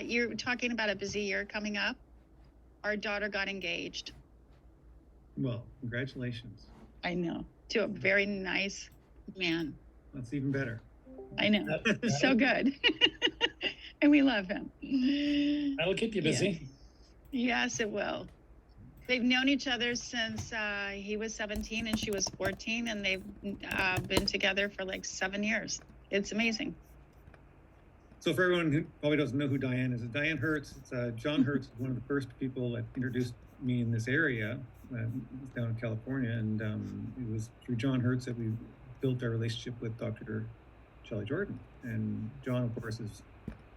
you're talking about a busy year coming up. Our daughter got engaged. Well, congratulations. I know, to a very nice man. That's even better. I know. So good. And we love him. That'll keep you busy. Yes, it will. They've known each other since he was 17 and she was 14, and they've been together for like 7 years. It's amazing. So for everyone who probably doesn't know who Dayan is, Dayan Hertz, John Hertz is one of the first people that introduced me in this area down in California, and it was through John Hertz that we built our relationship with Dr. Shelley Jordan. And John, of course, has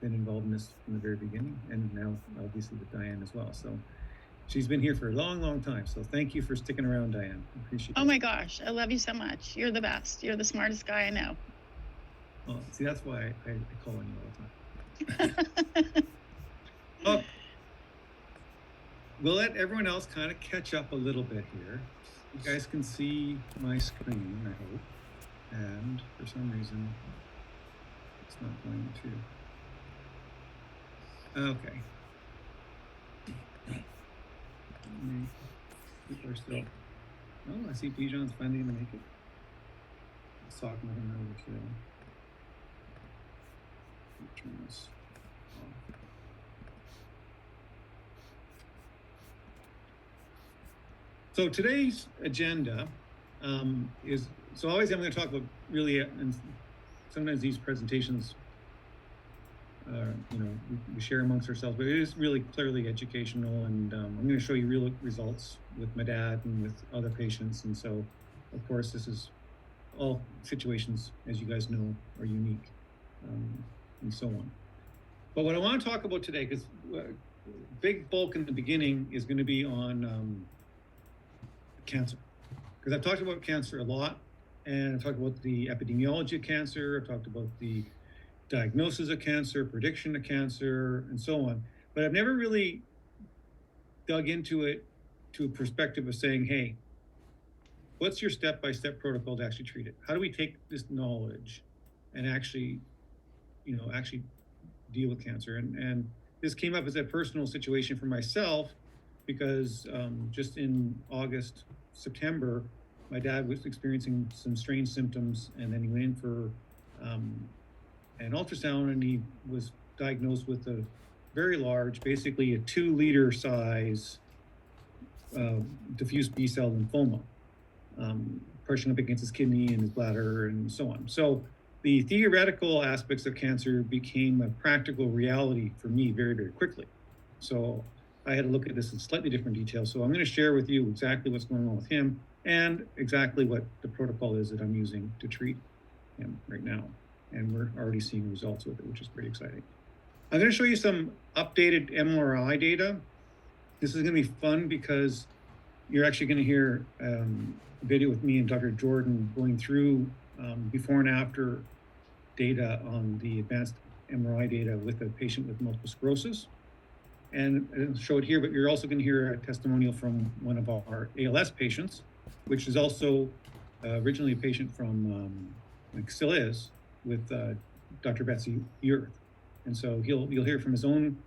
been involved in this from the very beginning, and now obviously with Dayan as well. So she's been here for a long, long time. So thank you for sticking around, Dayan. I appreciate it. Oh my gosh, I love you so much. You're the best. You're the smartest guy I know. Well, see, that's why I call on you all the time. Oh, we'll let everyone else kind of catch up a little bit here. You guys can see my screen, I hope. And for some reason, it's not going to. Okay. People are still. Oh, I see Bijan's finally going to make it. Let's talk about him over too. Turn this off. So today's agenda is, so always I'm going to talk about really, and sometimes these presentations, we share amongst ourselves, but it is really clearly educational, and I'm going to show you real results with my dad and with other patients. And so, of course, this is all situations, as you guys know, are unique. And so on. But what I want to talk about today, because big bulk in the beginning is going to be on cancer. Because I've talked about cancer a lot, and I've talked about the epidemiology of cancer, I've talked about the diagnosis of cancer, prediction of cancer, and so on. But I've never really dug into it to a perspective of saying, hey, what's your step-by-step protocol to actually treat it? How do we take this knowledge and actually deal with cancer? And this came up as a personal situation for myself because just in August, September, my dad was experiencing some strange symptoms, and then he went in for an ultrasound, and he was diagnosed with a very large, basically a 2-liter size diffuse B-cell lymphoma, pushing up against his kidney and his bladder and so on. So the theoretical aspects of cancer became a practical reality for me very, very quickly. So I had to look at this in slightly different detail. So I'm going to share with you exactly what's going on with him and exactly what the protocol is that I'm using to treat him right now. And we're already seeing results with it, which is pretty exciting. I'm going to show you some updated MRI data. This is going to be fun because you're actually going to hear a video with me and Dr. Jordan going through before and after data on the advanced MRI data with a patient with multiple sclerosis. And I'll show it here, but you're also going to hear a testimonial from one of our ALS patients, which is also originally a patient from, like still is, with Dr. Betsy Earth. And so you'll hear from his own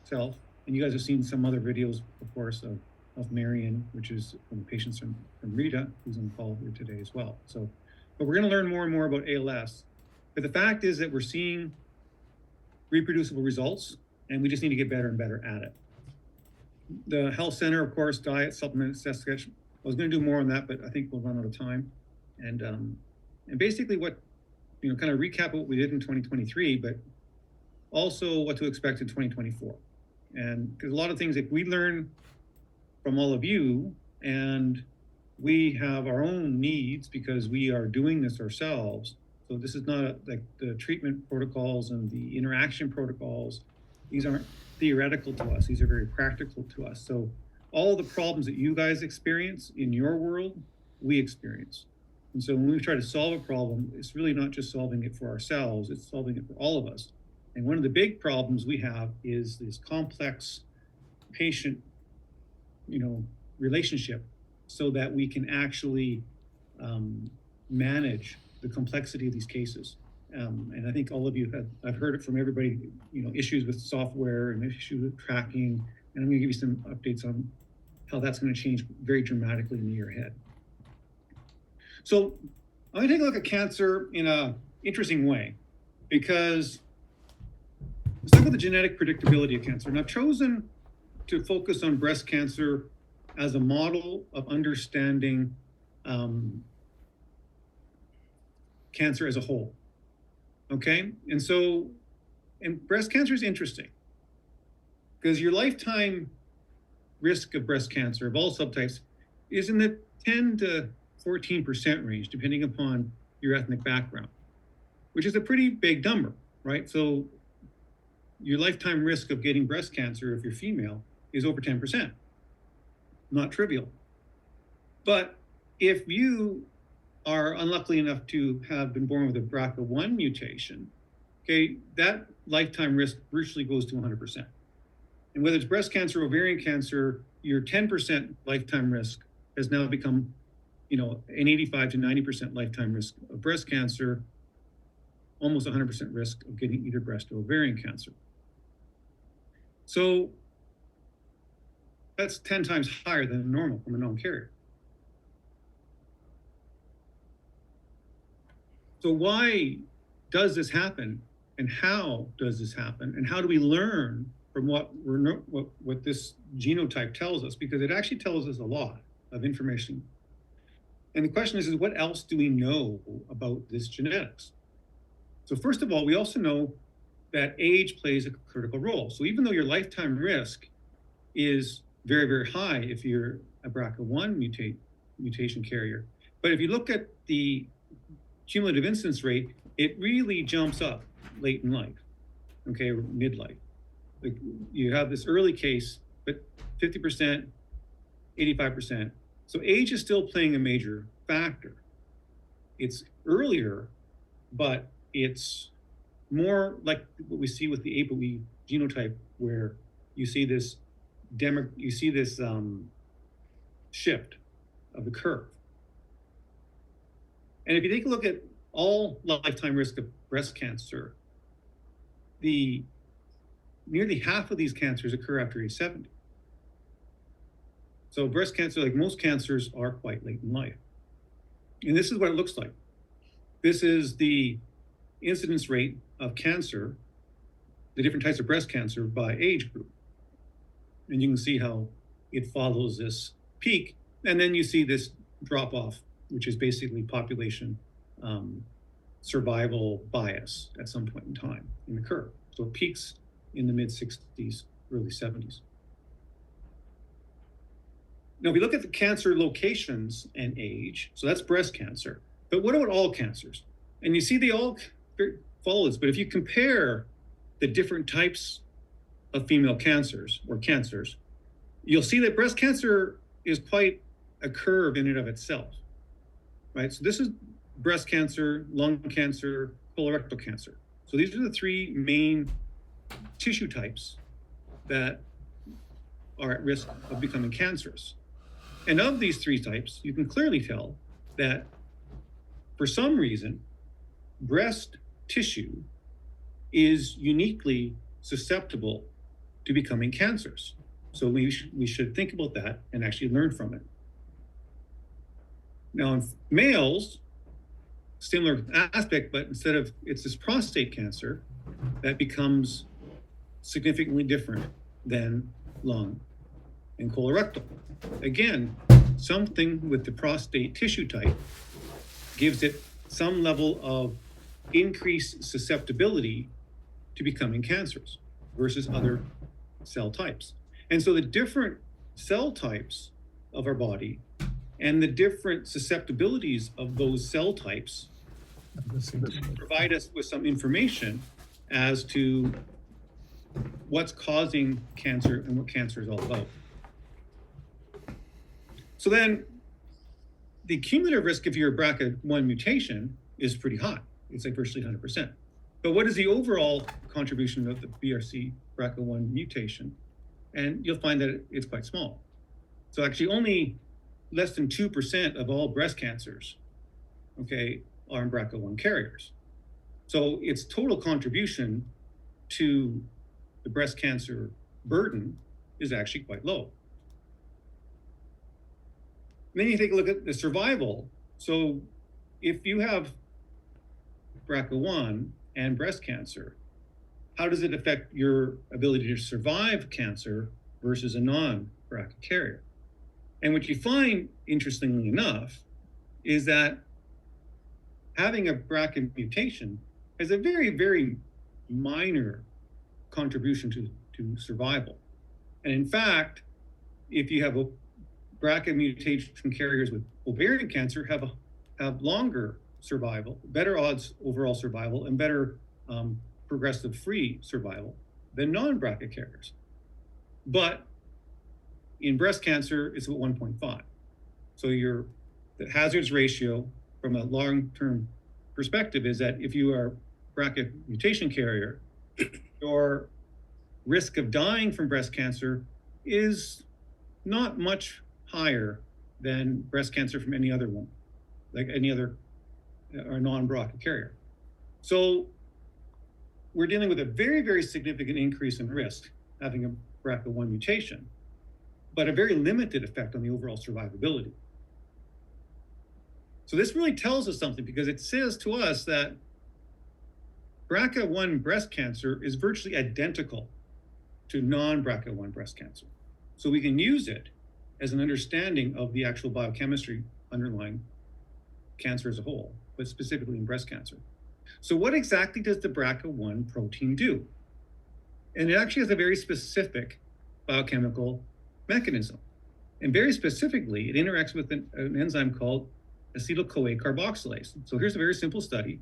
self. And you guys have seen some other videos, of course, of Marion, which is from patients from Rita, who's on the call here today as well. So, but we're going to learn more and more about ALS. But the fact is that we're seeing reproducible results, and we just need to get better and better at it. The health center, of course, diet, supplement, sketch. I was going to do more on that, but I think we'll run out of time. And basically what, kind of recap what we did in 2023, but also what to expect in 2024. And because a lot of things, if we learn from all of you, and we have our own needs because we are doing this ourselves. So this is not like the treatment protocols and the interaction protocols. These aren't theoretical to us. These are very practical to us. So all the problems that you guys experience in your world, we experience. And so when we try to solve a problem, it's really not just solving it for ourselves, it's solving it for all of us. And one of the big problems we have is this complex patient, relationship, so that we can actually manage the complexity of these cases. And I think all of you I've heard it from everybody, issues with software and issues with tracking. And I'm going to give you some updates on how that's going to change very dramatically in the year ahead. So I'm going to take a look at cancer in an interesting way, because let's talk about the genetic predictability of cancer. And I've chosen to focus on breast cancer as a model of understanding cancer as a whole. Okay, and breast cancer is interesting because your lifetime risk of breast cancer of all subtypes is in the 10 to 14% range, depending upon your ethnic background, which is a pretty big number, right? So your lifetime risk of getting breast cancer if you're female is over 10%. Not trivial. But if you are unlucky enough to have been born with a BRCA1 mutation, okay, that lifetime risk virtually goes to 100%. And whether it's breast cancer or ovarian cancer, your 10% lifetime risk has now become, an 85 to 90% lifetime risk of breast cancer, almost 100% risk of getting either breast or ovarian cancer. So that's 10 times higher than normal from a known carrier. So why does this happen, and how does this happen, and how do we learn from what this genotype tells us? Because it actually tells us a lot of information. And the question is what else do we know about this genetics? So first of all, we also know that age plays a critical role. So even though your lifetime risk is very, very high if you're a BRCA1 mutation carrier, but if you look at the cumulative incidence rate, it really jumps up late in life, okay, or midlife. Like you have this early case, but 50%, 85%. So age is still playing a major factor. It's earlier, but it's more like what we see with the ApoE genotype, where you see this shift of the curve. And if you take a look at all lifetime risk of breast cancer, nearly half of these cancers occur after age 70. So breast cancer, like most cancers, are quite late in life. And this is what it looks like. This is the incidence rate of cancer, the different types of breast cancer by age group. And you can see how it follows this peak. And then you see this drop off, which is basically population survival bias at some point in time in the curve. So it peaks in the mid 60s, early 70s. Now, if we look at the cancer locations and age, so that's breast cancer. But what about all cancers? And you see they all follow this. But if you compare the different types of female cancers or cancers, you'll see that breast cancer is quite a curve in and of itself, right? So this is breast cancer, lung cancer, colorectal cancer. So these are the three main tissue types that are at risk of becoming cancerous. And of these three types, you can clearly tell that for some reason, breast tissue is uniquely susceptible to becoming cancerous. So we should think about that and actually learn from it. Now, in males, similar aspect, but instead of it's this prostate cancer that becomes significantly different than lung and colorectal. Again, something with the prostate tissue type gives it some level of increased susceptibility to becoming cancerous versus other cell types. And so the different cell types of our body and the different susceptibilities of those cell types provide us with some information as to what's causing cancer and what cancer is all about. So then the cumulative risk if you're a BRCA1 mutation is pretty high. It's like virtually 100%. But what is the overall contribution of the BRCA1 mutation? And you'll find that it's quite small. So actually only less than 2% of all breast cancers, okay, are BRCA1 carriers. So its total contribution to the breast cancer burden is actually quite low. And then you take a look at the survival. So if you have BRCA1 and breast cancer, how does it affect your ability to survive cancer versus a non-BRCA carrier? And what you find, interestingly enough, is that having a BRCA mutation has a very, very minor contribution to survival. And in fact, if you have a BRCA mutation carriers with ovarian cancer have longer survival, better odds overall survival, and better progressive-free survival than non-BRCA carriers. But in breast cancer, it's about 1.5. So the hazards ratio from a long-term perspective is that if you are BRCA mutation carrier, your risk of dying from breast cancer is not much higher than breast cancer from any other one, like any other or non-BRCA carrier. So we're dealing with a very, very significant increase in risk having a BRCA1 mutation, but a very limited effect on the overall survivability. So this really tells us something, because it says to us that BRCA1 breast cancer is virtually identical to non-BRCA1 breast cancer. So we can use it as an understanding of the actual biochemistry underlying cancer as a whole, but specifically in breast cancer. So what exactly does the BRCA1 protein do? And it actually has a very specific biochemical mechanism. And very specifically, it interacts with an enzyme called acetyl-CoA carboxylase. So here's a very simple study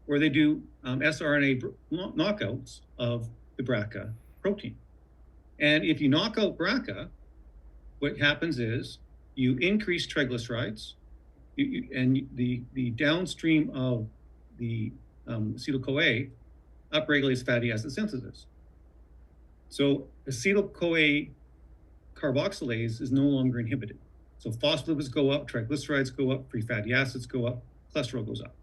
where they do siRNA knockouts of the BRCA protein. And if you knock out BRCA, what happens is you increase triglycerides, and the downstream of the acetyl-CoA upregulates fatty acid synthesis. So acetyl-CoA carboxylase is no longer inhibited. So phospholipids go up, triglycerides go up, free fatty acids go up, cholesterol goes up.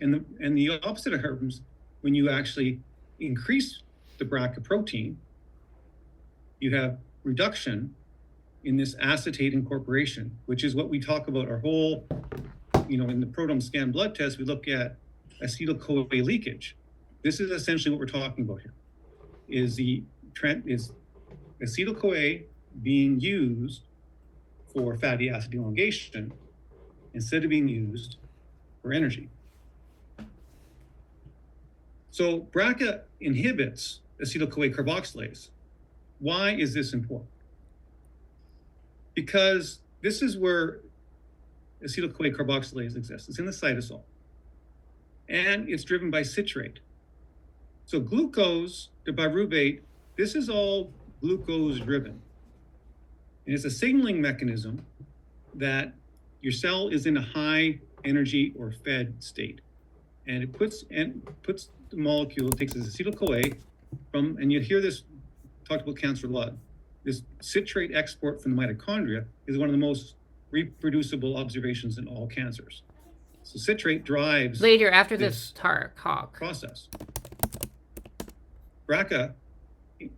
And the opposite happens when you actually increase the BRCA protein. You have reduction in this acetate incorporation, which is what we talk about our whole, in the proton scan blood test, we look at acetyl-CoA leakage. This is essentially what we're talking about here, is acetyl-CoA being used for fatty acid elongation instead of being used for energy. So BRCA inhibits acetyl-CoA carboxylase. Why is this important? Because this is where acetyl-CoA carboxylase exists. It's in the cytosol. And it's driven by citrate. So glucose to pyruvate, this is all glucose driven. And it's a signaling mechanism that your cell is in a high energy or fed state. And it puts the molecule, it takes this acetyl-CoA from, and you hear this talked about cancer a lot, this citrate export from the mitochondria is one of the most reproducible observations in all cancers. So citrate drives later after this talk process. BRCA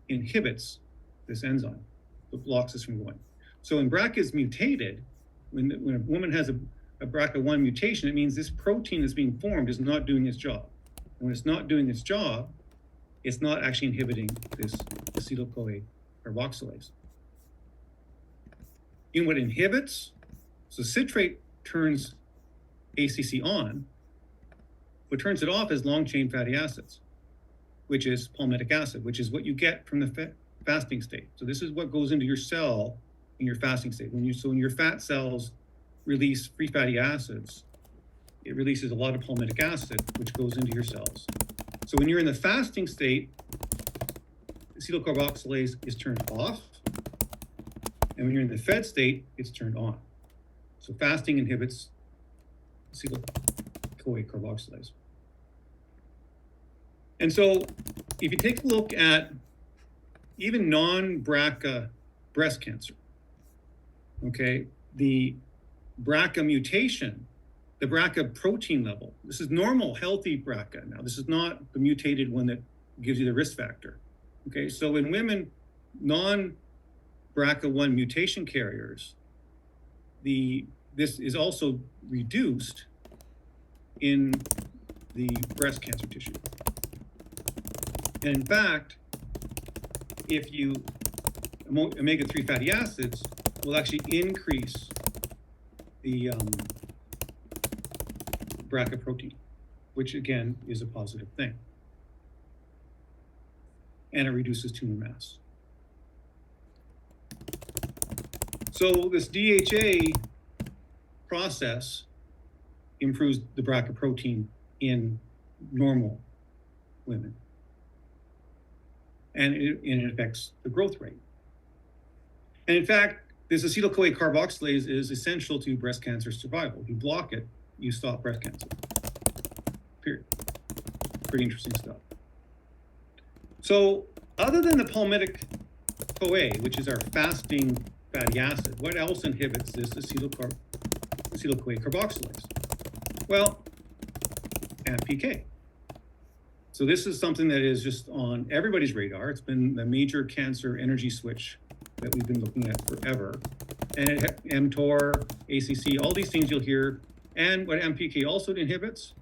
inhibits this enzyme that blocks this from going. So when BRCA is mutated, when a woman has a BRCA1 mutation, it means this protein that's being formed is not doing its job. And when it's not doing its job, it's not actually inhibiting this acetyl-CoA carboxylase. You know what inhibits? So citrate turns ACC on. What turns it off is long-chain fatty acids, which is palmitic acid, which is what you get from the fasting state. So this is what goes into your cell in your fasting state. When your fat cells release free fatty acids, it releases a lot of palmitic acid, which goes into your cells. So when you're in the fasting state, acetyl carboxylase is turned off. And when you're in the fed state, it's turned on. So fasting inhibits acetyl-CoA carboxylase. And so if you take a look at even non-BRCA breast cancer, okay, the BRCA mutation the BRCA protein level. This is normal, healthy BRCA. Now, this is not the mutated one that gives you the risk factor. Okay, so in women, non-BRCA1 mutation carriers, this is also reduced in the breast cancer tissue. And in fact, if you omega-3 fatty acids will actually increase the BRCA protein, which again is a positive thing. And it reduces tumor mass. So this DHA process improves the BRCA protein in normal women. And it affects the growth rate. And in fact, this acetyl-CoA carboxylase is essential to breast cancer survival. If you block it, you stop breast cancer. Period. Pretty interesting stuff. So other than the palmitic CoA, which is our fasting fatty acid, what else inhibits this acetyl-CoA carboxylase? Well, AMPK. So this is something that is just on everybody's radar. It's been the major cancer energy switch that we've been looking at forever. And mTOR, ACC, all these things you'll hear. And what AMPK also inhibits,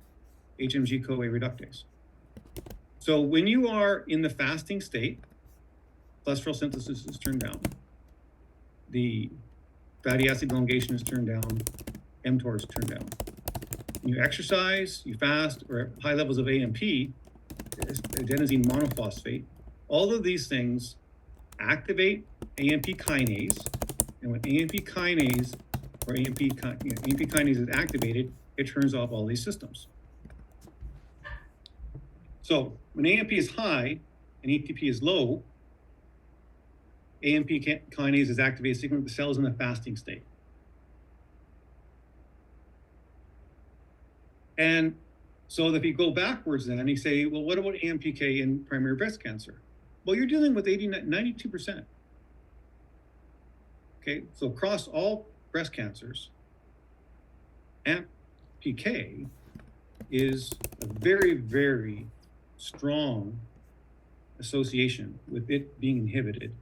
HMG-CoA reductase. So when you are in the fasting state, cholesterol synthesis is turned down. The fatty acid elongation is turned down. mTOR is turned down. When you exercise, you fast, or at high levels of AMP, adenosine monophosphate, all of these things activate AMP kinase. And when AMP kinase is activated, it turns off all these systems. So when AMP is high and ATP is low, AMP kinase is activated, signaling the cells in the fasting state. And so if you go backwards then, you say, well, what about AMPK in primary breast cancer? Well, you're dealing with 92%. Okay, so across all breast cancers, AMPK is a very, very strong association with it being inhibited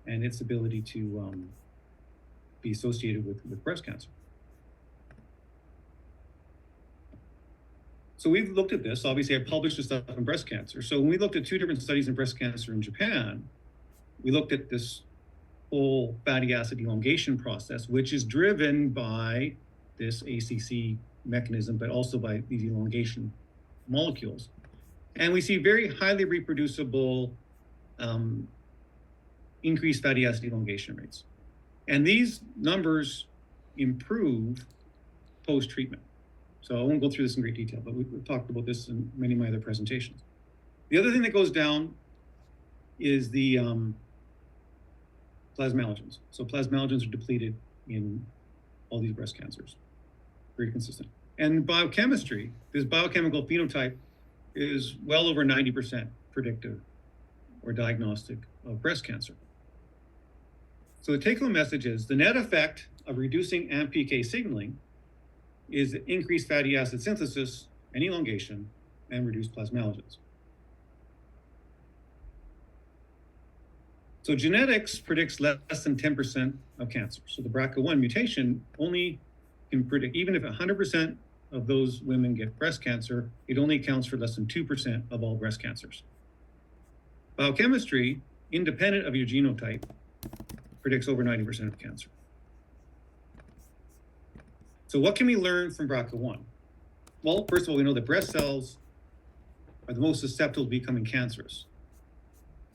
and its ability to be associated with breast cancer. So we've looked at this. Obviously, I published this stuff on breast cancer. So when we looked at 2 different studies in breast cancer in Japan, we looked at this whole fatty acid elongation process, which is driven by this ACC mechanism, but also by these elongation molecules. And we see very highly reproducible increased fatty acid elongation rates. And these numbers improve post-treatment. So I won't go through this in great detail, but we've talked about this in many of my other presentations. The other thing that goes down is the plasmalogens. So plasmalogens are depleted in all these breast cancers. Very consistent. And biochemistry, this biochemical phenotype is well over 90% predictive or diagnostic of breast cancer. So the take-home message is the net effect of reducing AMPK signaling is increased fatty acid synthesis and elongation and reduced plasmalogens. So genetics predicts less than 10% of cancer. So the BRCA1 mutation only can predict, even if 100% of those women get breast cancer, it only accounts for less than 2% of all breast cancers. Biochemistry, independent of your genotype, predicts over 90% of cancer. So what can we learn from BRCA1? Well, first of all, we know that breast cells are the most susceptible to becoming cancerous.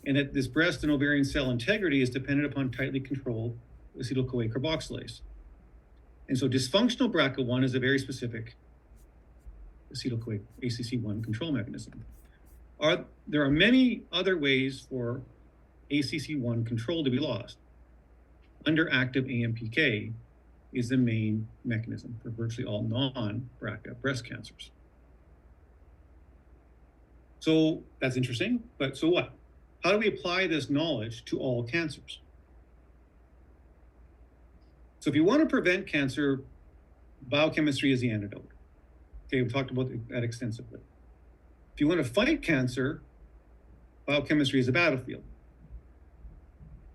And that this breast and ovarian cell integrity is dependent upon tightly controlled acetyl-CoA carboxylase. And so dysfunctional BRCA1 is a very specific acetyl-CoA ACC1 control mechanism. There are many other ways for ACC1 control to be lost. Underactive AMPK is the main mechanism for virtually all non-BRCA breast cancers. So that's interesting, but so what? How do we apply this knowledge to all cancers? So if you want to prevent cancer, biochemistry is the antidote. Okay, we talked about that extensively. If you want to fight cancer, biochemistry is a battlefield.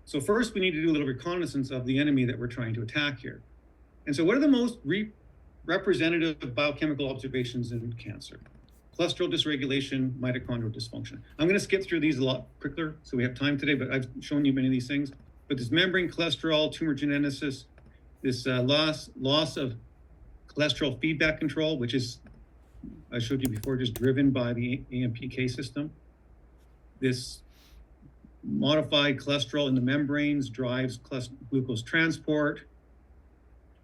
So first, we need to do a little reconnaissance of the enemy that we're trying to attack here. And so what are the most representative biochemical observations in cancer? Cholesterol dysregulation, mitochondrial dysfunction. I'm going to skip through these a lot quicker so we have time today, but I've shown you many of these things. But this membrane cholesterol, tumor genesis, this loss of cholesterol feedback control, which is, I showed you before, just driven by the AMPK system. This modified cholesterol in the membranes drives glucose transport.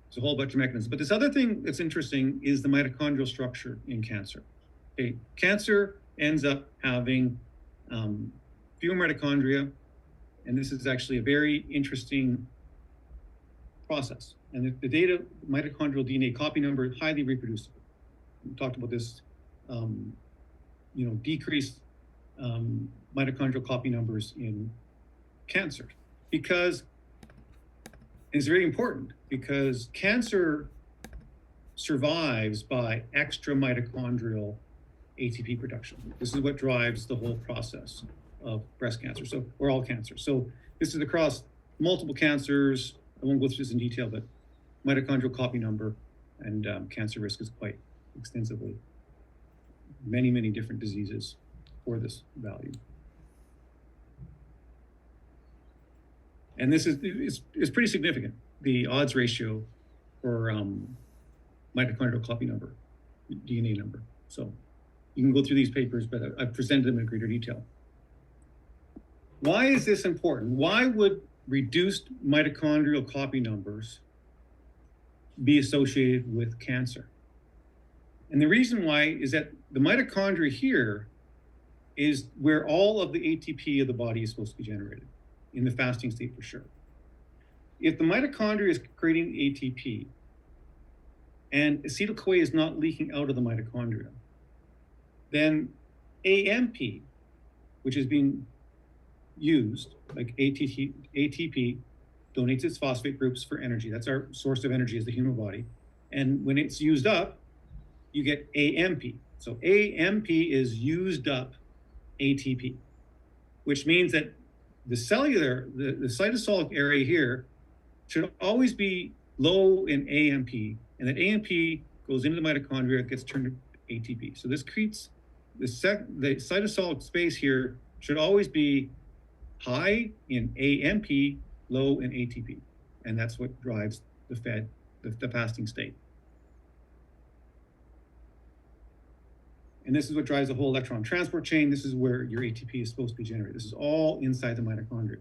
There's a whole bunch of mechanisms. But this other thing that's interesting is the mitochondrial structure in cancer. Okay, cancer ends up having fewer mitochondria, and this is actually a very interesting process. And the data, mitochondrial DNA copy number, highly reproducible. We talked about this, decreased mitochondrial copy numbers in cancer, because it's very important, because cancer survives by extra mitochondrial ATP production. This is what drives the whole process of breast cancer, or all cancer. So this is across multiple cancers. I won't go through this in detail, but mitochondrial copy number and cancer risk is quite extensively, many, many different diseases for this value. And this is pretty significant, the odds ratio for mitochondrial copy number, DNA number. So you can go through these papers, but I've presented them in greater detail. Why is this important? Why would reduced mitochondrial copy numbers be associated with cancer? And the reason why is that the mitochondria here is where all of the ATP of the body is supposed to be generated, in the fasting state for sure. If the mitochondria is creating ATP and acetyl-CoA is not leaking out of the mitochondria, then AMP, which is being used, like ATP, donates its phosphate groups for energy. That's our source of energy as the human body. And when it's used up, you get AMP. So AMP is used up ATP, which means that the cytosolic area here should always be low in AMP, and that AMP goes into the mitochondria, gets turned to ATP. So this creates the cytosolic space here should always be high in AMP, low in ATP, and that's what drives the fasting state. And this is what drives the whole electron transport chain. This is where your ATP is supposed to be generated. This is all inside the mitochondria.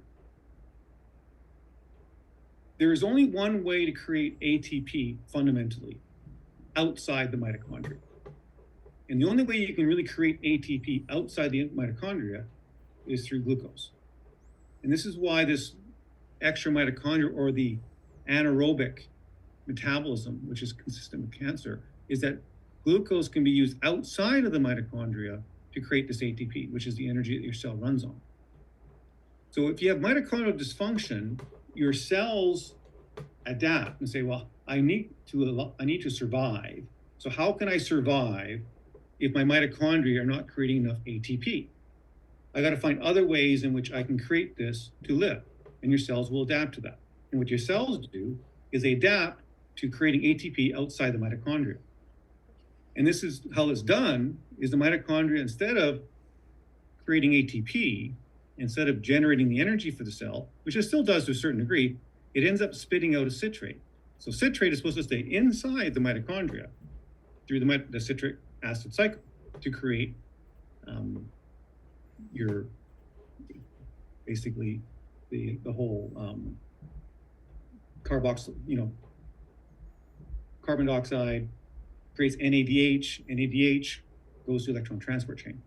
There is only one way to create ATP fundamentally, outside the mitochondria. And the only way you can really create ATP outside the mitochondria is through glucose. And this is why this extra mitochondria, or the anaerobic metabolism, which is consistent with cancer, is that glucose can be used outside of the mitochondria to create this ATP, which is the energy that your cell runs on. So if you have mitochondrial dysfunction, your cells adapt and say, well, I need to survive. So how can I survive if my mitochondria are not creating enough ATP? I got to find other ways in which I can create this to live, and your cells will adapt to that. And what your cells do is they adapt to creating ATP outside the mitochondria. And this is how it's done, is the mitochondria, instead of creating ATP, instead of generating the energy for the cell, which it still does to a certain degree, it ends up spitting out a citrate. So citrate is supposed to stay inside the mitochondria through the citric acid cycle to create your, basically the whole carbon dioxide, creates NADH. NADH goes to electron transport chain.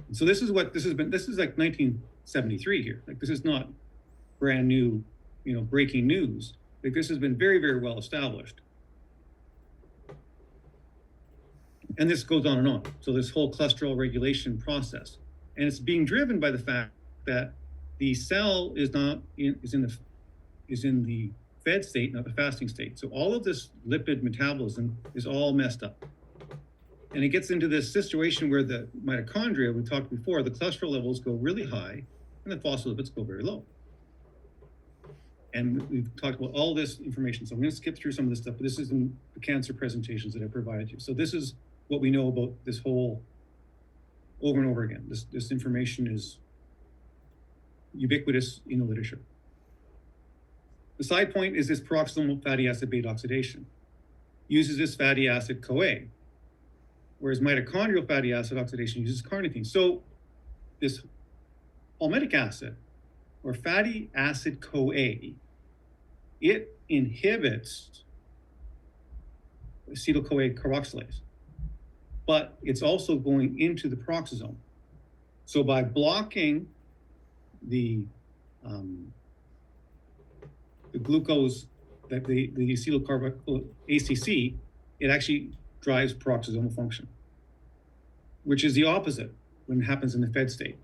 And so this is like 1973 here. Like, this is not brand new, breaking news. Like, this has been very, very well established. And this goes on and on. So this whole cholesterol regulation process, and it's being driven by the fact that the cell is in the fed state, not the fasting state. So all of this lipid metabolism is all messed up. And it gets into this situation where the mitochondria, we talked before, the cholesterol levels go really high and the phospholipids go very low. And we've talked about all this information. So I'm going to skip through some of this stuff, but this is in the cancer presentations that I provided you. So this is what we know about this whole over and over again. This information is ubiquitous in the literature. The side point is this peroxisomal fatty acid beta oxidation. Uses this fatty acid CoA, whereas mitochondrial fatty acid oxidation uses carnitine. So this palmitic acid, or fatty acid CoA, it inhibits acetyl-CoA carboxylase, but it's also going into the peroxisome. So by blocking the glucose, that the acetyl ACC, it actually drives peroxisomal function, which is the opposite when it happens in the fed state.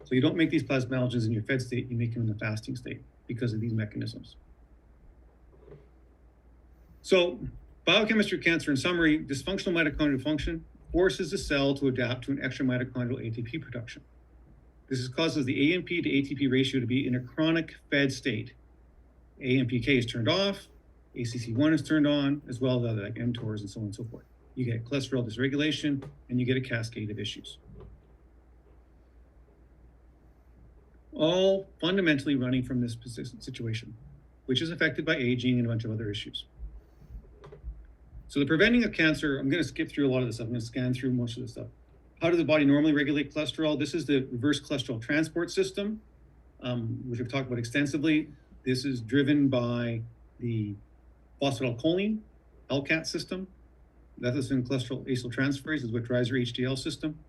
So you don't make these plasmalogens in your fed state, you make them in the fasting state because of these mechanisms. So biochemistry of cancer, in summary, dysfunctional mitochondrial function forces the cell to adapt to an extra mitochondrial ATP production. This causes the AMP to ATP ratio to be in a chronic fed state. AMPK is turned off, ACC1 is turned on, as well as other like mTORs and so on and so forth. You get cholesterol dysregulation, and you get a cascade of issues. All fundamentally running from this situation, which is affected by aging and a bunch of other issues. So the preventing of cancer, I'm going to skip through a lot of this stuff. I'm going to scan through most of this stuff. How does the body normally regulate cholesterol? This is the reverse cholesterol transport system, which we've talked about extensively. This is driven by the phosphatidylcholine, LCAT system. Lecithin cholesterol acetyltransferase is what drives your HDL system.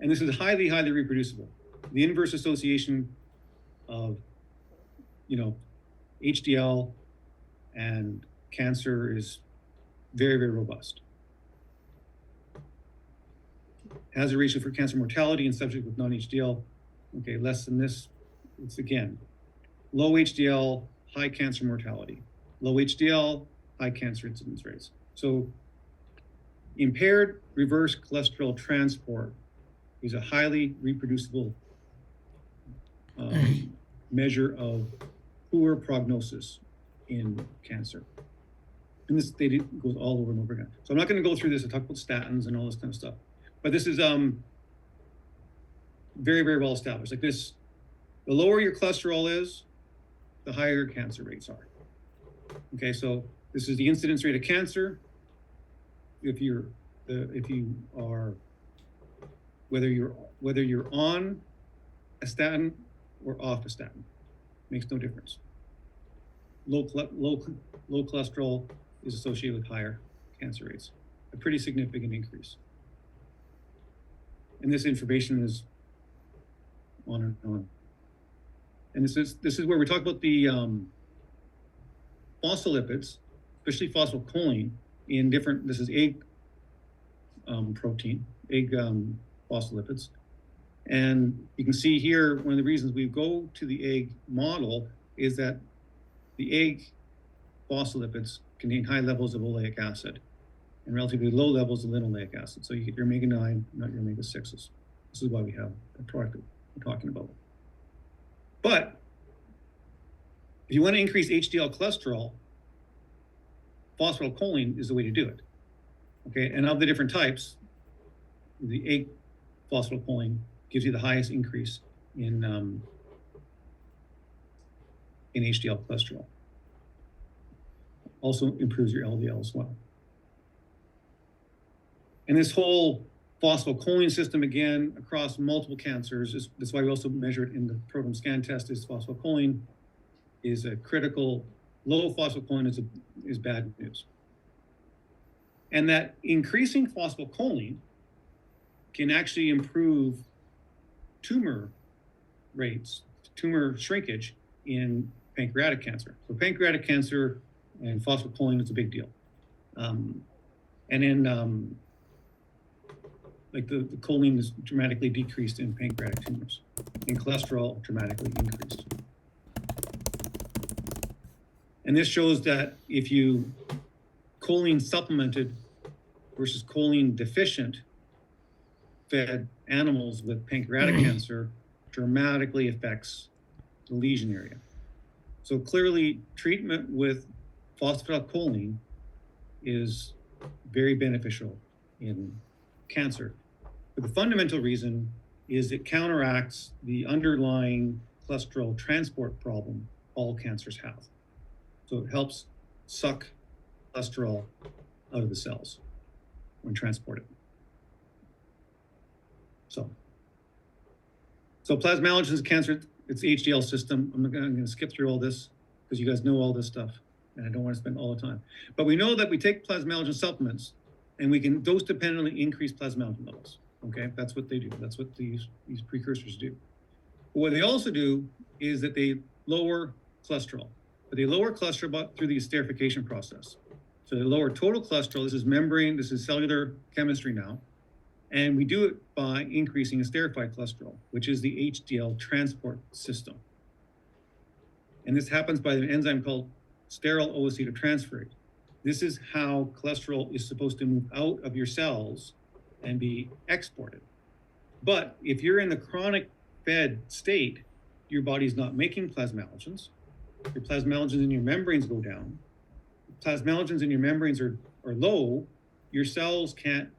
And this is highly, highly reproducible. The inverse association of, HDL and cancer is very, very robust. Hazard ratio for cancer mortality in subjects with non-HDL, okay, less than this. It's again, low HDL, high cancer mortality. Low HDL, high cancer incidence rates. So impaired reverse cholesterol transport is a highly reproducible measure of poor prognosis in cancer. And this data goes all over and over again. So I'm not going to go through this. I talk about statins and all this kind of stuff. But this is very, very well established. Like this, the lower your cholesterol is, the higher your cancer rates are. Okay, so this is the incidence rate of cancer. If you are, whether you're on a statin or off a statin, makes no difference. Low cholesterol is associated with higher cancer rates, a pretty significant increase. And this information is on and on. And this is where we talk about the phospholipids, especially phosphatidylcholine, in different. This is egg protein, egg phospholipids, and you can see here one of the reasons we go to the egg model is that the egg phospholipids contain high levels of oleic acid and relatively low levels of linoleic acid. So you get your omega-9, not your omega-6s. This is why we have the product that we're talking about. But if you want to increase HDL cholesterol, phosphatidylcholine is the way to do it. Okay, and of the different types, the egg phosphatidylcholine gives you the highest increase in HDL cholesterol. Also improves your LDL as well. And this whole phosphatidylcholine system, again, across multiple cancers, that's why we also measure it in the proton scan test, is phosphatidylcholine is a critical. Low phosphatidylcholine is bad news. And that increasing phosphatidylcholine can actually improve tumor rates, tumor shrinkage in pancreatic cancer. So pancreatic cancer and phosphatidylcholine is a big deal. And in like the choline is dramatically decreased in pancreatic tumors, and cholesterol dramatically increased. And this shows that if you choline supplemented versus choline deficient fed animals with pancreatic cancer dramatically affects the lesion area. So clearly, treatment with phosphatidylcholine is very beneficial in cancer. But the fundamental reason is it counteracts the underlying cholesterol transport problem all cancers have. So it helps suck cholesterol out of the cells when transported. So plasmalogen is cancer. It's the HDL system. I'm going to skip through all this because you guys know all this stuff, and I don't want to spend all the time. But we know that we take plasmalogen supplements, and we can dose dependently increase plasmalogen levels. Okay, that's what they do. That's what these precursors do. But what they also do is that they lower cholesterol. But they lower cholesterol through the esterification process. So they lower total cholesterol. This is membrane. This is cellular chemistry now. And we do it by increasing esterified cholesterol, which is the HDL transport system. And this happens by an enzyme called sterile O-acetotransferase. This is how cholesterol is supposed to move out of your cells and be exported. But if you're in the chronic fed state, your body's not making plasmalogens. Your plasmalogens in your membranes go down. Plasmalogens in your membranes are low. Your cells can't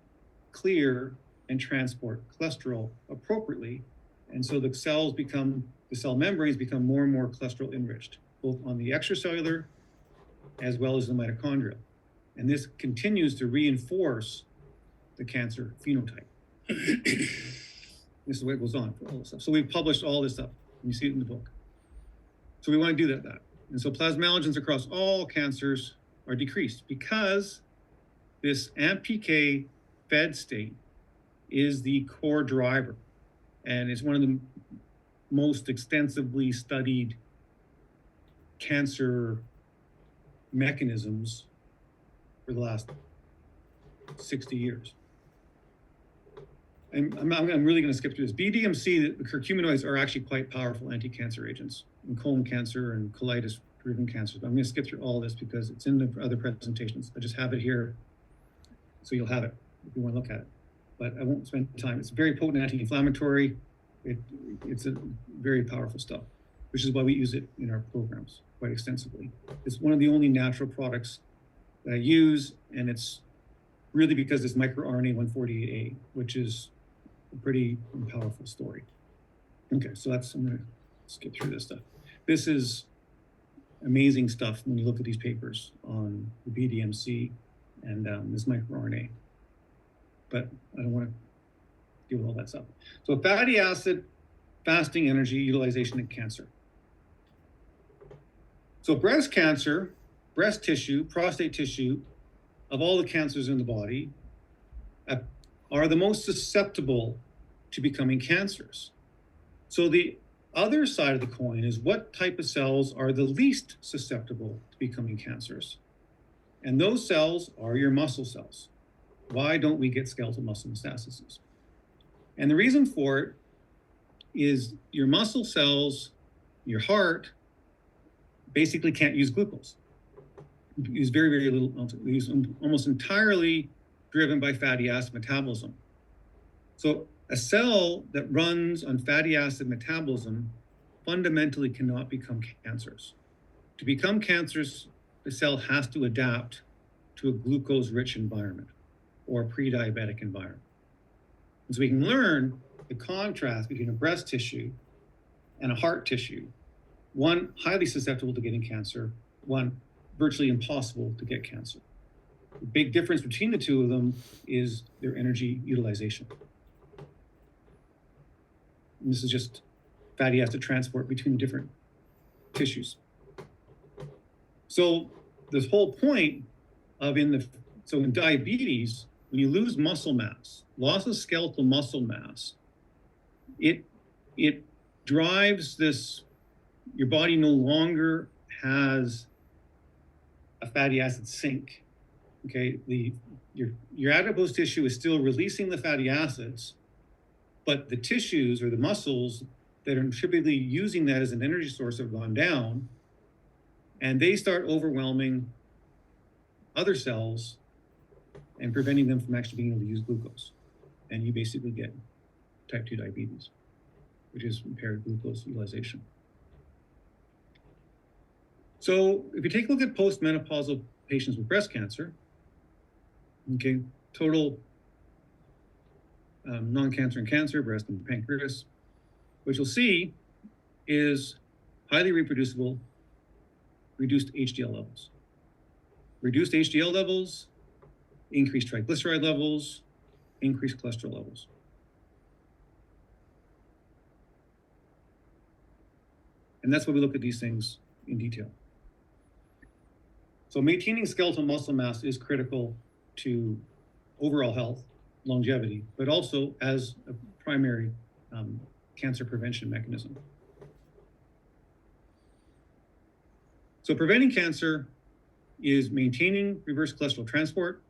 clear and transport cholesterol appropriately. And so the cell membranes become more and more cholesterol enriched, both on the extracellular as well as the mitochondria. And this continues to reinforce the cancer phenotype. This is the way it goes on for all this stuff. So we've published all this stuff, and you see it in the book. So we want to do that. And so plasmalogens across all cancers are decreased because this AMPK fed state is the core driver. And it's one of the most extensively studied cancer mechanisms for the last 60 years. And I'm really going to skip through this. BDMC, the curcuminoids are actually quite powerful anti-cancer agents in colon cancer and colitis-driven cancers. But I'm going to skip through all this because it's in the other presentations. I just have it here, so you'll have it if you want to look at it. But I won't spend time. It's very potent anti-inflammatory. It's a very powerful stuff, which is why we use it in our programs quite extensively. It's one of the only natural products that I use, and it's really because it's microRNA 148A, which is a pretty powerful story. Okay, so I'm going to skip through this stuff. This is amazing stuff when you look at these papers on the BDMC and this microRNA. But I don't want to deal with all that stuff. So fatty acid, fasting energy, utilization in cancer. So breast cancer, breast tissue, prostate tissue, of all the cancers in the body, are the most susceptible to becoming cancers. So the other side of the coin is what type of cells are the least susceptible to becoming cancers? And those cells are your muscle cells. Why don't we get skeletal muscle metastases? And the reason for it is your muscle cells, your heart, basically can't use glucose. Use very, very little, use almost entirely driven by fatty acid metabolism. So a cell that runs on fatty acid metabolism fundamentally cannot become cancerous. To become cancerous, the cell has to adapt to a glucose-rich environment or a pre-diabetic environment. And so we can learn the contrast between a breast tissue and a heart tissue. One highly susceptible to getting cancer, one virtually impossible to get cancer. The big difference between the two of them is their energy utilization. And this is just fatty acid transport between different tissues. So this whole point of in diabetes, when you lose muscle mass, loss of skeletal muscle mass, it drives this, your body no longer has a fatty acid sink. Okay, your adipose tissue is still releasing the fatty acids, but the tissues or the muscles that are typically using that as an energy source have gone down, and they start overwhelming other cells and preventing them from actually being able to use glucose. And you basically get type 2 diabetes, which is impaired glucose utilization. So if you take a look at postmenopausal patients with breast cancer, okay, total non-cancer and cancer, breast and pancreas, what you'll see is highly reproducible, reduced HDL levels. Reduced HDL levels, increased triglyceride levels, increased cholesterol levels. And that's why we look at these things in detail. So maintaining skeletal muscle mass is critical to overall health, longevity, but also as a primary cancer prevention mechanism. So preventing cancer is maintaining reverse cholesterol transport,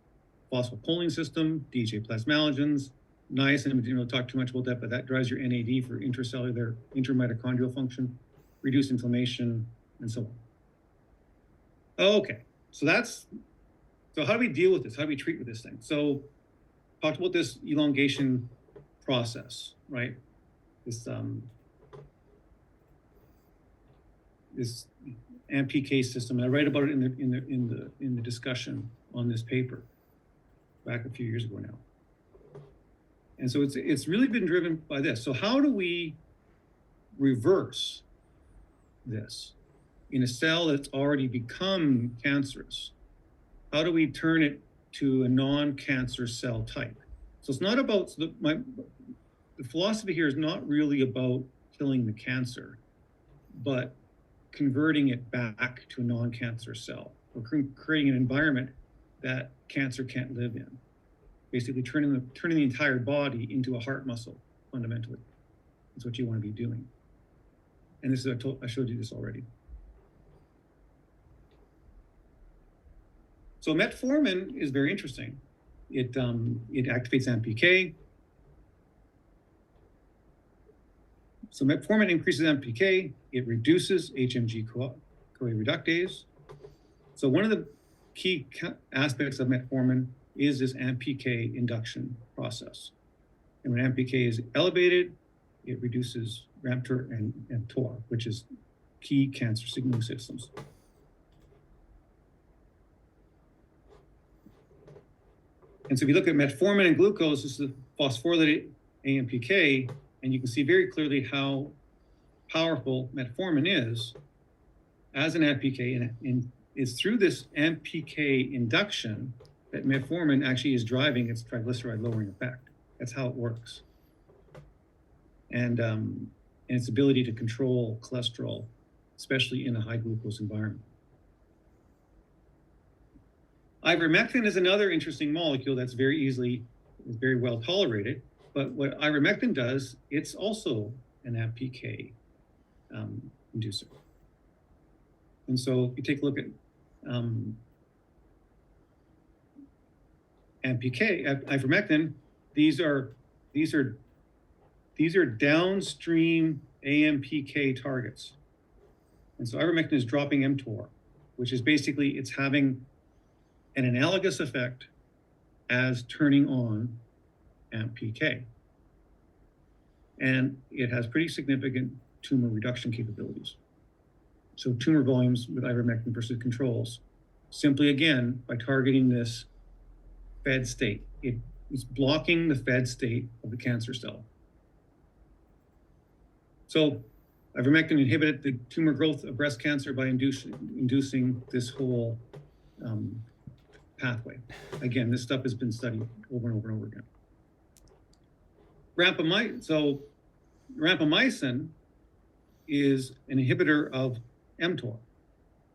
phospholipid system, DHA plasmalogens, niacin. We didn't talk too much about that, but that drives your NAD for intracellular, intramitochondrial function, reduce inflammation, and so on. Okay, so how do we deal with this? How do we treat with this thing? So talked about this elongation process, right? This AMPK system, and I write about it in the discussion on this paper back a few years ago now. And so it's really been driven by this. So how do we reverse this in a cell that's already become cancerous? How do we turn it to a non-cancer cell type? So it's not about, the philosophy here is not really about killing the cancer, but converting it back to a non-cancer cell, or creating an environment that cancer can't live in. Basically turning the entire body into a heart muscle, fundamentally. That's what you want to be doing. And this is, I showed you this already. So metformin is very interesting. It activates AMPK. So metformin increases AMPK. It reduces HMG-CoA reductase. So one of the key aspects of metformin is this AMPK induction process. And when AMPK is elevated, it reduces RAMPTOR and mTOR, which is key cancer signaling systems. And so if you look at metformin and glucose, this is the phosphorylated AMPK, and you can see very clearly how powerful metformin is as an AMPK, and it's through this AMPK induction that metformin actually is driving its triglyceride lowering effect. That's how it works. And its ability to control cholesterol, especially in a high glucose environment. Ivermectin is another interesting molecule that's very well tolerated. But what ivermectin does, it's also an AMPK inducer. And so if you take a look at AMPK, ivermectin, these are downstream AMPK targets. And so ivermectin is dropping mTOR, which is basically, it's having an analogous effect as turning on AMPK. And it has pretty significant tumor reduction capabilities. So tumor volumes with ivermectin versus controls, simply again, by targeting this fed state. It's blocking the fed state of the cancer cell. So ivermectin inhibited the tumor growth of breast cancer by inducing this whole pathway. Again, this stuff has been studied over and over and over again. Rapamycin is an inhibitor of mTOR,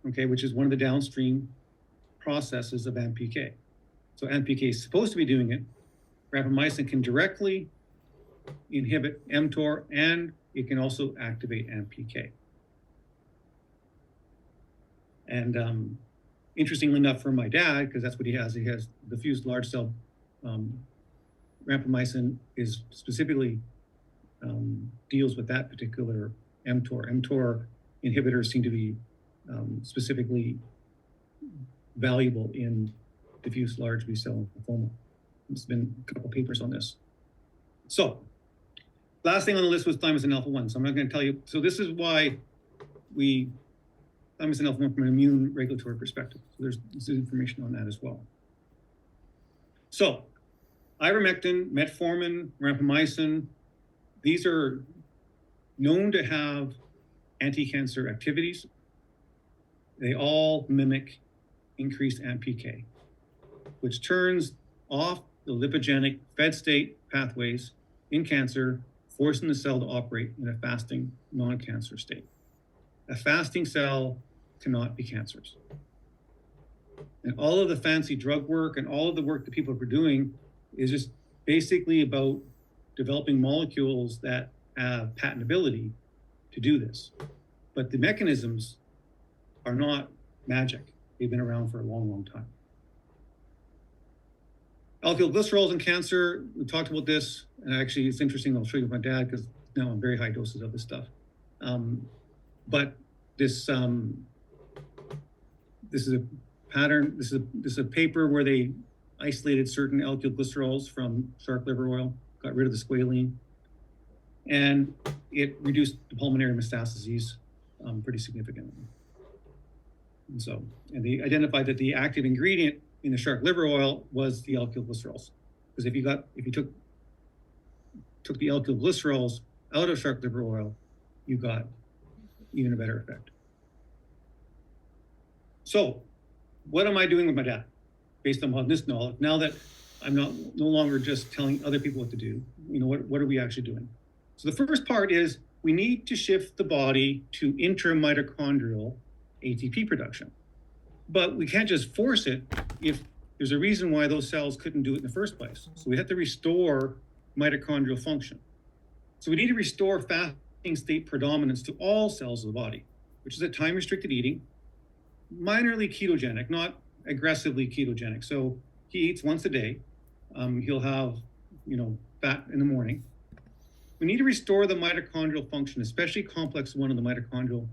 okay, which is one of the downstream processes of AMPK. So AMPK is supposed to be doing it. Rapamycin can directly inhibit mTOR, and it can also activate AMPK. And interestingly enough, for my dad, because that's what he has diffuse large cell. Rapamycin is specifically deals with that particular mTOR. mTOR inhibitors seem to be specifically valuable in diffuse large B-cell lymphoma. There's been a couple papers on this. So, last thing on the list was thymosin alpha-1. So I'm not going to tell you. So this is why thymosin alpha-1 from an immune regulatory perspective. So there's information on that as well. So, ivermectin, metformin, rapamycin, these are known to have anti-cancer activities. They all mimic increased AMPK, which turns off the lipogenic fed state pathways in cancer, forcing the cell to operate in a fasting, non-cancer state. A fasting cell cannot be cancerous. And all of the fancy drug work and all of the work that people are doing is just basically about developing molecules that have patentability to do this. But the mechanisms are not magic. They've been around for a long, long time. Alkyl glycerols in cancer, we talked about this, and actually it's interesting, I'll show you with my dad because now I'm very high doses of this stuff. But this is a pattern, this is a paper where they isolated certain alkyl glycerols from shark liver oil, got rid of the squalene, and it reduced the pulmonary metastases pretty significantly. And they identified that the active ingredient in the shark liver oil was the alkyl glycerols. Because if you took the alkyl glycerols out of shark liver oil, you got even a better effect. So, what am I doing with my dad? Based on this knowledge, now that I'm no longer just telling other people what to do, what are we actually doing? So the first part is we need to shift the body to intramitochondrial ATP production. But we can't just force it if there's a reason why those cells couldn't do it in the first place. So we have to restore mitochondrial function. So we need to restore fasting state predominance to all cells of the body, which is at time-restricted eating, minorly ketogenic, not aggressively ketogenic. So he eats once a day. He'll have, fat in the morning. We need to restore the mitochondrial function, especially complex 1 of the mitochondrial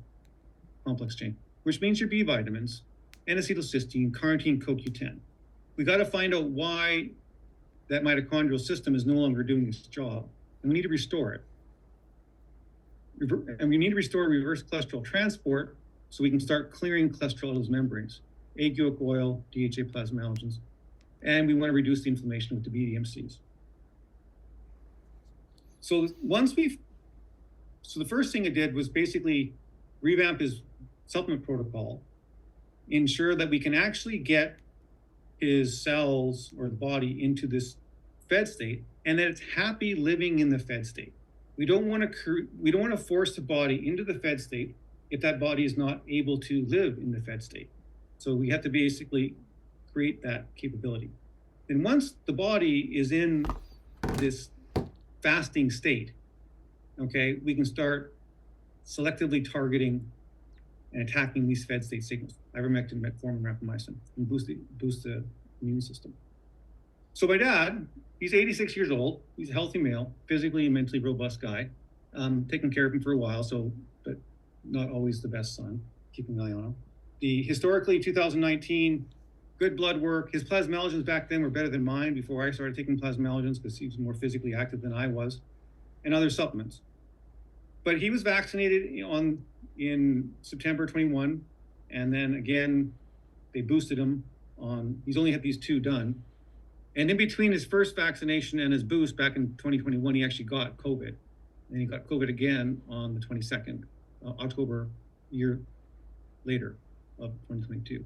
complex chain, which means your B vitamins, N-acetylcysteine, carnitine, CoQ10. We got to find out why that mitochondrial system is no longer doing its job, and we need to restore it. And we need to restore reverse cholesterol transport so we can start clearing cholesterol out of those membranes, egg yolk oil, DHA plasmalogens, and we want to reduce the inflammation with the BDMCs. So the first thing I did was basically revamp his supplement protocol, ensure that we can actually get his cells or the body into this fed state, and that it's happy living in the fed state. We don't want to force the body into the fed state if that body is not able to live in the fed state. So we have to basically create that capability. And once the body is in this fasting state, okay, we can start selectively targeting and attacking these fed state signals, ivermectin, metformin, rapamycin, and boost the immune system. So my dad, he's 86 years old. He's a healthy male, physically and mentally robust guy. Taking care of him for a while, but not always the best son, keeping an eye on him. Historically, 2019, good blood work. His plasmalogens back then were better than mine before I started taking plasmalogens because he was more physically active than I was, and other supplements. But he was vaccinated in September 21, and then again, they boosted him he's only had these 2 done. And in between his first vaccination and his boost back in 2021, he actually got COVID. And he got COVID again on the 22nd, October, year later of 2022.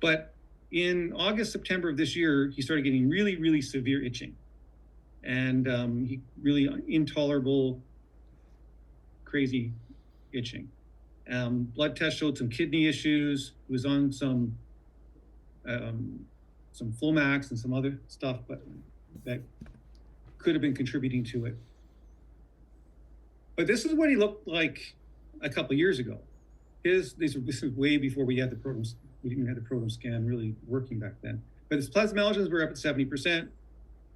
But in August, September of this year, he started getting really, really severe itching. And he really intolerable, crazy itching. Blood test showed some kidney issues. He was on some Flomax and some other stuff, but that could have been contributing to it. But this is what he looked like a couple of years ago. This is way before we didn't have the proton scan really working back then. But his plasmalogens were up at 70%,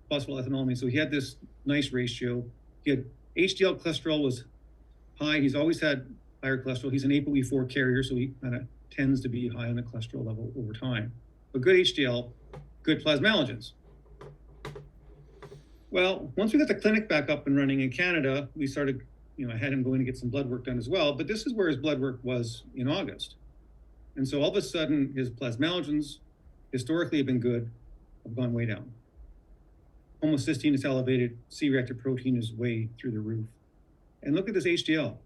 phosphoethylamine. So he had this nice ratio. He had HDL cholesterol was high. He's always had higher cholesterol. He's an ApoE4 carrier, so he kind of tends to be high on the cholesterol level over time. But good HDL. good plasmalogens. Well, once we got the clinic back up and running in Canada, we started, I had him going to get some blood work done as well, but this is where his blood work was in August. And so all of a sudden, his plasmalogens, historically have been good, have gone way down. Homocysteine is elevated, C-reactive protein is way through the roof. And look at this HDL.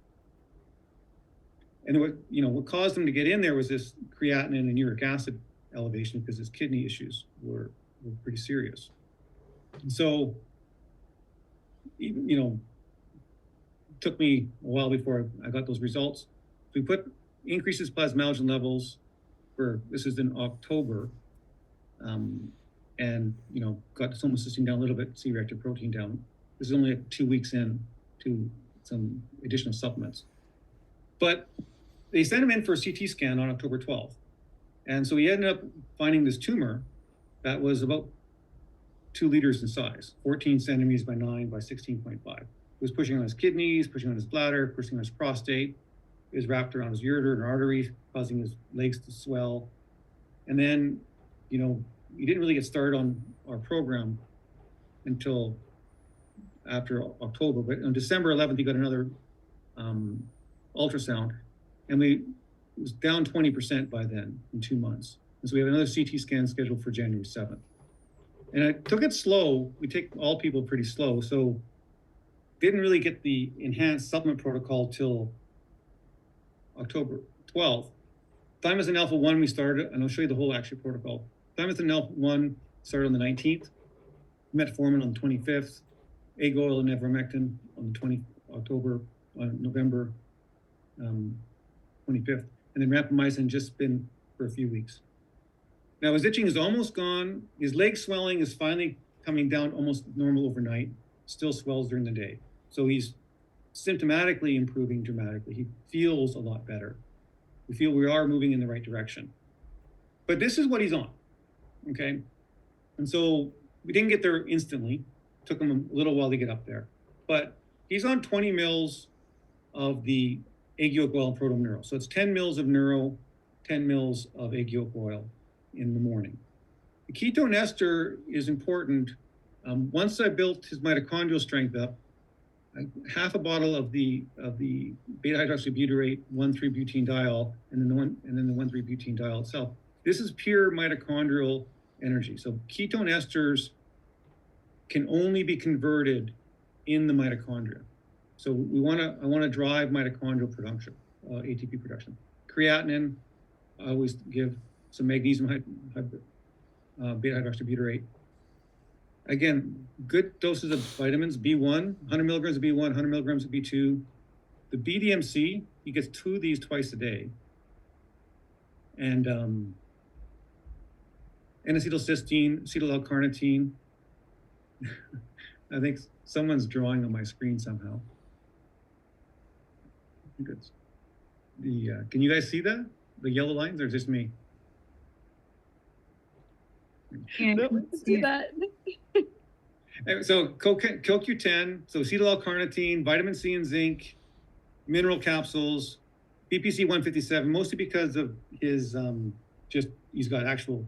And what caused him to get in there was this creatinine and uric acid elevation because his kidney issues were pretty serious. And so, took me a while before I got those results. We increases plasmalogen levels this is in October, and got homocysteine down a little bit, C-reactive protein down. This is only 2 weeks in to some additional supplements. But they sent him in for a CT scan on October 12th. And so he ended up finding this tumor that was about 2 liters in size, 14 centimeters by 9 by 16.5. It was pushing on his kidneys, pushing on his bladder, pushing on his prostate. It was wrapped around his ureter and arteries, causing his legs to swell. And then, he didn't really get started on our program until after October. But on December 11th, he got another ultrasound, and it was down 20% by then in 2 months. And so we have another CT scan scheduled for January 7th. And I took it slow. We take all people pretty slow. So didn't really get the enhanced supplement protocol till October 12th. Thymosin alpha-1 we started, and I'll show you the whole actual protocol. Thymosin alpha-1 started on the 19th, metformin on the 25th, egg oil and ivermectin on the November 25th, and then rapamycin just been for a few weeks. Now his itching is almost gone. His leg swelling is finally coming down almost normal overnight, still swells during the day. So he's symptomatically improving dramatically. He feels a lot better. We feel we are moving in the right direction. But this is what he's on, okay? And so we didn't get there instantly. Took him a little while to get up there. But he's on 20 mils of the egg yolk oil and proton neuro. So it's 10 mils of neuro, 10 mils of egg yolk oil in the morning. The ketone ester is important. Once I built his mitochondrial strength up, half a bottle of the beta hydroxybutyrate 1,3-butanediol, and then the 1,3-butanediol itself. This is pure mitochondrial energy. So ketone esters can only be converted in the mitochondria. So I want to drive mitochondrial production, ATP production. Creatinine, I always give some magnesium beta hydroxybutyrate. Again, good doses of vitamins, B1, 100 milligrams of B1, 100 milligrams of B2. The BDMC, he gets 2 of these twice a day. And N-acetylcysteine, acetyl L-carnitine. I think someone's drawing on my screen somehow. I think it's can you guys see that? The yellow lines, or just me? Yeah, Nope. see that? So CoQ10, so acetyl L-carnitine, vitamin C and zinc, mineral capsules, BPC 157, mostly because of his he's got actual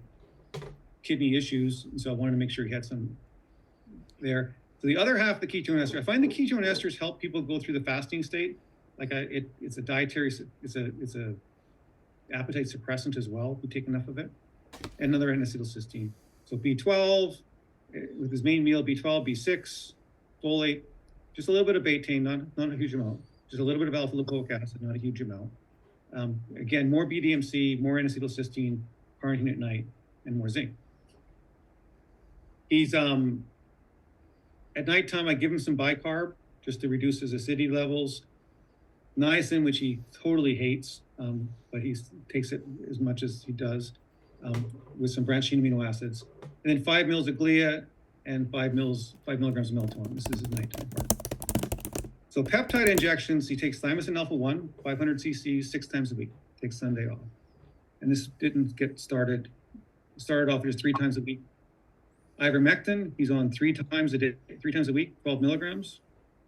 kidney issues, and so I wanted to make sure he had some there. So the other half, the ketone ester, I find the ketone esters help people go through the fasting state. Like it's a dietary, it's a appetite suppressant as well. We take enough of it, and another N-acetylcysteine. So B12 with his main meal, B12, B6, folate, just a little bit of betaine, not a huge amount. Just a little bit of alpha lipoic acid, not a huge amount. Again, more BDMC, more N-acetylcysteine, carnitine at night, and more zinc. He's at nighttime, I give him some bicarb just to reduce his acidity levels. Niacin, which he totally hates, but he takes it as much as he does, with some branched chain amino acids. And then 5 mils of glia and 5 milligrams of melatonin. This is his nighttime part. So peptide injections, he takes thymosin alpha-1, 500 cc's, 6 times a week. Takes Sunday off. And this didn't get started. It started off just 3 times a week. Ivermectin, he's on 3 times a day, 3 times a week, 12 milligrams.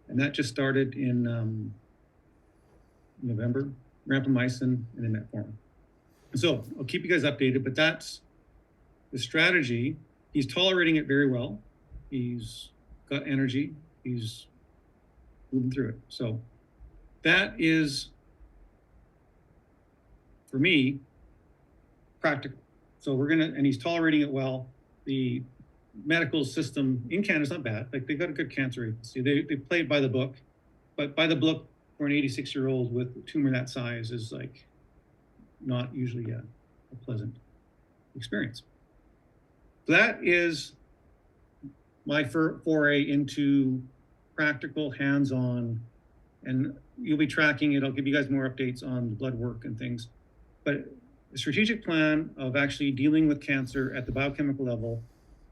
And that just started in November. Rapamycin and then metformin. So I'll keep you guys updated, but that's the strategy. He's tolerating it very well. He's got energy. He's moving through it. So that is, for me, practical. So and he's tolerating it well. The medical system in Canada is not bad. Like, they got a good cancer agency. They played by the book, but by the book for an 86-year-old with a tumor that size is like not usually a pleasant experience. So that is my foray into practical, hands-on, and you'll be tracking it. I'll give you guys more updates on the blood work and things. But a strategic plan of actually dealing with cancer at the biochemical level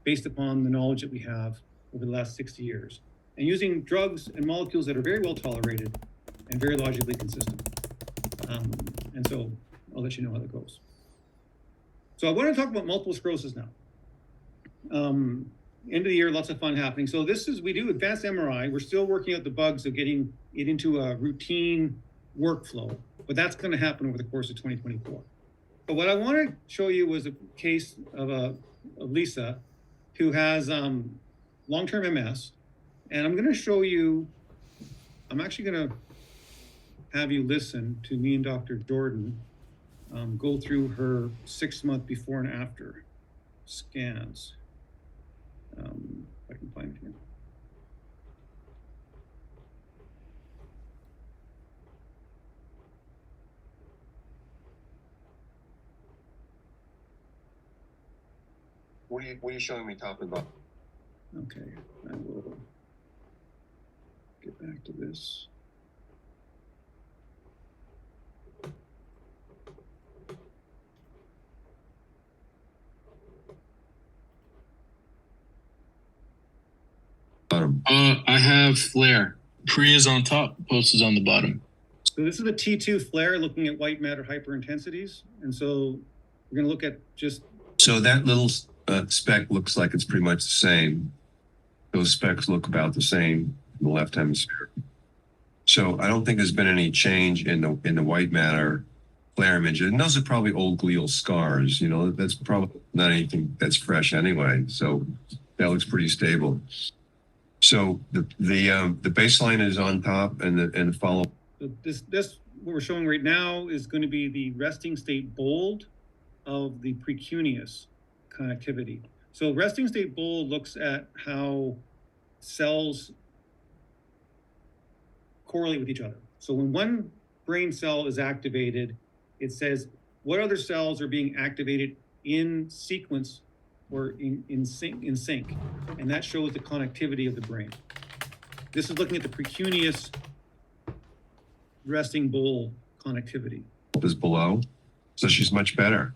based upon the knowledge that we have over the last 60 years, and using drugs and molecules that are very well tolerated and very logically consistent. And so I'll let you know how that goes. So I want to talk about multiple sclerosis now. End of the year, lots of fun happening. So we do advanced MRI. We're still working out the bugs of getting it into a routine workflow, but that's going to happen over the course of 2024. But what I want to show you was a case of Lisa, who has long-term MS. And I'm going to show you, I'm actually going to have you listen to me and Dr. Jordan go through her 6-month before and after scans. If I can find it here. What are you showing me talking about? Okay, I will get back to this. I have flare. Pre is on top, post is on the bottom. So this is the T2 flare looking at white matter hyperintensities. And so we're going to look at just... So that little speck looks like it's pretty much the same. Those specks look about the same in the left hemisphere. So I don't think there's been any change in the white matter flare image. And those are probably old glial scars. You know, that's probably not anything that's fresh anyway. So that looks pretty stable. So the baseline is on top, and the follow. So this what we're showing right now is going to be the resting state bold of the precuneus connectivity. So resting state bold looks at how cells correlate with each other. So when one brain cell is activated, it says what other cells are being activated in sequence or in sync, and that shows the connectivity of the brain. This is looking at the precuneus resting bold connectivity. Is below, so she's much better.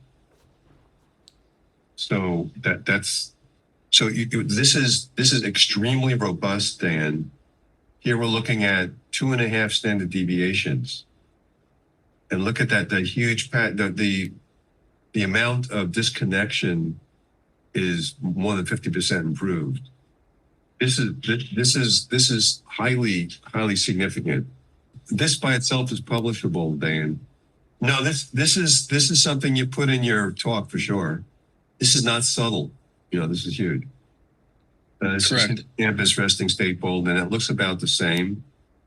So this is extremely robust, Dan. Here we're looking at 2.5 standard deviations, and look at that. The huge the amount of disconnection is more than 50% improved. This is highly significant. This by itself is publishable, Dan. No, this is something you put in your talk for sure. This is not subtle. You know, this is huge. This Correct. is campus resting state bold, and it looks about the same.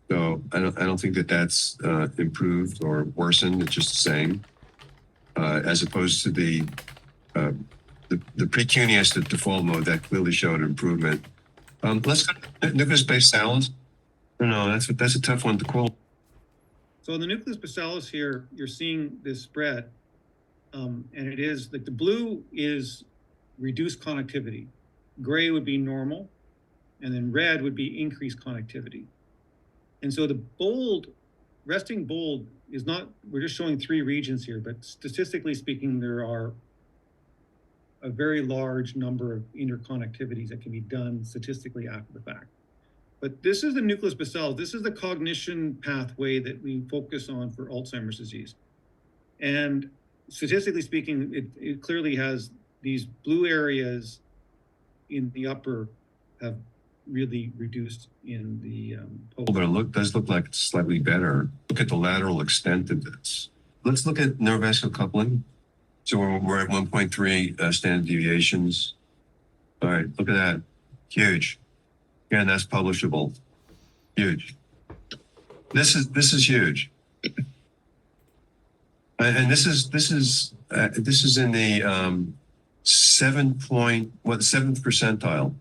So I don't think that's improved or worsened. It's just the same, as opposed to the precuneus, the default mode that clearly showed improvement. Let's go to nucleus basalis. No, that's a tough one to quote. So in the nucleus basalis here, you're seeing this spread, and it is like the blue is reduced connectivity, gray would be normal, and then red would be increased connectivity. And so the bold, resting bold is not, we're just showing 3 regions here, but statistically speaking, there are a very large number of interconnectivities that can be done statistically after the fact. But this is the nucleus basalis. This is the cognition pathway that we focus on for Alzheimer's disease. And statistically speaking, it clearly has these blue areas in the upper have really reduced in the post. But it does look like it's slightly better. Look at the lateral extent of this. Let's look at neurovascular coupling. So we're at 1.3 standard deviations. All right, look at that. Huge. Again, that's publishable. Huge. This is huge. And this is in the seventh percentile.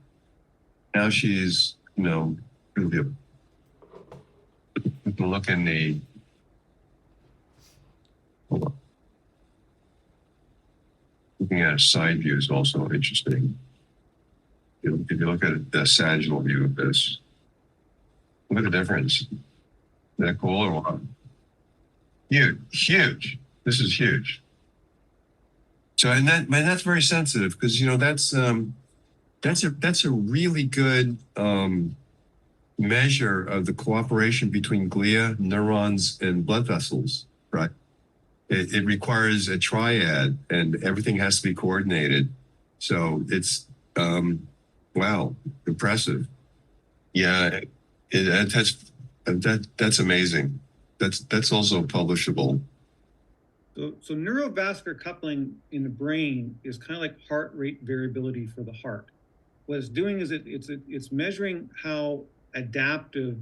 Now she's, really good. We can look in the, hold on. Looking at a side view is also interesting. If you look at the sagittal view of this, look at the difference. Is that cool or what? Huge. This is huge. So, and that's very sensitive because, that's a really good measure of the cooperation between glia, neurons, and blood vessels, right? It requires a triad and everything has to be coordinated. So it's, wow, impressive. Yeah, that's amazing. That's also publishable. So neurovascular coupling in the brain is kind of like heart rate variability for the heart. What it's doing is it's measuring how adaptive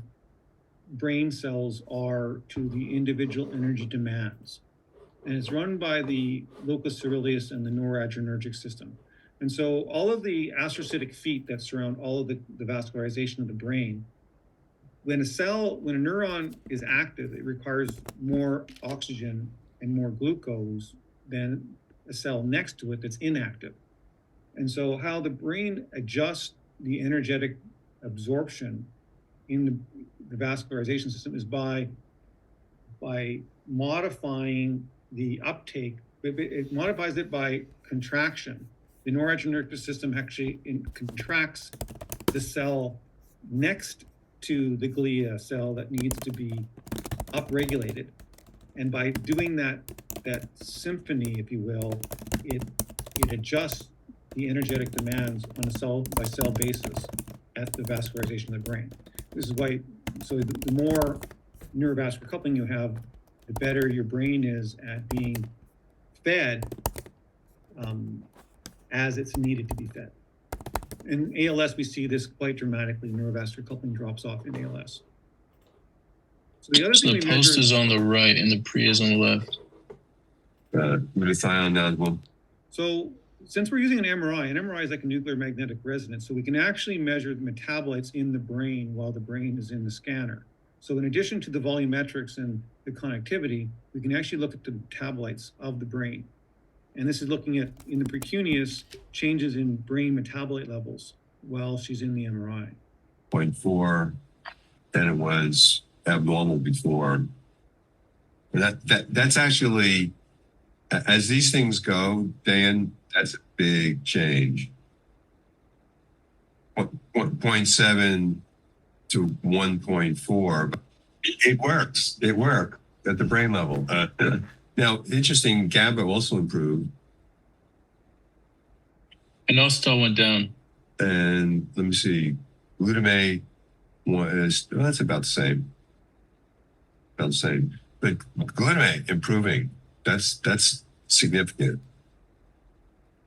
brain cells are to the individual energy demands. And it's run by the locus coeruleus and the noradrenergic system. And so all of the astrocytic feet that surround all of the vascularization of the brain, when a neuron is active, it requires more oxygen and more glucose than a cell next to it that's inactive. And so how the brain adjusts the energetic absorption in the vascularization system is by modifying the uptake. It modifies it by contraction. The noradrenergic system actually contracts the cell next to the glia cell that needs to be upregulated. And by doing that symphony, if you will, it adjusts the energetic demands on a cell by cell basis at the vascularization of the brain. This is why, so the more neurovascular coupling you have, the better your brain is at being fed as it's needed to be fed. In ALS, we see this quite dramatically. Neurovascular coupling drops off in ALS. So the other So thing the we post measure is on the right and the pre is on the left. Glutathione now as well. So since we're using an MRI is like a nuclear magnetic resonance, so we can actually measure the metabolites in the brain while the brain is in the scanner. So in addition to the volumetrics and the connectivity, we can actually look at the metabolites of the brain. And this is looking at, in the precuneus, changes in brain metabolite levels while she's in the MRI. 0.4, and it was abnormal before. That's actually, as these things go, Dan, that's a big change. 0.7 to 1.4. It works. It worked at the brain level. Now, interesting, GABA also improved. And Inositol went down. And let me see, glutamate was, well, that's about the same. About the same. But glutamate improving, that's significant.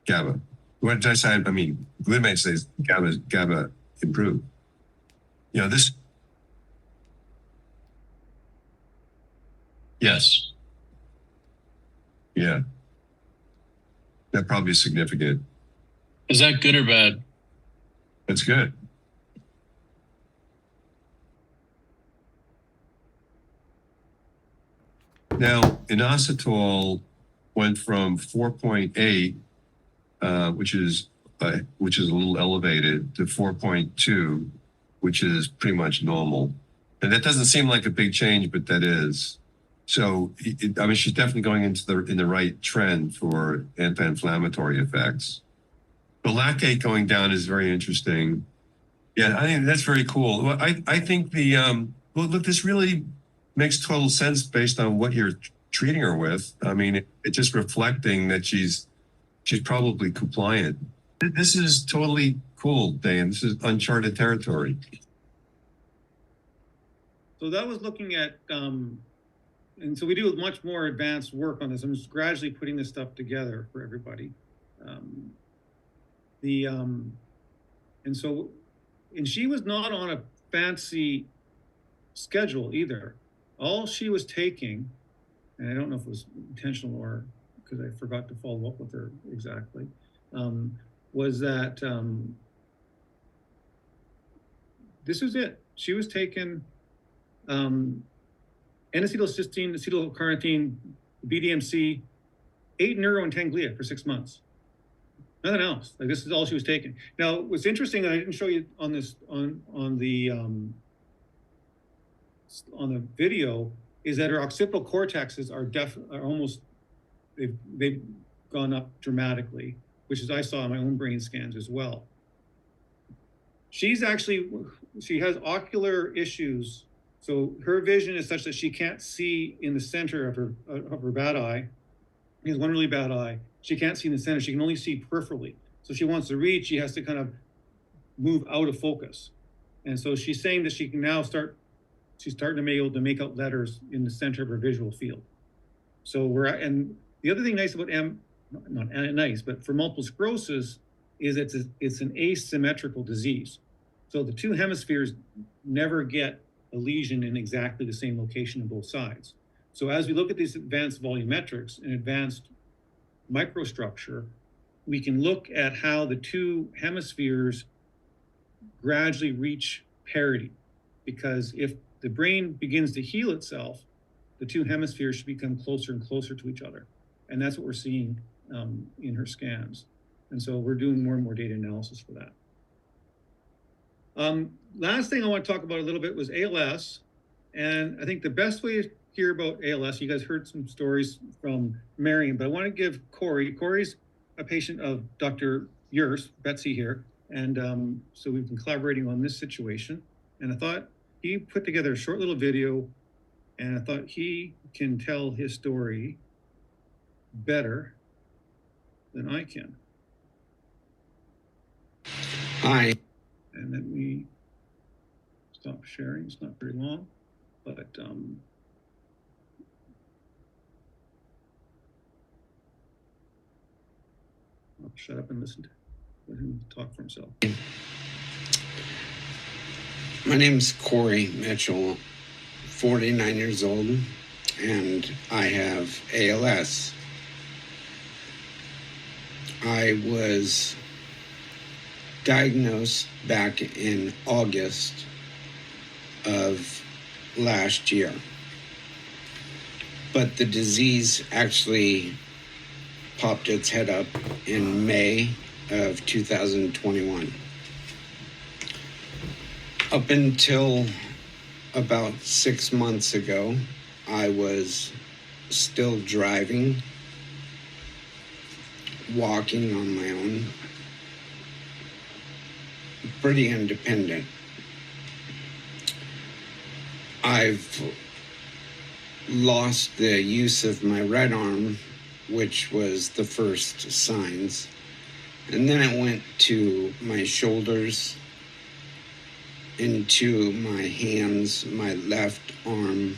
GABA. What did I say? I mean, glutamate says GABA improved. This. Yes. Yeah. That probably is significant. Is that good or bad? That's good. Now, inositol went from 4.8, which is a little elevated, to 4.2, which is pretty much normal. And that doesn't seem like a big change, but that is. So, she's definitely going in the right trend for anti-inflammatory effects. The lactate going down is very interesting. Yeah, I think that's very cool. Well, I think look, this really makes total sense based on what you're treating her with. It's just reflecting that she's probably compliant. This is totally cool, Dan. This is uncharted territory. So that was looking at, and so we do much more advanced work on this. I'm just gradually putting this stuff together for everybody. And so, and she was not on a fancy schedule either. All she was taking, and I don't know if it was intentional or because I forgot to follow up with her exactly, was that this was it. She was taking N-acetylcysteine, acetylcarnitine, BDMC, 8 neuro and 10 glia for 6 months. Nothing else. Like, this is all she was taking. Now, what's interesting, I didn't show you on this on the video, is that her occipital cortexes are almost they've gone up dramatically, which is I saw in my own brain scans as well. She has ocular issues, so her vision is such that she can't see in the center of her bad eye. She has one really bad eye. She can't see in the center. She can only see peripherally. So she wants to read. She has to kind of move out of focus. And so she's saying that she can now she's starting to be able to make out letters in the center of her visual field. So and the other thing nice about not nice, but for multiple sclerosis is it's an asymmetrical disease. So the two hemispheres never get a lesion in exactly the same location on both sides. So as we look at these advanced volumetrics and advanced microstructure, we can look at how the two hemispheres gradually reach parity. Because if the brain begins to heal itself, the two hemispheres should become closer and closer to each other. And that's what we're seeing in her scans. And so we're doing more and more data analysis for that. Last thing I want to talk about a little bit was ALS. And I think the best way to hear about ALS, you guys heard some stories from Marion, but I want to give Corey's a patient of Dr. yours, Betsy here. And so we've been collaborating on this situation. And I thought he put together a short little video, and I thought he can tell his story better than I can. Hi. And let me stop sharing. It's not very long, but I'll shut up and listen to let him talk for himself. My name's Corey Mitchell, 49 years old, and I have ALS. I was diagnosed back in August of last year. But the disease actually popped its head up in May of 2021. Up until about 6 months ago, I was still driving, walking on my own, pretty independent. I've lost the use of my right arm, which was the first signs. And then it went to my shoulders, into my hands, my left arm.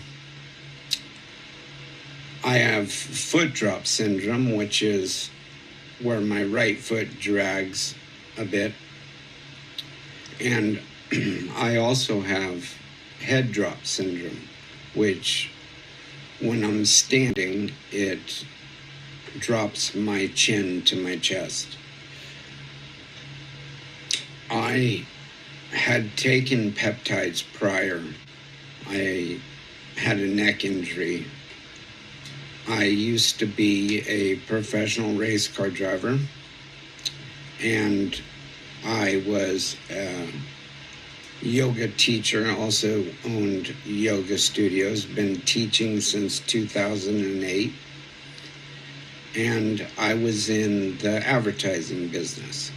I have foot drop syndrome, which is where my right foot drags a bit. And I also have head drop syndrome, which when I'm standing, it drops my chin to my chest. I had taken peptides prior. I had a neck injury. I used to be a professional race car driver, and I was a yoga teacher. I also owned yoga studios, been teaching since 2008, and I was in the advertising business.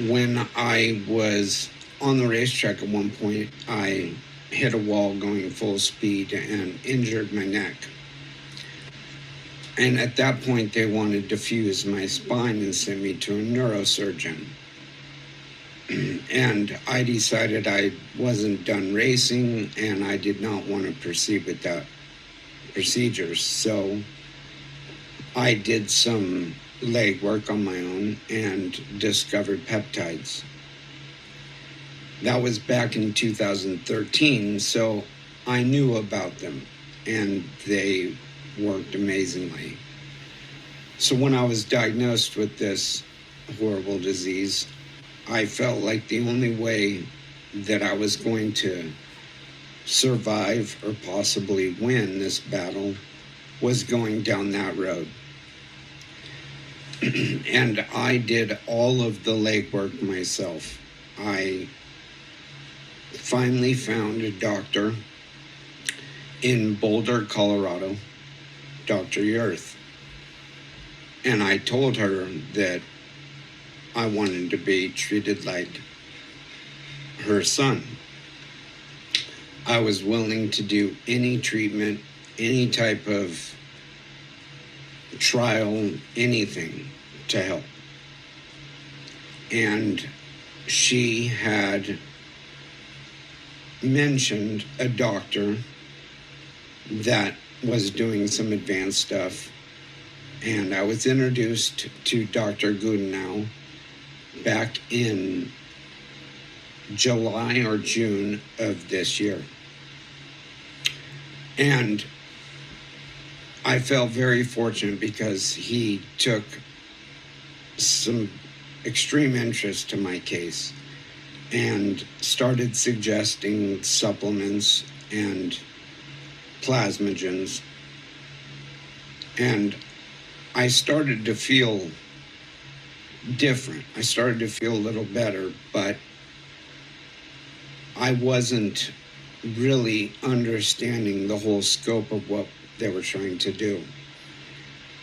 When I was on the racetrack at one point, I hit a wall going full speed and injured my neck. And at that point, they wanted to fuse my spine and send me to a neurosurgeon. And I decided I wasn't done racing and I did not want to proceed with that procedure. So I did some legwork on my own and discovered peptides. That was back in 2013, so I knew about them and they worked amazingly. So when I was diagnosed with this horrible disease, I felt like the only way that I was going to survive or possibly win this battle was going down that road. And I did all of the legwork myself. I finally found a doctor in Boulder, Colorado, Dr. Earth. And I told her that I wanted to be treated like her son. I was willing to do any treatment, any type of trial, anything to help. And she had mentioned a doctor that was doing some advanced stuff, and I was introduced to Dr. Goodenowe back in July or June of this year. And I felt very fortunate because he took some extreme interest to my case and started suggesting supplements and plasmogens. And I started to feel different. I started to feel a little better, but I wasn't really understanding the whole scope of what they were trying to do.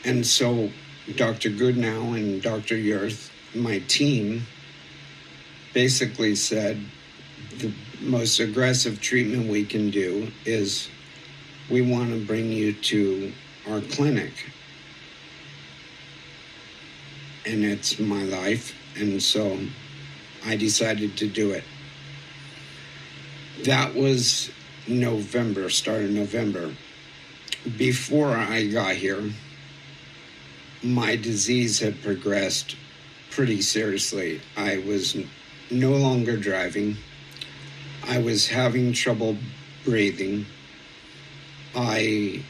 And so Dr. Goodenowe and Dr. Yurth, my team, basically said the most aggressive treatment we can do is we want to bring you to our clinic. And it's my life, and so I decided to do it. That was November, start of November. Before I got here, my disease had progressed pretty seriously. I was no longer driving. I was having trouble breathing. I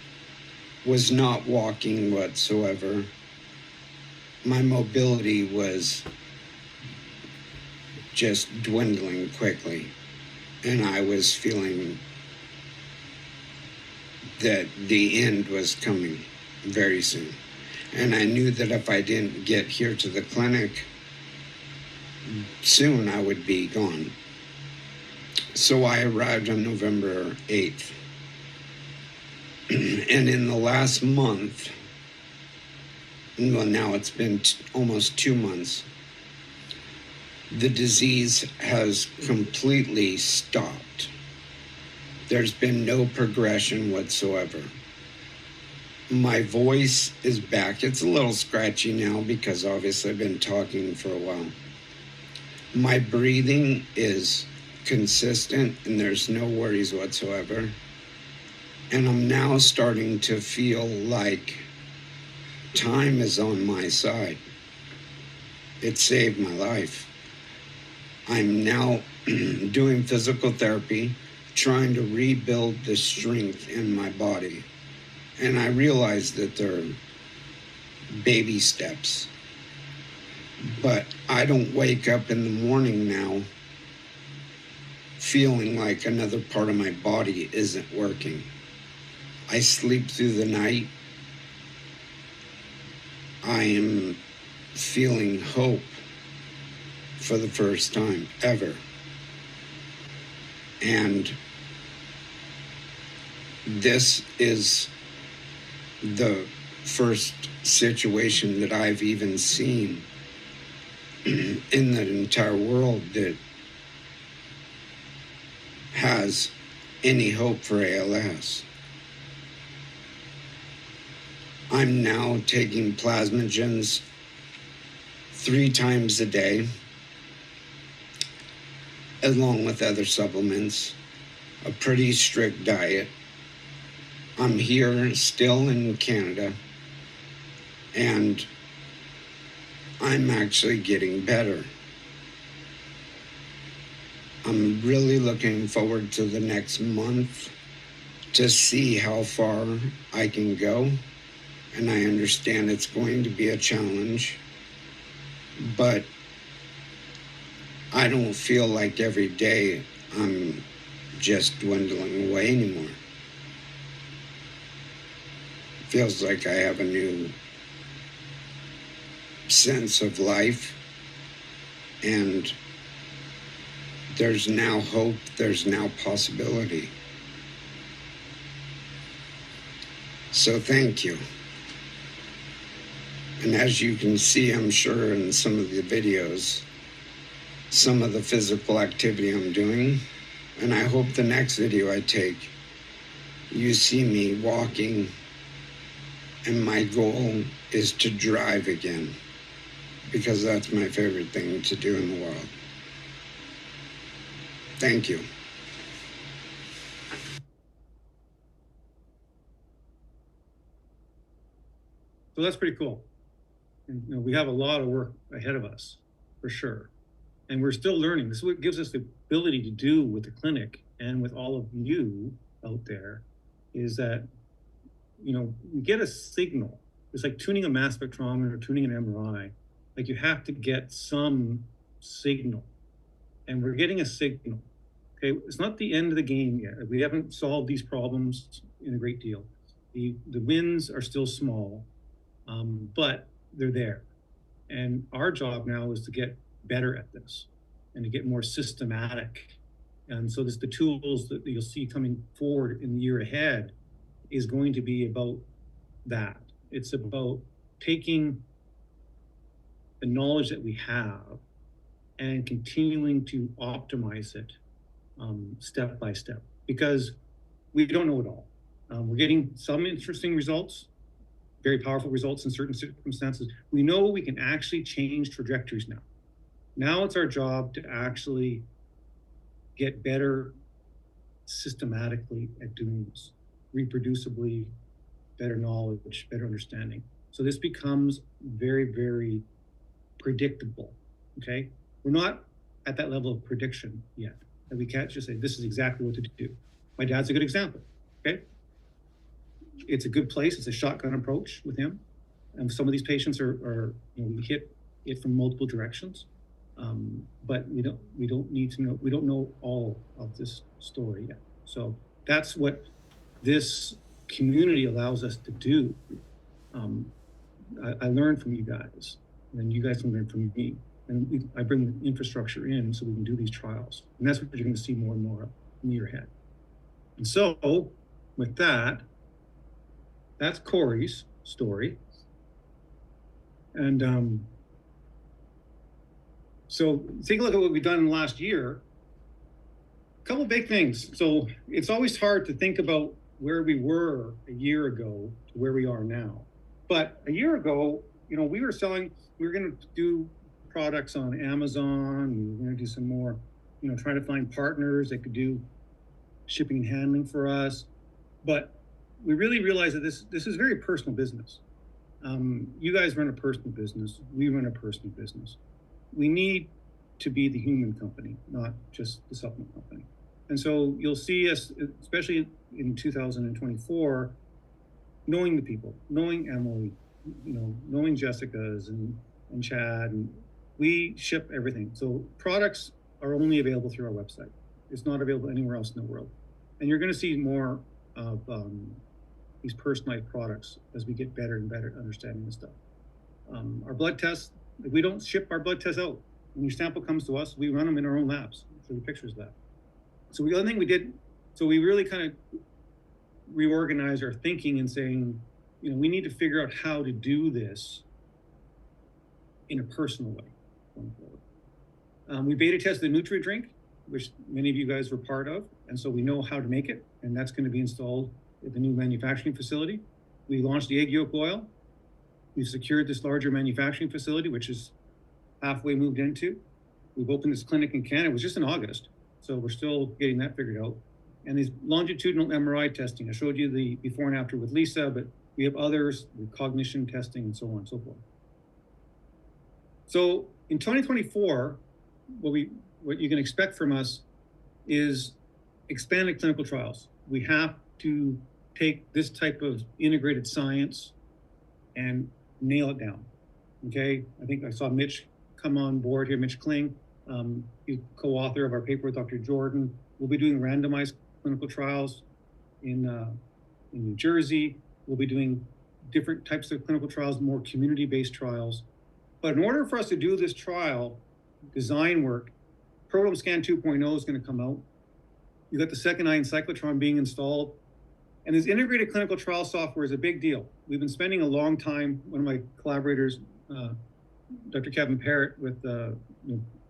was not walking whatsoever. My mobility was just dwindling quickly, and I was feeling that the end was coming very soon. And I knew that if I didn't get here to the clinic soon, I would be gone. So I arrived on November 8th. And in the last month, well, now it's been almost 2 months, the disease has completely stopped. There's been no progression whatsoever. My voice is back. It's a little scratchy now because obviously I've been talking for a while. My breathing is consistent and there's no worries whatsoever. And I'm now starting to feel like time is on my side. It saved my life. I'm now doing physical therapy, trying to rebuild the strength in my body. And I realize that they're baby steps. But I don't wake up in the morning now feeling like another part of my body isn't working. I sleep through the night. I am feeling hope for the first time ever. And this is the first situation that I've even seen in the entire world that has any hope for ALS. I'm now taking plasmogens 3 times a day, along with other supplements, a pretty strict diet. I'm here still in Canada, and I'm actually getting better. I'm really looking forward to the next month to see how far I can go. And I understand it's going to be a challenge, but I don't feel like every day I'm just dwindling away anymore. It feels like I have a new sense of life, and there's now hope, there's now possibility. So thank you. And as you can see, I'm sure in some of the videos, some of the physical activity I'm doing, and I hope the next video I take, you see me walking, and my goal is to drive again, because that's my favorite thing to do in the world. Thank you. So that's pretty cool. And, we have a lot of work ahead of us, for sure. And we're still learning. This is what gives us the ability to do with the clinic and with all of you out there, is that, we get a signal. It's like tuning a mass spectrometer or tuning an MRI. Like, you have to get some signal. And we're getting a signal. Okay, it's not the end of the game yet. We haven't solved these problems in a great deal. The wins are still small, but they're there. And our job now is to get better at this and to get more systematic. And so the tools that you'll see coming forward in the year ahead is going to be about that. It's about taking the knowledge that we have and continuing to optimize it step by step, because we don't know it all. We're getting some interesting results, very powerful results in certain circumstances. We know we can actually change trajectories now. Now it's our job to actually get better systematically at doing this, reproducibly, better knowledge, better understanding. So this becomes very, very predictable, okay? We're not at that level of prediction yet. And we can't just say, this is exactly what to do. My dad's a good example, okay? It's a good place. It's a shotgun approach with him. And some of these patients are we hit it from multiple directions. But we don't need to know, we don't know all of this story yet. So that's what this community allows us to do. I learn from you guys, and you guys can learn from me. And I bring the infrastructure in so we can do these trials. And that's what you're going to see more and more of in the year ahead. And so with that, that's Corey's story. And so take a look at what we've done in the last year. A couple of big things. So it's always hard to think about where we were a year ago to where we are now. But a year ago, we were going to do products on Amazon. We were going to do some more, try to find partners that could do shipping and handling for us. But we really realized that this is very personal business. You guys run a personal business. We run a personal business. We need to be the human company, not just the supplement company. And so you'll see us, especially in 2024, knowing the people, knowing Emily, knowing Jessica's and Chad, and we ship everything. So products are only available through our website. It's not available anywhere else in the world. And you're going to see more of these personalized products as we get better and better at understanding this stuff. Our blood tests, we don't ship our blood tests out. When your sample comes to us, we run them in our own labs. Show you pictures of that. So the other thing we did, so we really kind of reorganized our thinking and saying, we need to figure out how to do this in a personal way going forward. We beta tested the Nutri drink, which many of you guys were part of. And so we know how to make it, and that's going to be installed at the new manufacturing facility. We launched the egg yolk oil. We've secured this larger manufacturing facility, which is halfway moved into. We've opened this clinic in Canada. It was just in August. So we're still getting that figured out. And these longitudinal MRI testing, I showed you the before and after with Lisa, but we have others with cognition testing and so on and so forth. So in 2024, what you can expect from us is expanded clinical trials. We have to take this type of integrated science and nail it down. Okay, I think I saw Mitch come on board here, Mitch Kling, he's co-author of our paper with Dr. Jordan. We'll be doing randomized clinical trials in New Jersey. We'll be doing different types of clinical trials, more community-based trials. But in order for us to do this trial design work, Proton Scan 2.0 is going to come out. You got the second ion cyclotron being installed. And this integrated clinical trial software is a big deal. We've been spending a long time, one of my collaborators, Dr. Kevin Parrott with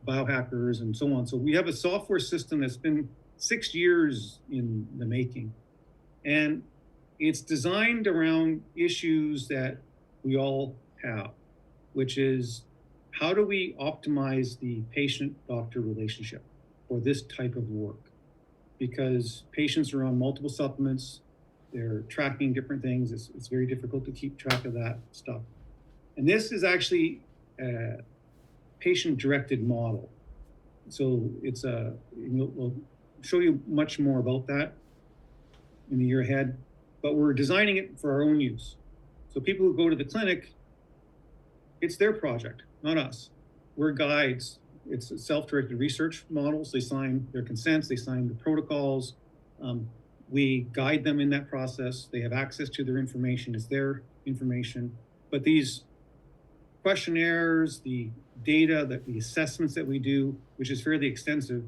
biohackers and so on. So we have a software system that's been 6 years in the making. And it's designed around issues that we all have, which is how do we optimize the patient-doctor relationship for this type of work? Because patients are on multiple supplements, they're tracking different things. It's very difficult to keep track of that stuff. And this is actually a patient-directed model. So we'll show you much more about that in the year ahead, but we're designing it for our own use. So people who go to the clinic, it's their project, not us. We're guides. It's a self-directed research models. They sign their consents, they sign the protocols. We guide them in that process. They have access to their information. It's their information. But these questionnaires, the data, the assessments that we do, which is fairly extensive,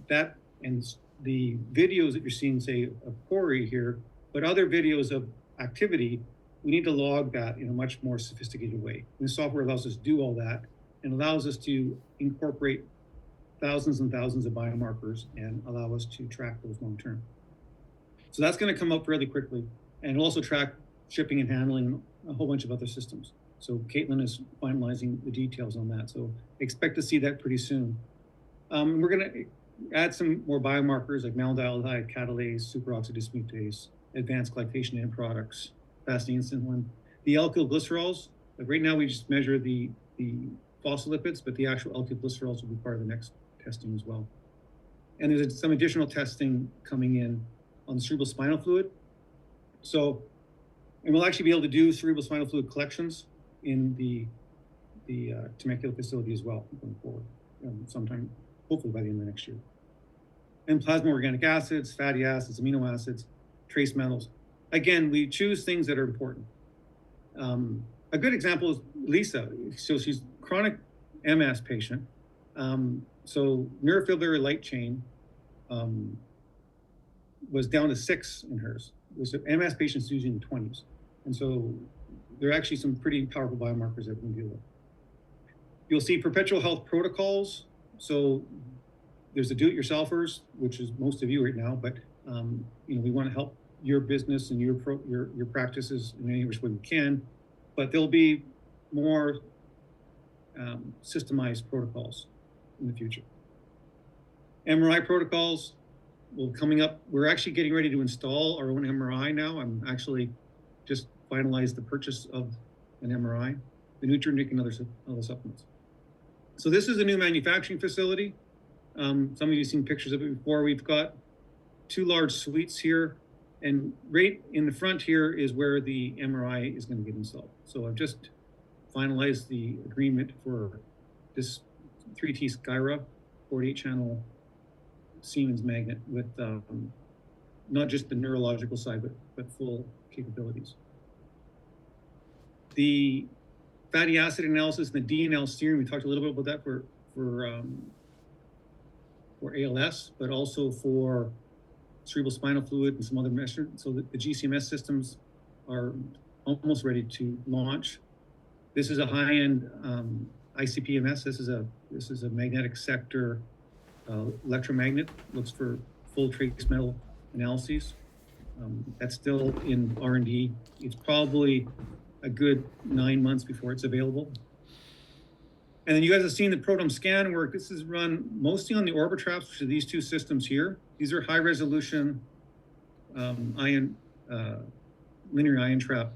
that and the videos that you're seeing, say, of Corey here, but other videos of activity, we need to log that in a much more sophisticated way. And the software allows us to do all that and allows us to incorporate thousands and thousands of biomarkers and allow us to track those long term. So that's going to come up fairly quickly, and it'll also track shipping and handling and a whole bunch of other systems. So Caitlin is finalizing the details on that. So expect to see that pretty soon. We're going to add some more biomarkers like malondialdehyde, catalase, superoxidismutase, advanced glycation end products, fasting insulin. The alkyl glycerols, like right now we just measure the phospholipids, but the actual alkyl glycerols will be part of the next testing as well. And there's some additional testing coming in on the cerebral spinal fluid. So, and we'll actually be able to do cerebral spinal fluid collections in the Temecula facility as well going forward, sometime, hopefully by the end of next year. And plasma organic acids, fatty acids, amino acids, trace metals. Again, we choose things that are important. A good example is Lisa. So she's a chronic MS patient. So neurofibrillary light chain was down to 6 in hers. There's MS patients usually in the 20s. And so there are actually some pretty powerful biomarkers that we can deal with. You'll see perpetual health protocols. So there's the do-it-yourselfers, which is most of you right now, but we want to help your business and your practices in any which way we can. But there'll be more systemized protocols in the future. MRI protocols will coming up. We're actually getting ready to install our own MRI now. I'm actually just finalized the purchase of an MRI, the Nutrinic and other supplements. So this is a new manufacturing facility. Some of you have seen pictures of it before. We've got 2 large suites here, and right in the front here is where the MRI is going to get installed. So I've just finalized the agreement for this 3T Skyra 48-channel Siemens magnet with not just the neurological side, but full capabilities. The fatty acid analysis and the DNL serum, we talked a little bit about that for ALS, but also for cerebral spinal fluid and some other measures. So the GCMS systems are almost ready to launch. This is a high-end ICP-MS. This is a magnetic sector electromagnet. Looks for full trace metal analyses. That's still in R&D. It's probably a good 9 months before it's available. And then you guys have seen the Proton Scan work. This is run mostly on the Orbitraps, which are these 2 systems here. These are high resolution linear ion trap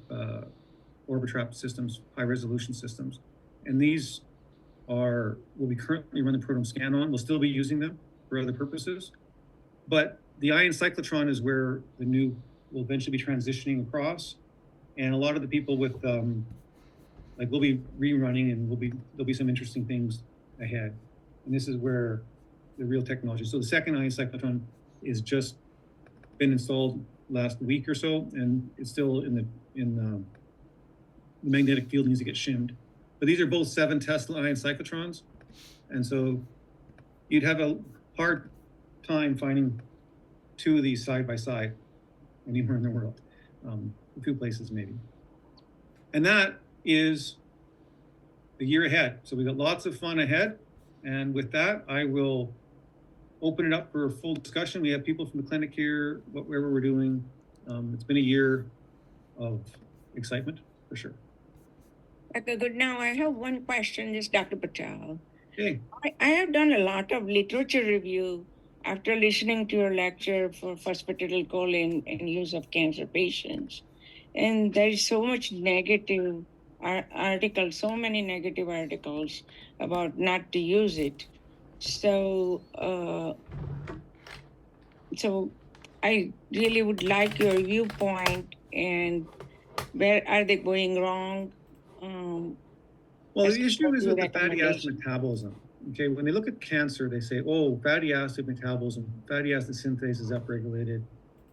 Orbitrap systems, high resolution systems. And these will we currently run the proton scan on. We'll still be using them for other purposes. But the ion cyclotron is where the new will eventually be transitioning across. And a lot of the people with, we'll be rerunning and there'll be some interesting things ahead. And this is where the real technology. So the second ion cyclotron is just been installed last week or so, and it's still in the magnetic field needs to get shimmed. But these are both 7 Tesla ion cyclotrons. And so you'd have a hard time finding 2 of these side by side anywhere in the world. A few places maybe. And that is the year ahead. So we've got lots of fun ahead. And with that, I will open it up for a full discussion. We have people from the clinic here, whatever we're doing. It's been a year of excitement, for sure. Okay, good. Now I have one question. This is Dr. Patel. Okay. I have done a lot of literature review after listening to your lecture for phosphatidylcholine and use of cancer patients. And there is so much negative articles, so many negative articles about not to use it. So, so I really would like your viewpoint and where are they going wrong? Well, as the issue is your with the fatty acid recommendation. metabolism. Okay, when they look at cancer, they say, oh, fatty acid metabolism, fatty acid synthase is upregulated,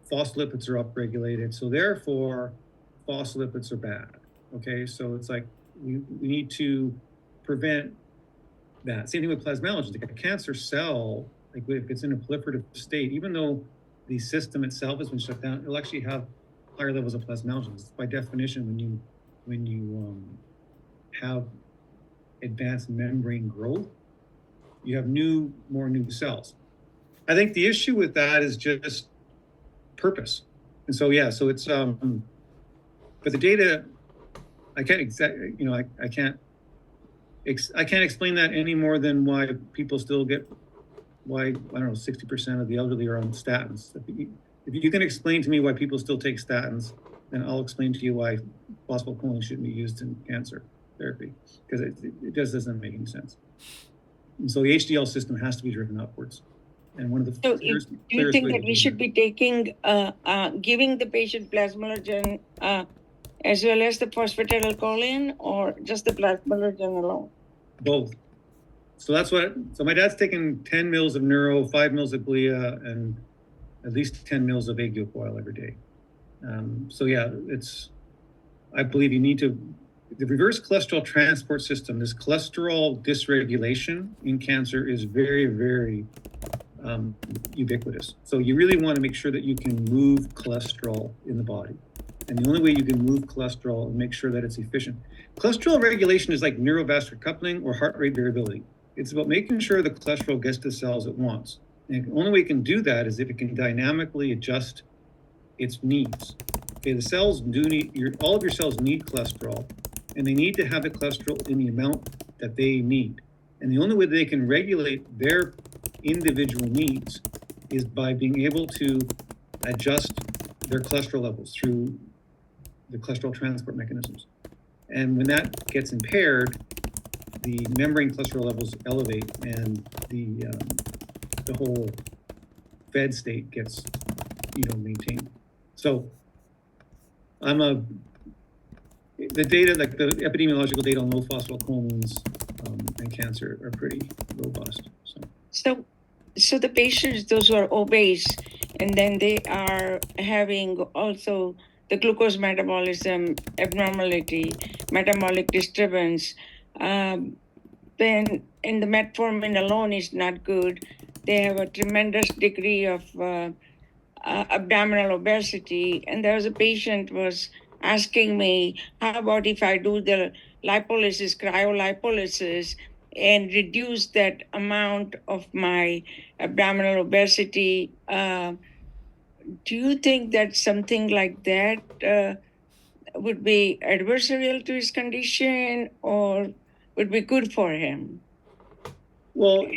phospholipids are upregulated, so therefore phospholipids are bad. Okay, so it's like we need to prevent that. Same thing with plasmalogen. Like a cancer cell, like if it's in a proliferative state, even though the system itself has been shut down, it'll actually have higher levels of plasmalogen. By definition, when you have advanced membrane growth, you have more new cells. I think the issue with that is just purpose. And so, yeah, so it's, but the data, I can't I can't explain that any more than why people still why, I don't know, 60% of the elderly are on statins. If you can explain to me why people still take statins, then I'll explain to you why phosphorylcholine shouldn't be used in cancer therapy, because it just doesn't make any sense. And so the HDL system has to be driven upwards. And one of the So do you think that we should be taking, giving the patient plasmalogen as well as the phosphatidylcholine, or just the plasmalogen alone? Both. So so my dad's taking 10 mils of neuro, 5 mils of glia, and at least 10 mils of egg yolk oil every day. So yeah, I believe you need to, the reverse cholesterol transport system, this cholesterol dysregulation in cancer is very, very ubiquitous. So you really want to make sure that you can move cholesterol in the body. And the only way you can move cholesterol and make sure that it's efficient. Cholesterol regulation is like neurovascular coupling or heart rate variability. It's about making sure the cholesterol gets to cells at once. And the only way you can do that is if it can dynamically adjust its needs. Okay, the cells all of your cells need cholesterol, and they need to have the cholesterol in the amount that they need. And the only way they can regulate their individual needs is by being able to adjust their cholesterol levels through the cholesterol transport mechanisms. And when that gets impaired, the membrane cholesterol levels elevate, and the whole fed state gets maintained. So the data, like the epidemiological data on low phosphorylcholines and cancer are pretty robust. So the patients, those who are obese, and then they are having also the glucose metabolism abnormality, metabolic disturbance, then and the metformin alone is not good. They have a tremendous degree of abdominal obesity. And there was a patient was asking me, how about if I do the lipolysis, cryolipolysis, and reduce that amount of my abdominal obesity? Do you think that something like that would be adversarial to his condition, or would be good for him? Well,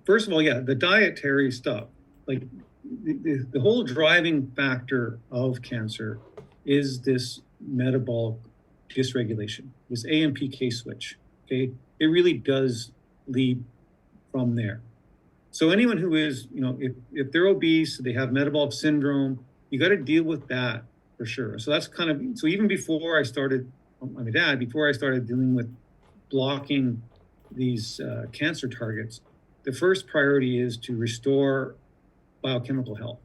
first of all, yeah, the dietary stuff, like the whole driving factor of cancer is this metabolic dysregulation, this AMPK switch. Okay, it really does lead from there. So anyone who is, if they're obese, they have metabolic syndrome, you got to deal with that for sure. So that's kind of, so even before I started, I'm a dad, before I started dealing with blocking these cancer targets, the first priority is to restore biochemical health,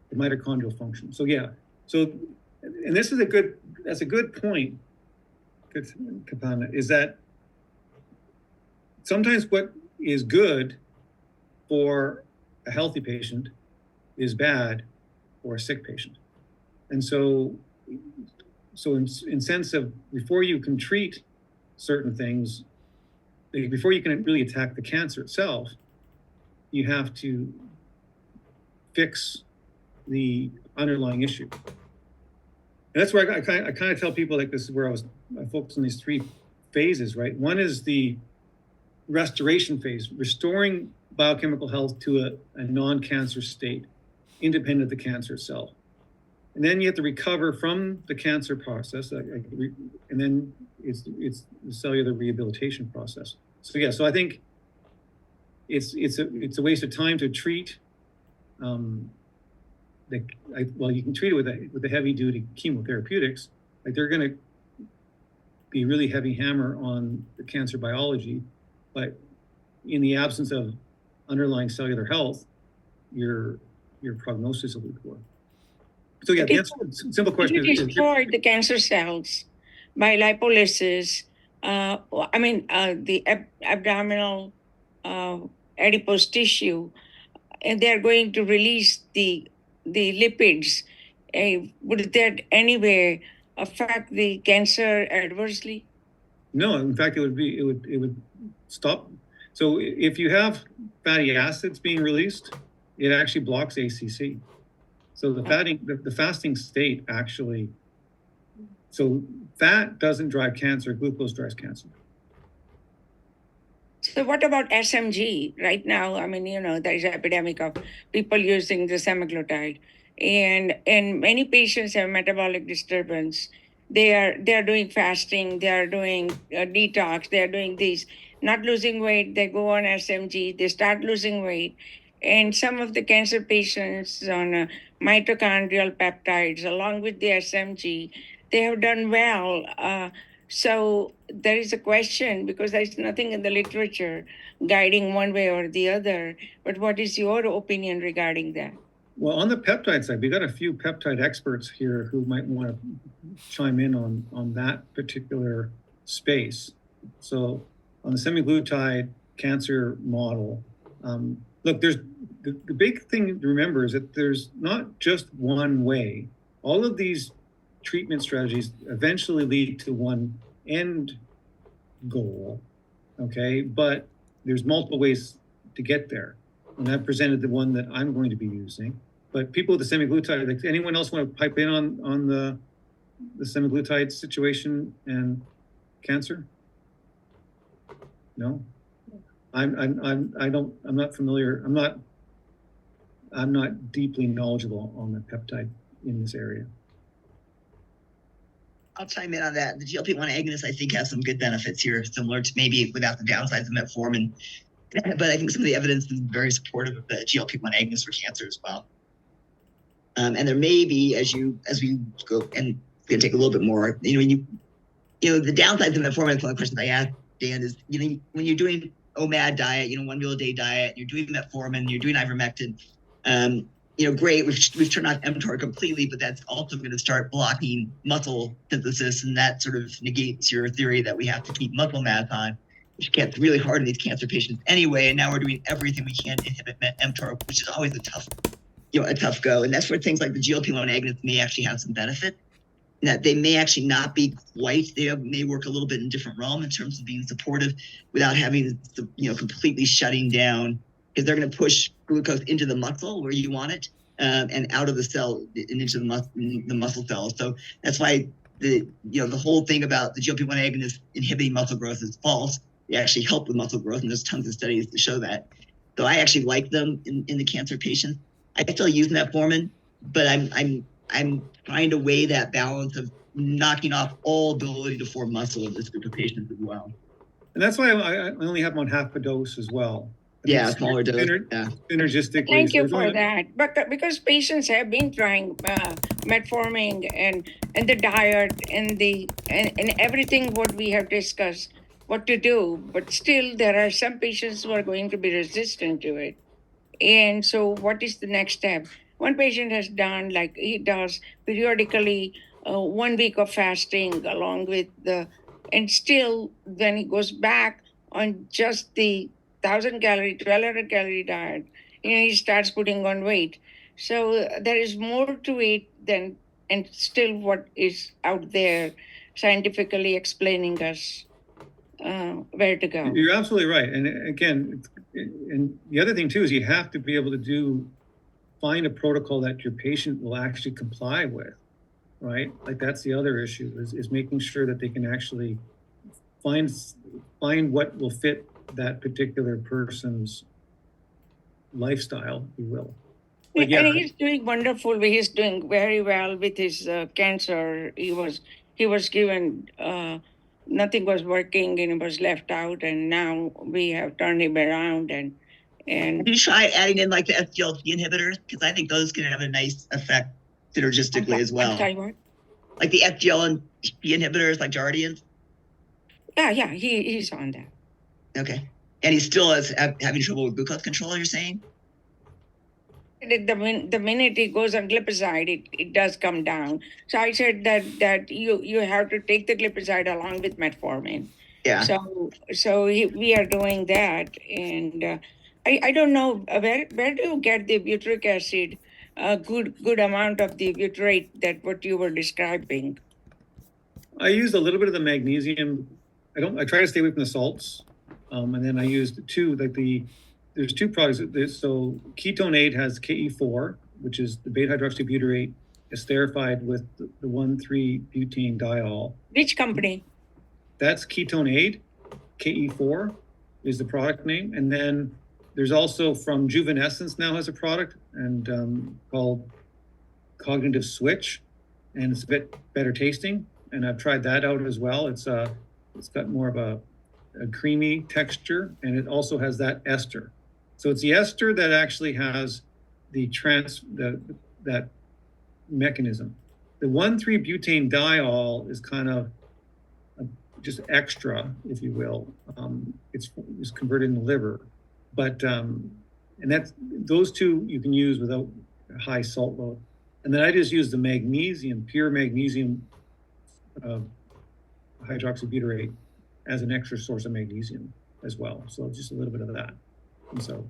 the mitochondrial function. So yeah, and that's a good point, Kapana, is that sometimes what is good for a healthy patient is bad for a sick patient. And so in sense of before you can treat certain things, before you can really attack the cancer itself, you have to fix the underlying issue. And that's where I kind of tell people, like, this is where I focus on these three phases, right? One is the restoration phase, restoring biochemical health to a non-cancer state, independent of the cancer itself. And then you have to recover from the cancer process, and then it's the cellular rehabilitation process. So yeah, so I think it's a waste of time to treat. You can treat it with the heavy duty chemotherapeutics. Like, they're going to be really heavy hammer on the cancer biology, but in the absence of underlying cellular health, your prognosis will be poor. So yeah, the simple question if you destroy the cancer cells by lipolysis, the abdominal adipose tissue, and they are going to release the lipids. Would that anyway affect the cancer adversely? No, in fact, it would stop. So if you have fatty acids being released, it actually blocks ACC. So the fasting state actually, so fat doesn't drive cancer, glucose drives cancer. So what about SMG? Right now, there is an epidemic of people using the semaglutide, and many patients have metabolic disturbance. They are doing fasting, they are doing detox, they are doing these, not losing weight. They go on SMG, they start losing weight, and some of the cancer patients on mitochondrial peptides along with the SMG, they have done well. So there is a question, because there is nothing in the literature guiding one way or the other. But what is your opinion regarding that? Well, on the peptide side, we got a few peptide experts here who might want to chime in on that particular space. So on the semaglutide cancer model, look, there's the big thing to remember is that there's not just one way. All of these treatment strategies eventually lead to one end goal, okay? But there's multiple ways to get there. And I've presented the one that I'm going to be using. But people with the semaglutide, like, anyone else want to pipe in on the semaglutide situation and cancer? No? I'm not familiar. I'm not deeply knowledgeable on the peptide in this area. I'll chime in on that. The GLP-1 agonist, I think, has some good benefits here, similar to maybe without the downsides of metformin. But I think some of the evidence is very supportive of the GLP-1 agonist for cancer as well. And there may be, as we go, and it's going to take a little bit more, the downsides of metformin, one of the questions I asked Dan is, when you're doing OMAD diet, 1 meal a day diet, you're doing metformin, you're doing ivermectin, great, we've turned off mTOR completely, but that's also going to start blocking muscle synthesis, and that sort of negates your theory that we have to keep muscle mass on, which gets really hard in these cancer patients anyway. And now we're doing everything we can to inhibit mTOR, which is always a tough go. And that's where things like the GLP-1 agonists may actually have some benefit. That they may actually not be they may work a little bit in a different realm in terms of being supportive without having, completely shutting down, because they're going to push glucose into the muscle where you want it, and out of the cell and into the muscle cells. So that's why the whole thing about the GLP-1 agonist inhibiting muscle growth is false. They actually help with muscle growth, and there's tons of studies to show that. So I actually like them in the cancer patients. I still use metformin, but I'm trying to weigh that balance of knocking off all ability to form muscle in this group of patients as well. And that's why I only have them on half a dose as well. I Yeah, think smaller dose. syner- Yeah. Synergistically. Thank so you it's for only- that. But because patients have been trying metformin and the diet and everything what we have discussed, what to do, but still there are some patients who are going to be resistant to it. And so, what is the next step? One patient has done like he does periodically 1 week of fasting along with and still then he goes back on just the 1,000 calorie, 1,200 calorie diet. He starts putting on weight. So there is more to it than, and still what is out there scientifically explaining us where to go. You're absolutely right. And again, and the other thing too is you have to be able to find a protocol that your patient will actually comply with, right? Like that's the other issue is making sure that they can actually find what will fit that particular person's lifestyle, if you will. But yeah, And he's doing wonderful. He's doing very well with his cancer. He was given nothing was working and he was left out, and now we have turned him around and Have you tried adding in like the SGLT inhibitors? Because I think those can have a nice effect synergistically as well. I'm sorry, what? Like the SGLT inhibitors, like Jardians. Yeah, he's on that. Okay. And he still is having trouble with glucose control, you're saying? The minute he goes on glipizide, it does come down. So I said that you have to take the glipizide along with metformin. Yeah. So we are doing that, and I don't know where do you get the butyric acid, good amount of the butyrate that what you were describing. I used a little bit of the magnesium. I try to stay away from the salts. And then I used there's two products. So Ketone 8 has KE4, which is the beta hydroxybutyrate esterified with the 1,3-butane diol. Which company? That's Ketone 8. KE4 is the product name. And then there's also from Juvenescence now has a product and called Cognitive Switch, and it's a bit better tasting. And I've tried that out as well. It's got more of a creamy texture, and it also has that ester. So it's the ester that actually has that mechanism. The 1,3-butane diol is kind of just extra, if you will. It's converted in the liver, but and that's those two you can use without a high salt load. And then I just use the magnesium, pure magnesium hydroxybutyrate as an extra source of magnesium as well. So just a little bit of that. And so,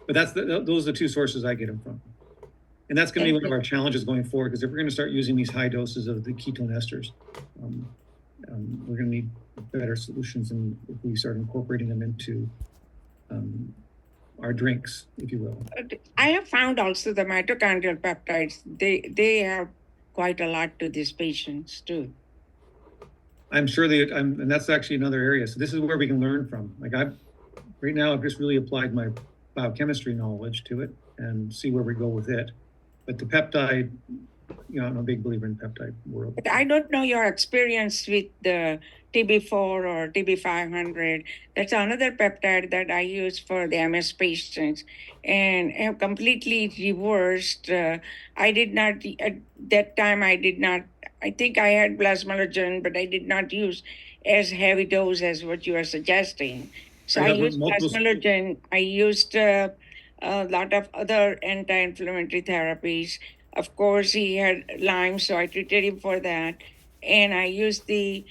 but those are the two sources I get them from. And that's going to be one of our challenges going forward, because if we're going to start using these high doses of the ketone esters, we're going to need better solutions, and if we start incorporating them into our drinks, if you will. I have found also the mitochondrial peptides, they have quite a lot to these patients too. I'm sure and that's actually another area. So this is where we can learn from. Like right now I've just really applied my biochemistry knowledge to it and see where we go with it. But the peptide, I'm a big believer in the peptide world. But I don't know your experience with the TB4 or TB500. That's another peptide that I use for the MS patients and have completely reversed. I did not, at that time, I think I had plasmalogen, but I did not use as heavy dose as what you are suggesting. So I used plasmalogen. I used a lot of other anti-inflammatory therapies. Of course, he had Lyme, so I treated him for that. And I used the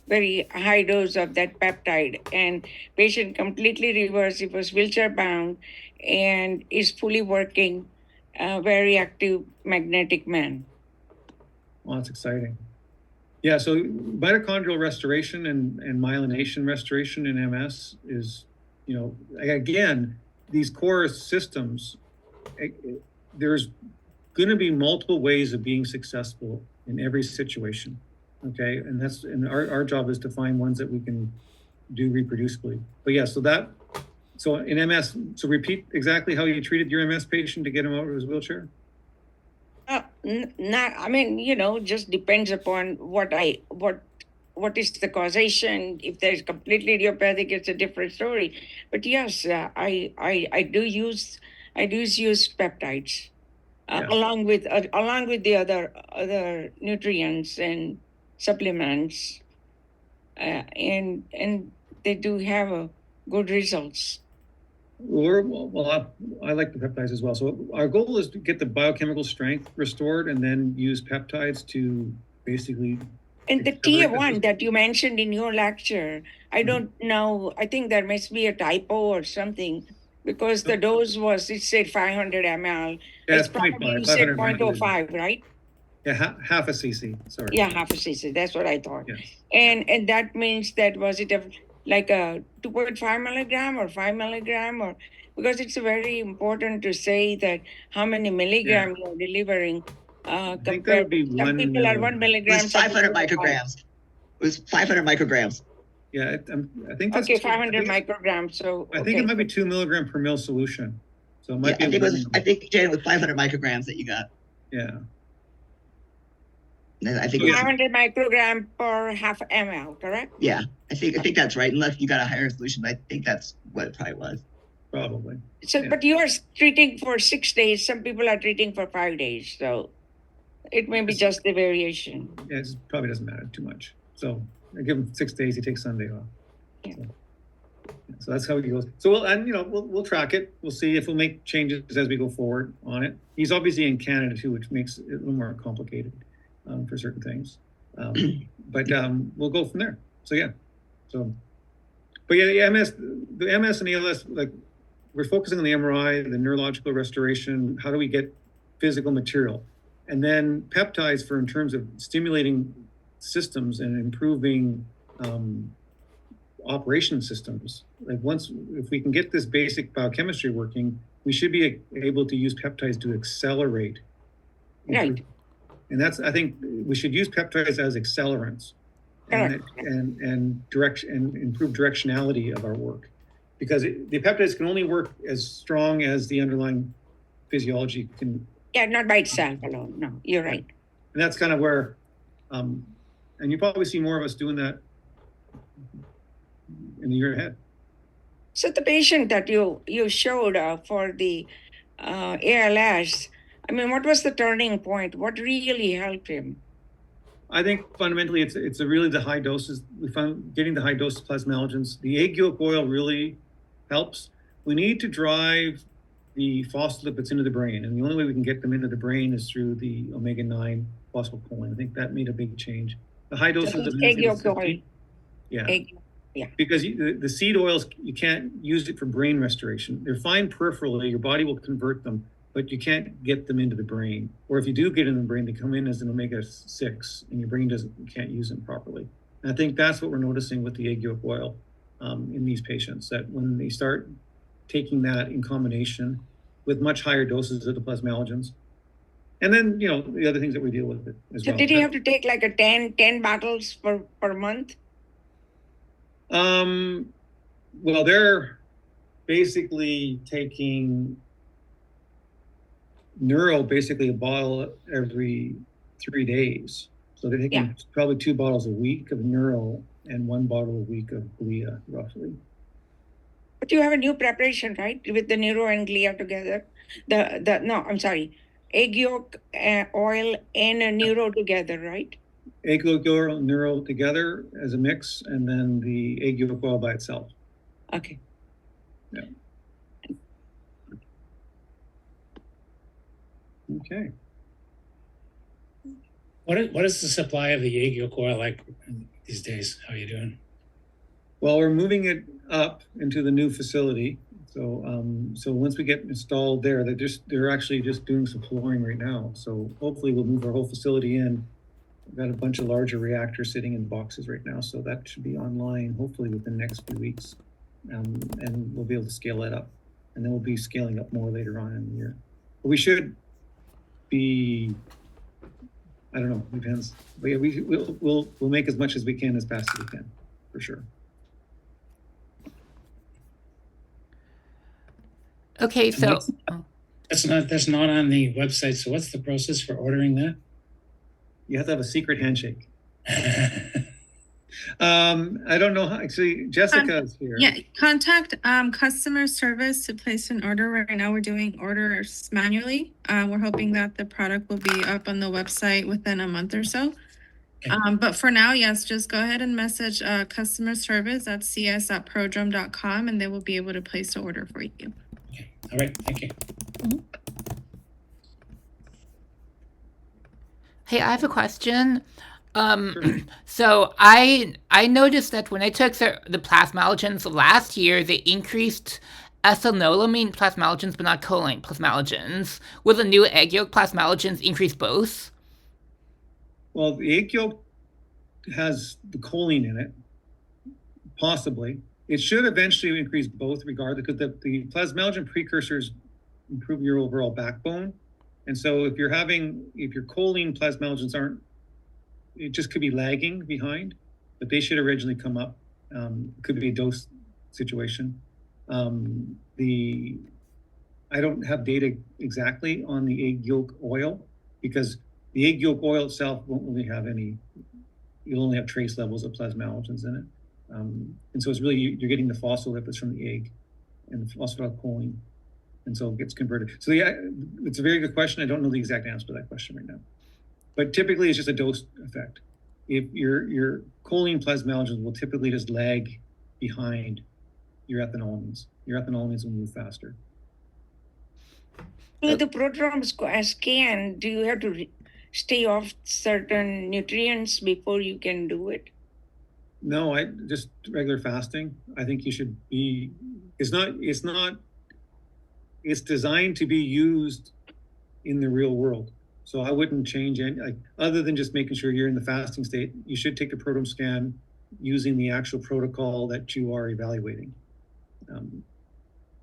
very high dose of that peptide. And patient completely reversed. He was wheelchair bound and is fully working, very active magnetic man. Well, that's exciting. Yeah, so mitochondrial restoration and myelination restoration in MS is, again, these core systems, there's going to be multiple ways of being successful in every situation. Okay, and our job is to find ones that we can do reproducibly. But yeah, so in MS, so repeat exactly how you treated your MS patient to get him out of his wheelchair. Just depends upon what what is the causation. If there's completely idiopathic, it's a different story. But yes, I do use peptides along with the other nutrients and supplements, and they do have good results. I like the peptides as well. So our goal is to get the biochemical strength restored and then use peptides to basically. And the T1 that you mentioned in your lecture, I don't know. I think there must be a typo or something, because the dose it said 500 ml. Yeah, it's it's probably 0.5, you said 500 0.05, right? Yeah, half a cc. Sorry. Yeah, half a cc. That's what I thought. Yes. And that means that was it like a 2.5 milligram or 5 milligram, or because it's very important to say that how many milligram you're delivering. I think that Compared would be to some people are 1 It milligram. was 500 micrograms. It was 500 micrograms. Yeah, I think that's okay. 500 micrograms. So I think it might be 2 milligram per mil solution. So it might be. I think Jane, it was 500 micrograms that you got. Yeah. I think 500 microgram per half ml, correct? Yeah, I think that's right. Unless you got a higher solution, but I think that's what it probably was. Probably. So, but you are treating for 6 days. Some people are treating for 5 days. So, it may be just the variation. Yeah, it probably doesn't matter too much. So I give him 6 days. He takes Sunday off. Yeah. So that's how it goes. So we'll track it. We'll see if we'll make changes as we go forward on it. He's obviously in Canada too, which makes it a little more complicated for certain things. But we'll go from there. So yeah. But yeah, the MS and ALS, like we're focusing on the MRI, the neurological restoration. How do we get physical material? And then peptides in terms of stimulating systems and improving operation systems. Like if we can get this basic biochemistry working, we should be able to use peptides to accelerate. Right. And I think we should use peptides as accelerants and improve directionality of our work, because the peptides can only work as strong as the underlying physiology can. Yeah, not by itself alone. No, you're right. And that's kind of where, and you probably see more of us doing that in the year ahead. So the patient that you showed for the ALS, I mean, what was the turning point? What really helped him? I think fundamentally it's really the high doses. We found getting the high dose plasmalogens. The egg yolk oil really helps. We need to drive the phospholipids into the brain, and the only way we can get them into the brain is through the omega-9 phosphocholine. I think that made a big change. The high doses of egg yolk oil. Yeah. Yeah. Because the seed oils, you can't use it for brain restoration. They're fine peripherally. Your body will convert them, but you can't get them into the brain. Or if you do get in the brain, they come in as an omega-6, and your brain you can't use them properly. And I think that's what we're noticing with the egg yolk oil in these patients, that when they start taking that in combination with much higher doses of the plasmalogens, and then the other things that we deal with as well. So did he have to take like a 10 bottles per month? Well, they're basically taking basically a bottle every 3 days. So they're taking probably 2 bottles a week of neuro and 1 bottle a week of glia, roughly. But you have a new preparation, right? With the neuro and glia together. Egg yolk oil and a neuro together, right? Egg yolk oil, neuro together as a mix, and then the egg yolk oil by itself. Okay. Yeah. Okay. What is the supply of the egg yolk oil like these days? How are you doing? Well, we're moving it up into the new facility. So once we get installed there, they're actually just doing some flooring right now. So hopefully we'll move our whole facility in. We've got a bunch of larger reactors sitting in boxes right now, so that should be online hopefully within the next few weeks, and we'll be able to scale that up, and then we'll be scaling up more later on in the year. But we should be, I don't know, depends. But yeah, we'll make as much as we can as fast as we can, for sure. Okay, so that's not on the website. So what's the process for ordering that? You have to have a secret handshake. I don't know how, actually, Jessica's here. Yeah, contact customer service to place an order. Right now we're doing orders manually. We're hoping that the product will be up on the website within a month or so. But for now, yes, just go ahead and message customer service at cs@prodrum.com and they will be able to place the order for you. Okay. All right. Thank you. Hey, I have a question. So I noticed that when I took the plasmalogens last year, they increased ethanolamine plasmalogens, but not choline plasmalogens. Will the new egg yolk plasmalogens increase both? Well, the egg yolk has the choline in it, possibly. It should eventually increase both regardless, because the plasmalogen precursors improve your overall backbone. And so if your choline plasmalogens aren't, it just could be lagging behind, but they should originally come up. It could be a dose situation. I don't have data exactly on the egg yolk oil, because the egg yolk oil itself won't really have any, you'll only have trace levels of plasmalogens in it. And so it's really, you're getting the phospholipids from the egg and the phosphatidylcholine. And so it gets converted. So yeah, it's a very good question. I don't know the exact answer to that question right now. But typically it's just a dose effect. If your choline plasmalogens will typically just lag behind your ethanolamines. Your ethanolamines will move faster. To the prodrome scan, do you have to stay off certain nutrients before you can do it? No, I just regular fasting. I think you should be, it's designed to be used in the real world. So I wouldn't change any, other than just making sure you're in the fasting state. You should take the prodrome scan using the actual protocol that you are evaluating.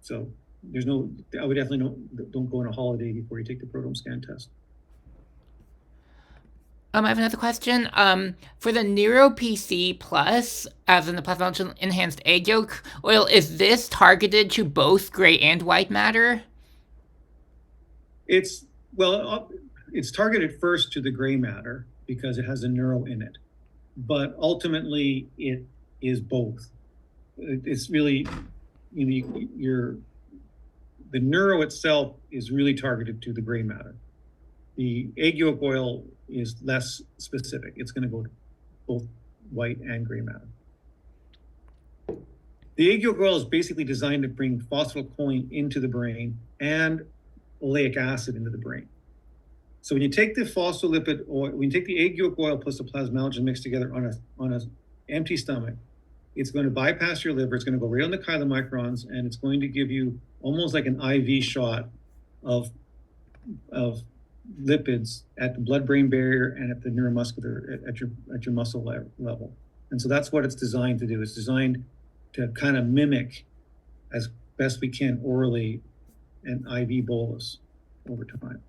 So there's no, I would definitely don't go on a holiday before you take the prodrome scan test. I have another question. For the NeuroPC Plus, as in the plasmalogen enhanced egg yolk oil, is this targeted to both gray and white matter? It's targeted first to the gray matter because it has a neuro in it, but ultimately it is both. It's really, the neuro itself is really targeted to the gray matter. The egg yolk oil is less specific. It's going to go to both white and gray matter. The egg yolk oil is basically designed to bring phosphatidylcholine into the brain and oleic acid into the brain. So when you take the phospholipid oil, when you take the egg yolk oil plus the plasmalogen mixed together on an empty stomach, it's going to bypass your liver. It's going to go right on the chylomicrons, and it's going to give you almost like an IV shot of lipids at the blood-brain barrier and at the neuromuscular, at your muscle level. And so that's what it's designed to do. It's designed to kind of mimic as best we can orally an IV bolus over time.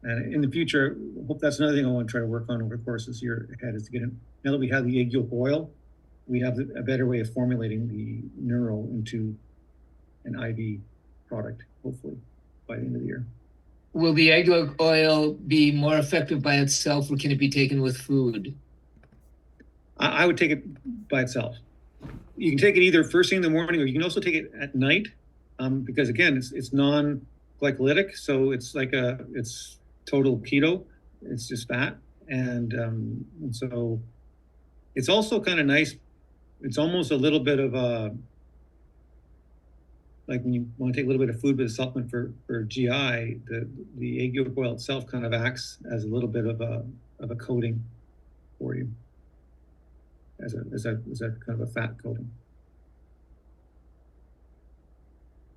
And in the future, I hope that's another thing I want to try to work on over the course of this year ahead, is to get in, now that we have the egg yolk oil, we have a better way of formulating the neuro into an IV product, hopefully by the end of the year. Will the egg yolk oil be more effective by itself, or can it be taken with food? I would take it by itself. You can take it either first thing in the morning, or you can also take it at night, because again, it's non-glycolytic, so it's it's total keto. It's just fat, and so it's also kind of nice. It's almost a little bit of a, like when you want to take a little bit of food with a supplement for GI, the egg yolk oil itself kind of acts as a little bit of a coating for you, as a kind of a fat coating.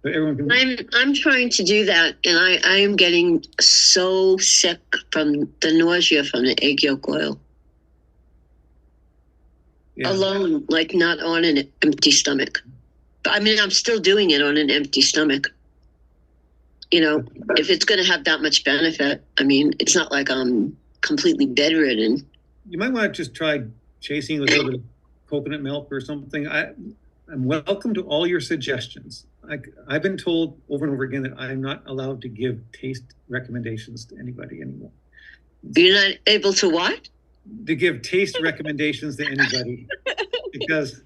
But everyone can. I'm trying to do that, and I am getting so sick from the nausea from the egg yolk oil. Yeah. Alone, like not on an empty stomach. I mean, I'm still doing it on an empty stomach. If it's going to have that much benefit, I mean, it's not like I'm completely bedridden. You might want to just try chasing with a little bit of coconut milk or something. I'm welcome to all your suggestions. I've been told over and over again that I'm not allowed to give taste recommendations to anybody anymore. You're not able to what? To give taste recommendations to anybody. because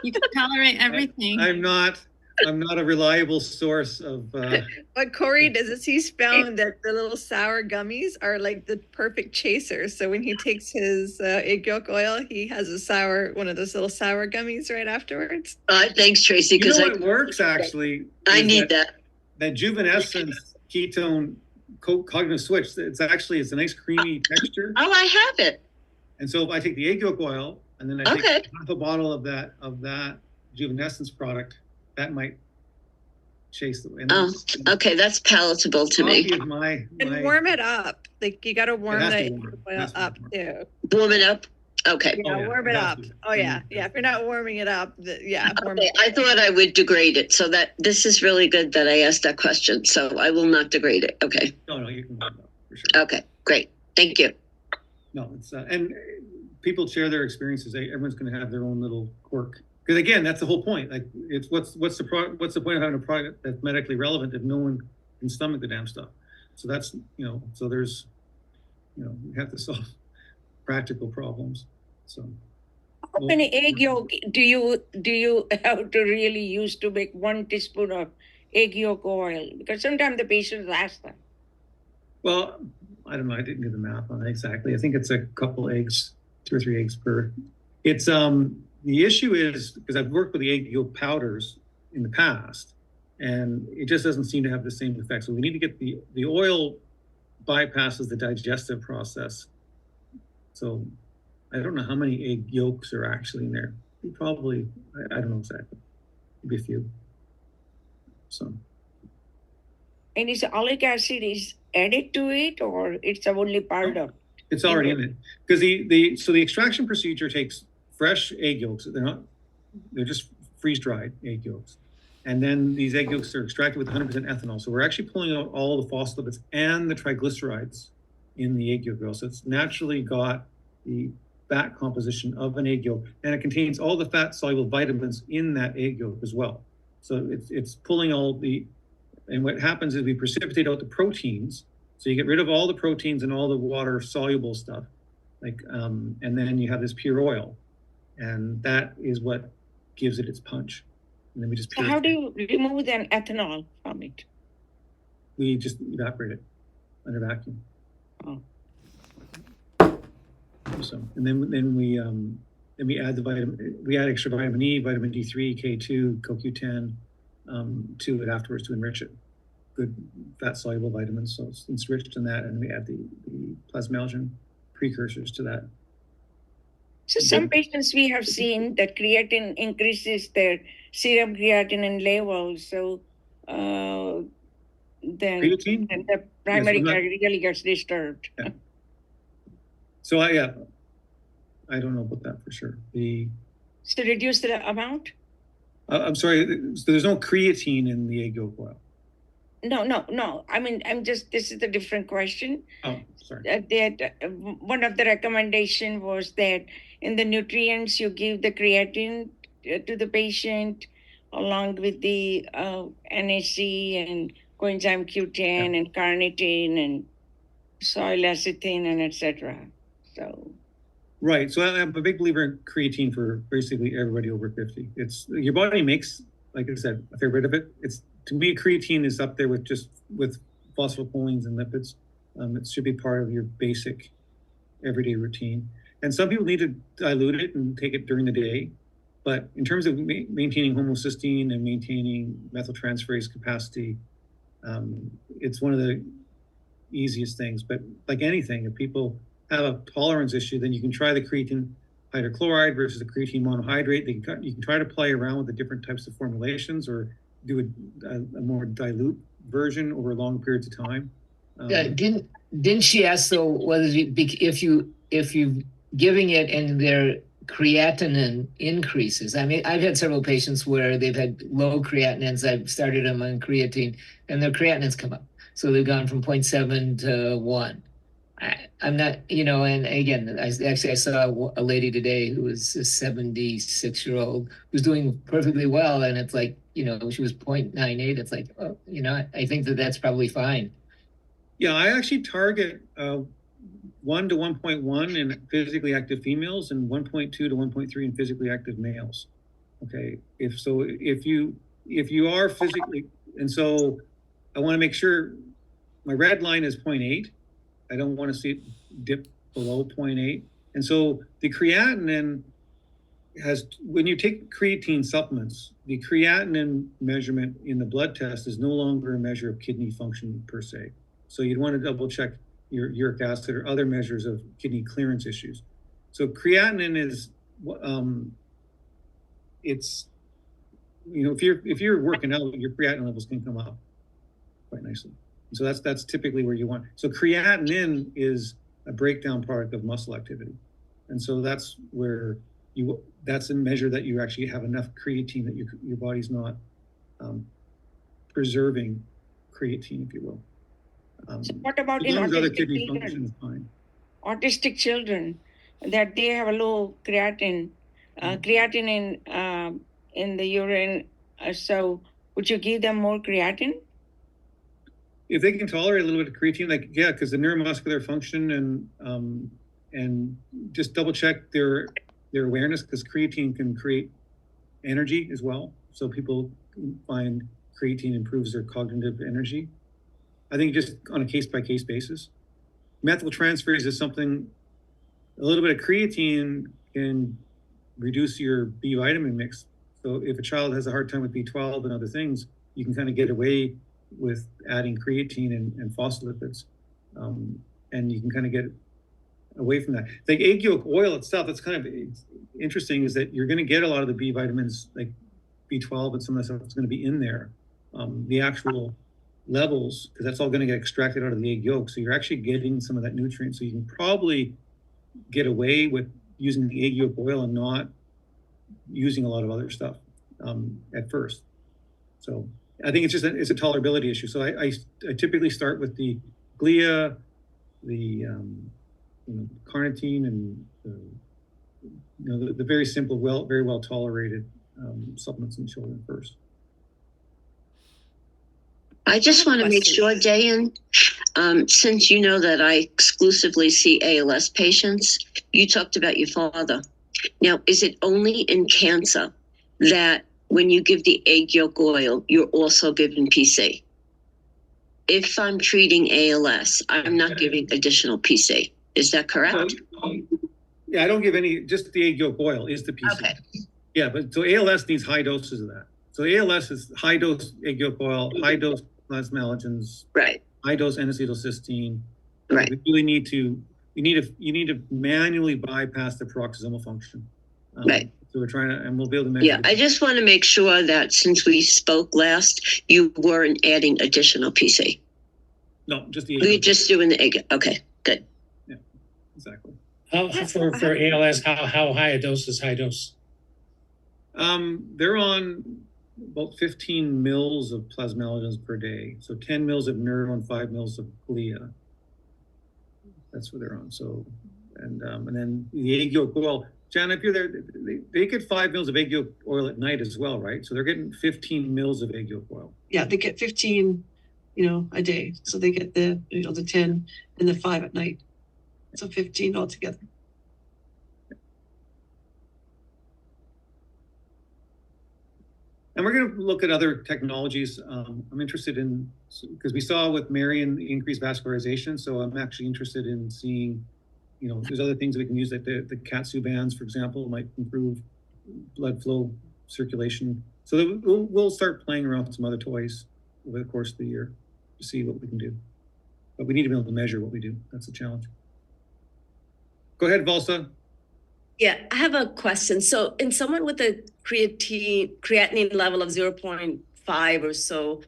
You can tolerate everything. I'm not a reliable source of. What Corey does is he's found that the little sour gummies are like the perfect chaser. So when he takes his egg yolk oil, he has one of those little sour gummies right afterwards. Thanks, Tracy. You know Because what works actually? I is need that. That juvenescence ketone cognitive switch. It's a nice creamy texture. Oh, I have it. And so if I take the egg yolk oil and then I take half a bottle of that juvenescence product, that might chase the. And okay, that's palatable to me. And warm it up. Like you got to warm the egg oil up too. Warm it up. Okay. Yeah, warm it up. Oh yeah, yeah. If you're not warming it up, warm it up. I thought I would degrade it, so that this is really good that I asked that question. So I will not degrade it. Okay. No, you can warm it up for sure. Okay, great. Thank you. No, it's and people share their experiences. Everyone's going to have their own little quirk. Because again, that's the whole point. Like, it's what's the point of having a product that's medically relevant if no one can stomach the damn stuff? So that's so there's you have to solve practical problems. So how many egg yolk do you have to really use to make 1 teaspoon of egg yolk oil? Because sometimes the patients ask that. Well, I don't know. I didn't do the math on it exactly. I think it's a couple eggs, 2 or 3 eggs per. It's the issue is because I've worked with the egg yolk powders in the past, and it just doesn't seem to have the same effect. So we need to get the oil bypasses the digestive process. So I don't know how many egg yolks are actually in there. Probably, I don't know exactly. Maybe a few. So. And is oleic acid is added to it, or it's only powder? It's already in it because the extraction procedure takes fresh egg yolks. They're just freeze dried egg yolks, and then these egg yolks are extracted with 100% ethanol. So we're actually pulling out all the phospholipids and the triglycerides in the egg yolk oil. So it's naturally got the fat composition of an egg yolk, and it contains all the fat soluble vitamins in that egg yolk as well. So it's pulling and what happens is we precipitate out the proteins. So you get rid of all the proteins and all the water soluble stuff, and then you have this pure oil, and that is what gives it its punch. And then we just. So how do you remove the ethanol from it? We just evaporate it under vacuum. Oh. So and then we add extra vitamin E, vitamin D3, K2, CoQ10 to it afterwards to enrich it. Good fat soluble vitamins, so it's enriched in that, and we add the plasmalogen precursors to that. So some patients we have seen that creatine increases their serum creatinine levels. So then creatine? And the primary care really gets disturbed. Yeah. So I don't know about that for sure. So reduce the amount? I'm sorry. So there's no creatine in the egg yolk oil. No. I mean, this is a different question. Oh, sorry. One of the recommendation was that in the nutrients you give the creatine to the patient along with the NAC and coenzyme Q10 and carnitine and soy lecithin and etc. So. Right. So I'm a big believer in creatine for basically everybody over 50. It's your body makes, like I said, a fair bit of it. To me, creatine is up there with phosphoproteins and lipids. It should be part of your basic everyday routine. And some people need to dilute it and take it during the day. But in terms of maintaining homocysteine and maintaining methyltransferase capacity, it's one of the easiest things. But like anything, if people have a tolerance issue, then you can try the creatine hydrochloride versus the creatine monohydrate. You can try to play around with the different types of formulations or do a more dilute version over long periods of time. Didn't she ask though whether if you giving it and their creatinine increases? I mean, I've had several patients where they've had low creatinines. I've started them on creatine, and their creatinines come up. So they've gone from 0.7 to 1. I'm not, and again, I saw a lady today who was a 76-year-old who's doing perfectly well, and it's like, she was 0.98. It's like, I think that's probably fine. Yeah, I actually target 1 to 1.1 in physically active females and 1.2 to 1.3 in physically active males. Okay, if you are physically, and so I want to make sure my red line is 0.8. I don't want to see it dip below 0.8. And so the creatinine has, when you take creatine supplements, the creatinine measurement in the blood test is no longer a measure of kidney function per se. So you'd want to double check your uric acid or other measures of kidney clearance issues. So creatinine is, it's, you know, if you're working out, your creatinine levels can come up quite nicely. So that's typically where you want. So creatinine is a breakdown product of muscle activity, and so that's where that's a measure that you actually have enough creatine that your body's not preserving creatine, if you will. So what about as long as other kidney children? function is fine. Autistic children that they have a low creatinine, in the urine. So would you give them more creatinine? If they can tolerate a little bit of creatine, like, yeah, because the neuromuscular function and just double check their awareness, because creatine can create energy as well. So people find creatine improves their cognitive energy. I think just on a case-by-case basis. Methyltransferase is something, a little bit of creatine can reduce your B vitamin mix. So if a child has a hard time with B12 and other things, you can kind of get away with adding creatine and phospholipids. And you can kind of get away from that. The egg yolk oil itself, that's kind of interesting, is that you're going to get a lot of the B vitamins, like B12 and some of that stuff that's going to be in there. The actual levels, because that's all going to get extracted out of the egg yolk. So you're actually getting some of that nutrient. So you can probably get away with using the egg yolk oil and not using a lot of other stuff at first. So I think it's just it's a tolerability issue. So I typically start with the glia, the carnitine, and the very simple, very well tolerated supplements in children first. I just want to make sure, Dayan, since you know that I exclusively see ALS patients, you talked about your father. Now, is it only in cancer that when you give the egg yolk oil, you're also giving PC? If I'm treating ALS, I'm not giving additional PC. Is that correct? Yeah, I don't give any, just the egg yolk oil is the PC. Okay. Yeah, but so ALS needs high doses of that. So ALS is high dose egg yolk oil, high dose plasmalogens, right? High dose N-acetylcysteine. Right. We really need to. You need to manually bypass the peroxisomal function. Right. So we're trying to, and we'll be able to measure. Yeah, I just want to make sure that since we spoke last, you weren't adding additional PC. No, just the. You're just doing the egg. Okay, good. Yeah, exactly. For ALS, how high a dose is high dose? They're on about 15 mils of plasmalogens per day. So 10 mils of neuro and 5 mils of glia. That's what they're on. So, and then the egg yolk oil. Jan, if you're there, they get 5 mils of egg yolk oil at night as well, right? So they're getting 15 mils of egg yolk oil. Yeah, they get 15, a day. So they get the 10 and the 5 at night. So 15 altogether. And we're going to look at other technologies. I'm interested in, because we saw with Marion the increased vascularization. So I'm actually interested in seeing, there's other things we can use, like the Katsu bands, for example, might improve blood flow circulation. So we'll start playing around with some other toys over the course of the year to see what we can do. But we need to be able to measure what we do. That's the challenge. Go ahead, Valsa. Yeah, I have a question. So in someone with a creatinine level of 0.5 or so,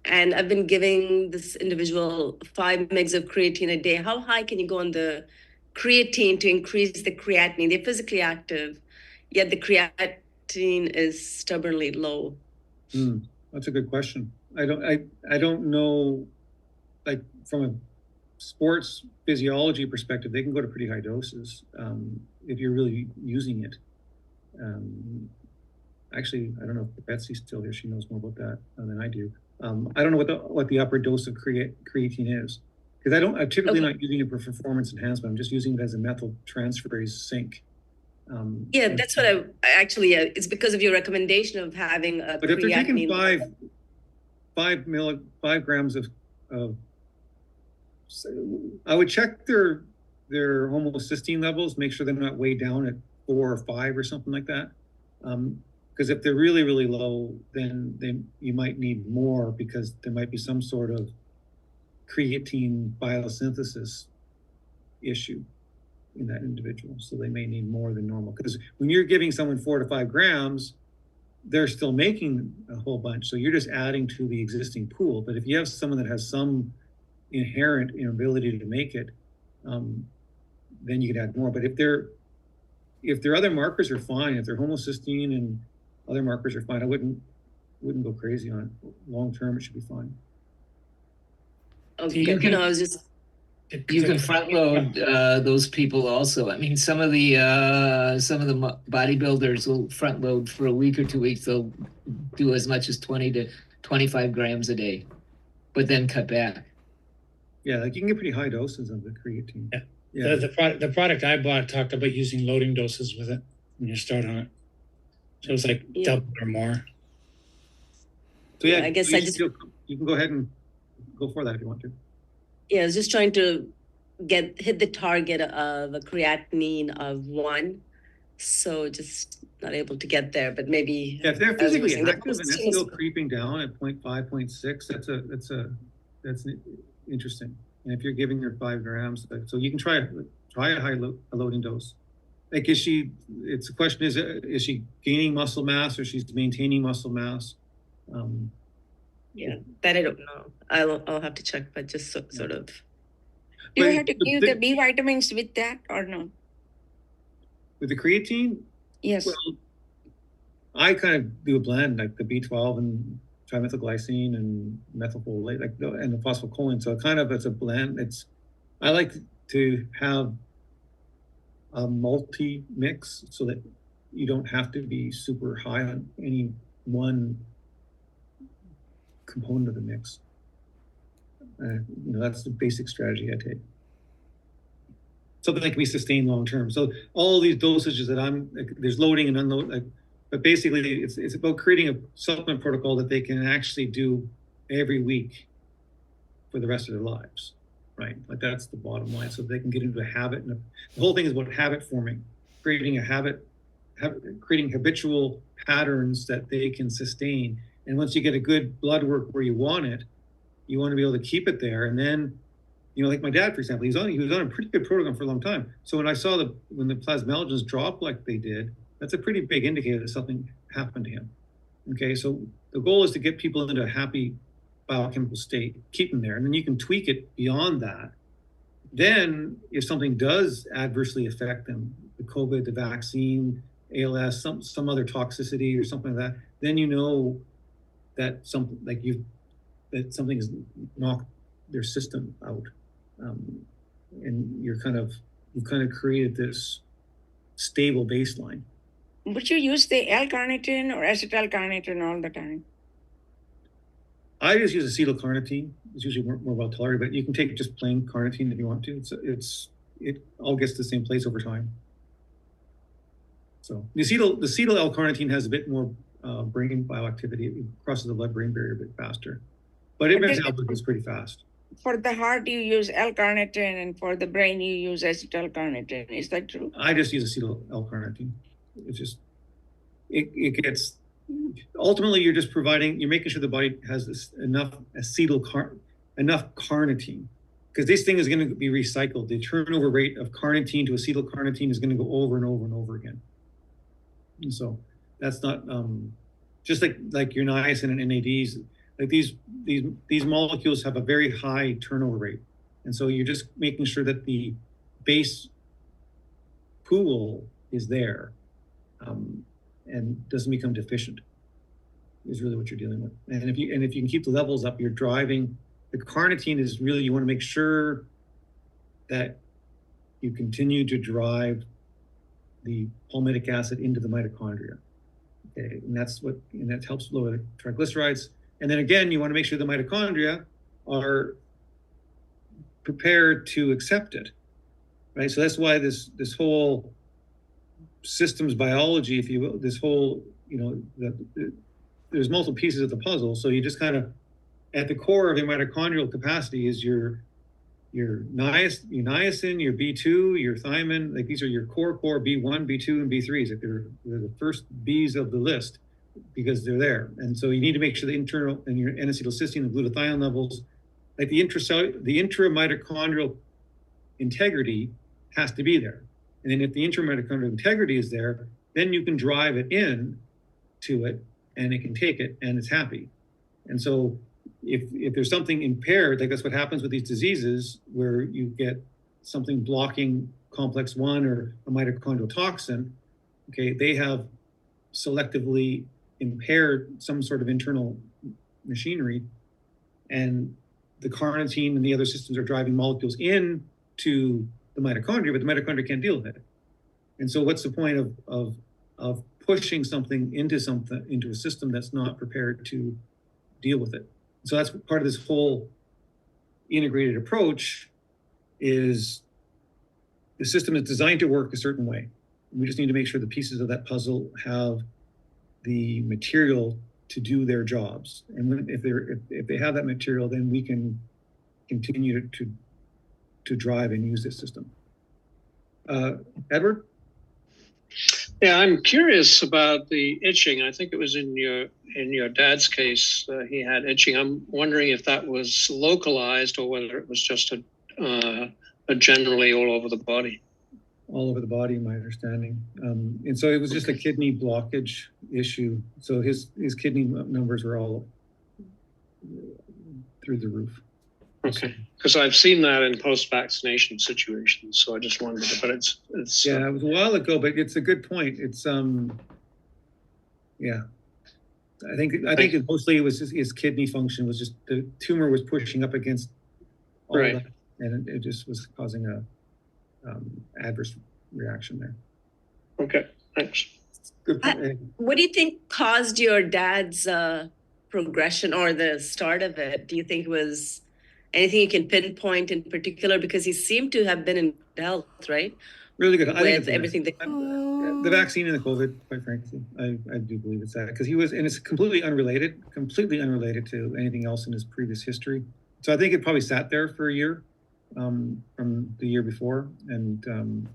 and I've been giving this individual 5 mg of creatine a day, how high can you go on the creatine to increase the creatinine? They're physically active, yet the creatinine is stubbornly low. That's a good question. I don't know, like from a sports physiology perspective, they can go to pretty high doses if you're really using it. Actually, I don't know if Betsy's still here. She knows more about that than I do. I don't know what the upper dose of creatine is. Because I'm typically not using it for performance enhancement. I'm just using it as a methyltransferase sink. Yeah, that's what I actually, it's because of your recommendation of having a But if they're taking creatinine. 5 grams of, I would check their homocysteine levels, make sure they're not way down at 4 or 5 or something like that. Because if they're really, really low, then you might need more, because there might be some sort of creatine biosynthesis issue in that individual. So they may need more than normal. Because when you're giving someone 4 to 5 grams, they're still making a whole bunch. So you're just adding to the existing pool. But if you have someone that has some inherent inability to make it, then you can add more. But if their other markers are fine, if their homocysteine and other markers are fine, I wouldn't go crazy on it. Long term, it should be fine. Okay, You can- no, I was just. You can front load those people also. I mean, some of the bodybuilders will front load for a week or 2 weeks. They'll do as much as 20 to 25 grams a day, but then cut back. Yeah, like you can get pretty high doses of the creatine. Yeah. The product I bought talked about using loading doses with it when you start on it. So it's like double or more. So yeah, I guess you can go ahead and go for that if you want to. Yeah, I was just trying to hit the target of a creatinine of 1. So just not able to get there, but maybe. Yeah, if they're as you were physically saying, the active and that's postings- still creeping down at 0.5, 0.6, that's interesting. And if you're giving her 5 grams, so you can try a high loading dose. Like, it's a question, is she gaining muscle mass or she's maintaining muscle mass? Yeah, that I don't know. I'll have to check, but just sort of. Do you But have to give the B vitamins with that or no? With the creatine? Yes. Well, I kind of do a blend, like the B12 and trimethylglycine and methylfolate, and the phosphocholine. So it's a blend. I like to have a multi-mix so that you don't have to be super high on any one component of the mix. That's the basic strategy I take. Something that can be sustained long term. So all these dosages that there's loading and unloading, but basically it's about creating a supplement protocol that they can actually do every week for the rest of their lives, right? Like that's the bottom line. So they can get into a habit, and the whole thing is about habit forming, creating a habit, creating habitual patterns that they can sustain. And once you get a good blood work where you want it, you want to be able to keep it there. And then, like my dad, for example, he was on a pretty good program for a long time. So when I saw when the plasmalogens dropped like they did, that's a pretty big indicator that something happened to him. Okay, so the goal is to get people into a happy biochemical state, keep them there, and then you can tweak it beyond that. Then, if something does adversely affect them, the COVID, the vaccine, ALS, some other toxicity or something like that, then you know that something has knocked their system out, and you've kind of created this stable baseline. Would you use the L-carnitine or acetyl-carnitine all the time? I just use acetyl-carnitine. It's usually more well tolerated, but you can take just plain carnitine if you want to. It all gets to the same place over time. So the acetyl L-carnitine has a bit more brain bioactivity. It crosses the blood-brain barrier a bit faster, but it metabolism pretty fast. For the heart, you use L-carnitine, and for the brain, you use acetyl-carnitine. Is that true? I just use acetyl L-carnitine. It's just it gets. Ultimately, you're making sure the body has enough carnitine, because this thing is going to be recycled. The turnover rate of carnitine to acetyl-carnitine is going to go over and over and over again. And so that's not just like your niacin and NADs. Like these molecules have a very high turnover rate, and so you're just making sure that the base pool is there, and doesn't become deficient. Is really what you're dealing with. And if you can keep the levels up, you're driving. The carnitine is really, you want to make sure that you continue to drive the palmitic acid into the mitochondria. Okay, and that helps lower the triglycerides. And then again, you want to make sure the mitochondria are prepared to accept it, right? So that's why this whole systems biology, if you will, this whole, there's multiple pieces of the puzzle. So you just kind of, at the core of your mitochondrial capacity is your niacin, your B2, your thiamine. Like these are your core B1, B2, and B3s. Like they're the first Bs of the list because they're there. And so you need to make sure the internal and your N-acetylcysteine and glutathione levels, like the intramitochondrial integrity has to be there. And then if the intramitochondrial integrity is there, then you can drive it in to it and it can take it and it's happy. And so if there's something impaired, like that's what happens with these diseases where you get something blocking complex 1 or a mitochondrial toxin, okay, they have selectively impaired some sort of internal machinery, and the carnitine and the other systems are driving molecules into the mitochondria, but the mitochondria can't deal with it. And so what's the point of pushing something into a system that's not prepared to deal with it? So that's part of this whole integrated approach is the system is designed to work a certain way. We just need to make sure the pieces of that puzzle have the material to do their jobs. And if they have that material, then we can continue to drive and use this system. Edward? Yeah, I'm curious about the itching. I think it was in your dad's case, he had itching. I'm wondering if that was localized or whether it was just a generally all over the body. All over the body, my understanding. And so it was just a kidney blockage issue. So his kidney numbers were all through the roof. Okay, because I've seen that in post-vaccination situations, so I just wondered. But it's yeah, it was a while ago, but it's a good point. It's yeah, I think it mostly it was his kidney function was just the tumor was pushing up against all right, that, and it just was causing a adverse reaction there. Okay, thanks. Good point. What do you think caused your dad's progression or the start of it? Do you think it was anything you can pinpoint in particular? Because he seemed to have been in health, right? Really good. I think With everything that the vaccine and the COVID, quite frankly, I do believe it's that because he was, and it's completely unrelated to anything else in his previous history. So I think it probably sat there for a year from the year before, and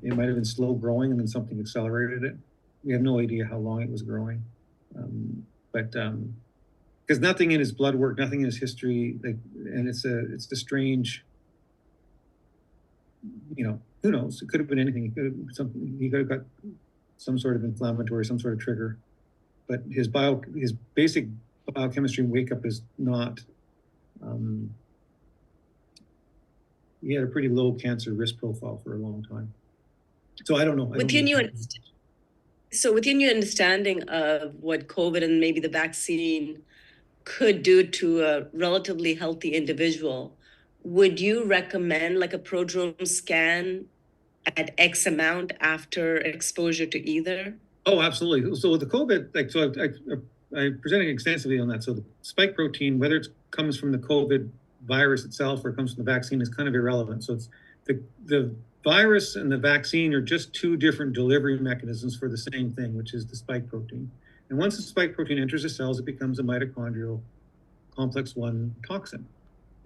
it might have been slow growing, and then something accelerated it. We have no idea how long it was growing, but because nothing in his blood work, nothing in his history, like, and it's a strange, who knows? It could have been anything. It could have something. He could have got some sort of inflammatory, some sort of trigger. But his basic biochemistry and wake up is not. He had a pretty low cancer risk profile for a long time. So I don't know. within your understanding of what COVID and maybe the vaccine could do to a relatively healthy individual, would you recommend like a prodrome scan at X amount after exposure to either? Oh, absolutely. So with the COVID, I presented extensively on that. So the spike protein, whether it comes from the COVID virus itself or comes from the vaccine, is kind of irrelevant. So it's the virus and the vaccine are just two different delivery mechanisms for the same thing, which is the spike protein. And once the spike protein enters the cells, it becomes a mitochondrial complex 1 toxin.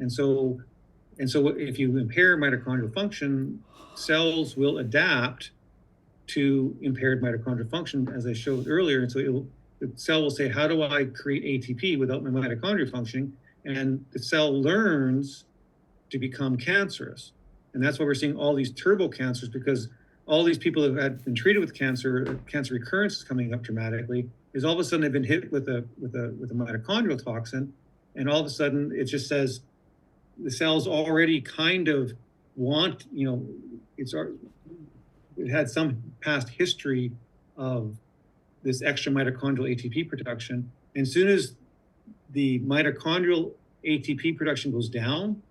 And so if you impair mitochondrial function, cells will adapt to impaired mitochondrial function, as I showed earlier. And so the cell will say, how do I create ATP without my mitochondria functioning? And the cell learns to become cancerous. And that's why we're seeing all these turbo cancers, because all these people that have been treated with cancer recurrence is coming up dramatically, is all of a sudden they've been hit with a mitochondrial toxin, and all of a sudden it just says the cells already kind of want, it had some past history of this extra mitochondrial ATP production. And as soon as the mitochondrial ATP production goes down,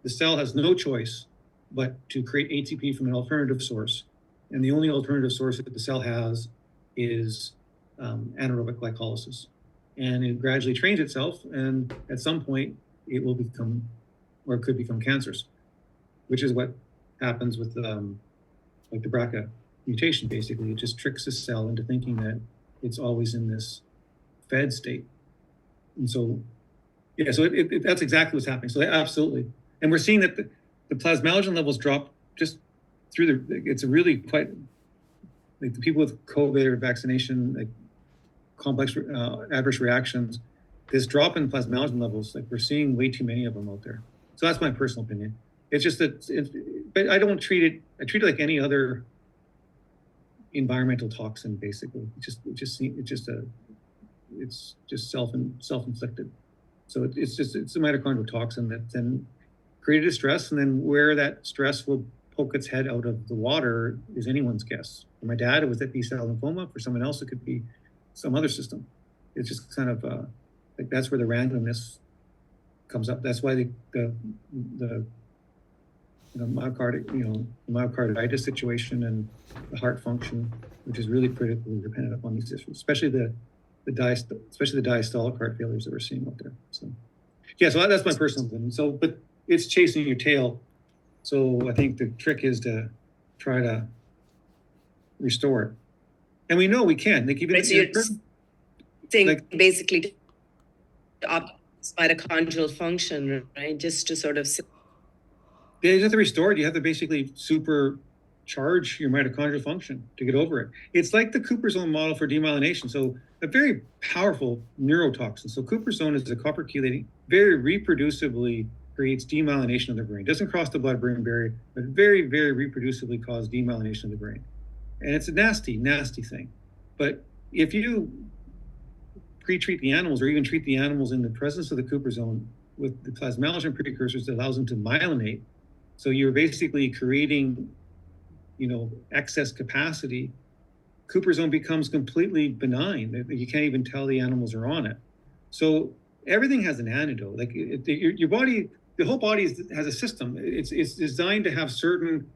the cell has no choice but to create ATP from an alternative source. And the only alternative source that the cell has is anaerobic glycolysis. And it gradually trains itself, and at some point it will become, or it could become cancerous. which is what happens with like the BRCA mutation. Basically, it just tricks the cell into thinking that it's always in this fed state. And so, yeah, so that's exactly what's happening. So absolutely. And we're seeing that the plasmalogen levels drop just through it's a really quite, like the people with COVID or vaccination, like complex adverse reactions, this drop in plasmalogen levels, like we're seeing way too many of them out there. So that's my personal opinion. It's just that, but I don't treat it, I treat it like any other environmental toxin, basically. It's just self-inflicted. So it's a mitochondrial toxin that then created a stress, and then where that stress will poke its head out of the water is anyone's guess. For my dad, it was that B-cell lymphoma. For someone else, it could be some other system. It's just kind of like that's where the randomness comes up. That's why the myocarditis situation and the heart function, which is really critically dependent upon these issues, especially the diastolic heart failures that we're seeing out there. So, yeah, so that's my personal opinion. So, but it's chasing your tail. So I think the trick is to try to restore it, and we know we can. Like even so you're saying like, basically to optimize mitochondrial function, right? Just to sort of. Yeah, you have to restore it. You have to basically supercharge your mitochondrial function to get over it. It's like the Cooper's model for demyelination. So a very powerful neurotoxin. So Cooper's is a copper chelating, very reproducibly creates demyelination of the brain. Doesn't cross the blood-brain barrier, but very, very reproducibly causes demyelination of the brain. And it's a nasty, nasty thing. But if you pre-treat the animals, or even treat the animals in the presence of the Cooper's with the plasmalogen precursors that allows them to myelinate, so you're basically creating, excess capacity. Cooper's becomes completely benign. You can't even tell the animals are on it. So everything has an antidote. Like your body, the whole body has a system. It's designed to have certain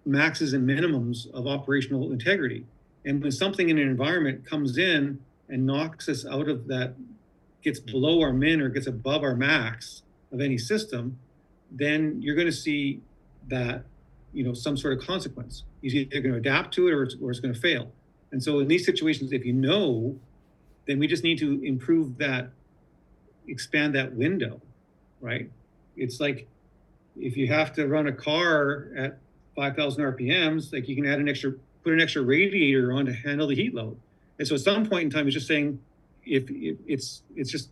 maxes and minimums of operational integrity. And when something in an environment comes in and knocks us out of that, gets below our min or gets above our max of any system, then you're going to see that, some sort of consequence. You're either going to adapt to it or it's going to fail. And so in these situations, if then we just need to improve that, expand that window, right? It's like if you have to run a car at 5,000 RPMs, like you can put an extra radiator on to handle the heat load. And so at some point in time, it's just saying, if it's just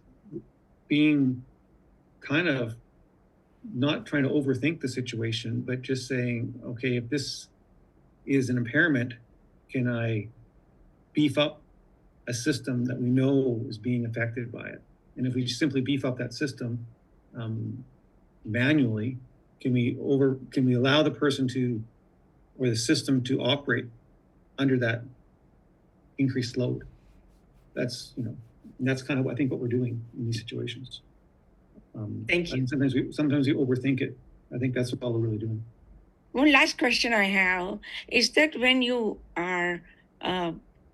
being kind of not trying to overthink the situation, but just saying, okay, if this is an impairment, can I beef up a system that we know is being affected by it? And if we simply beef up that system manually, can we allow the person or the system to operate under that increased load? That's that's kind of I think what we're doing in these situations. Thank you. Sometimes we overthink it. I think that's all we're really doing. One last question I have is that when you are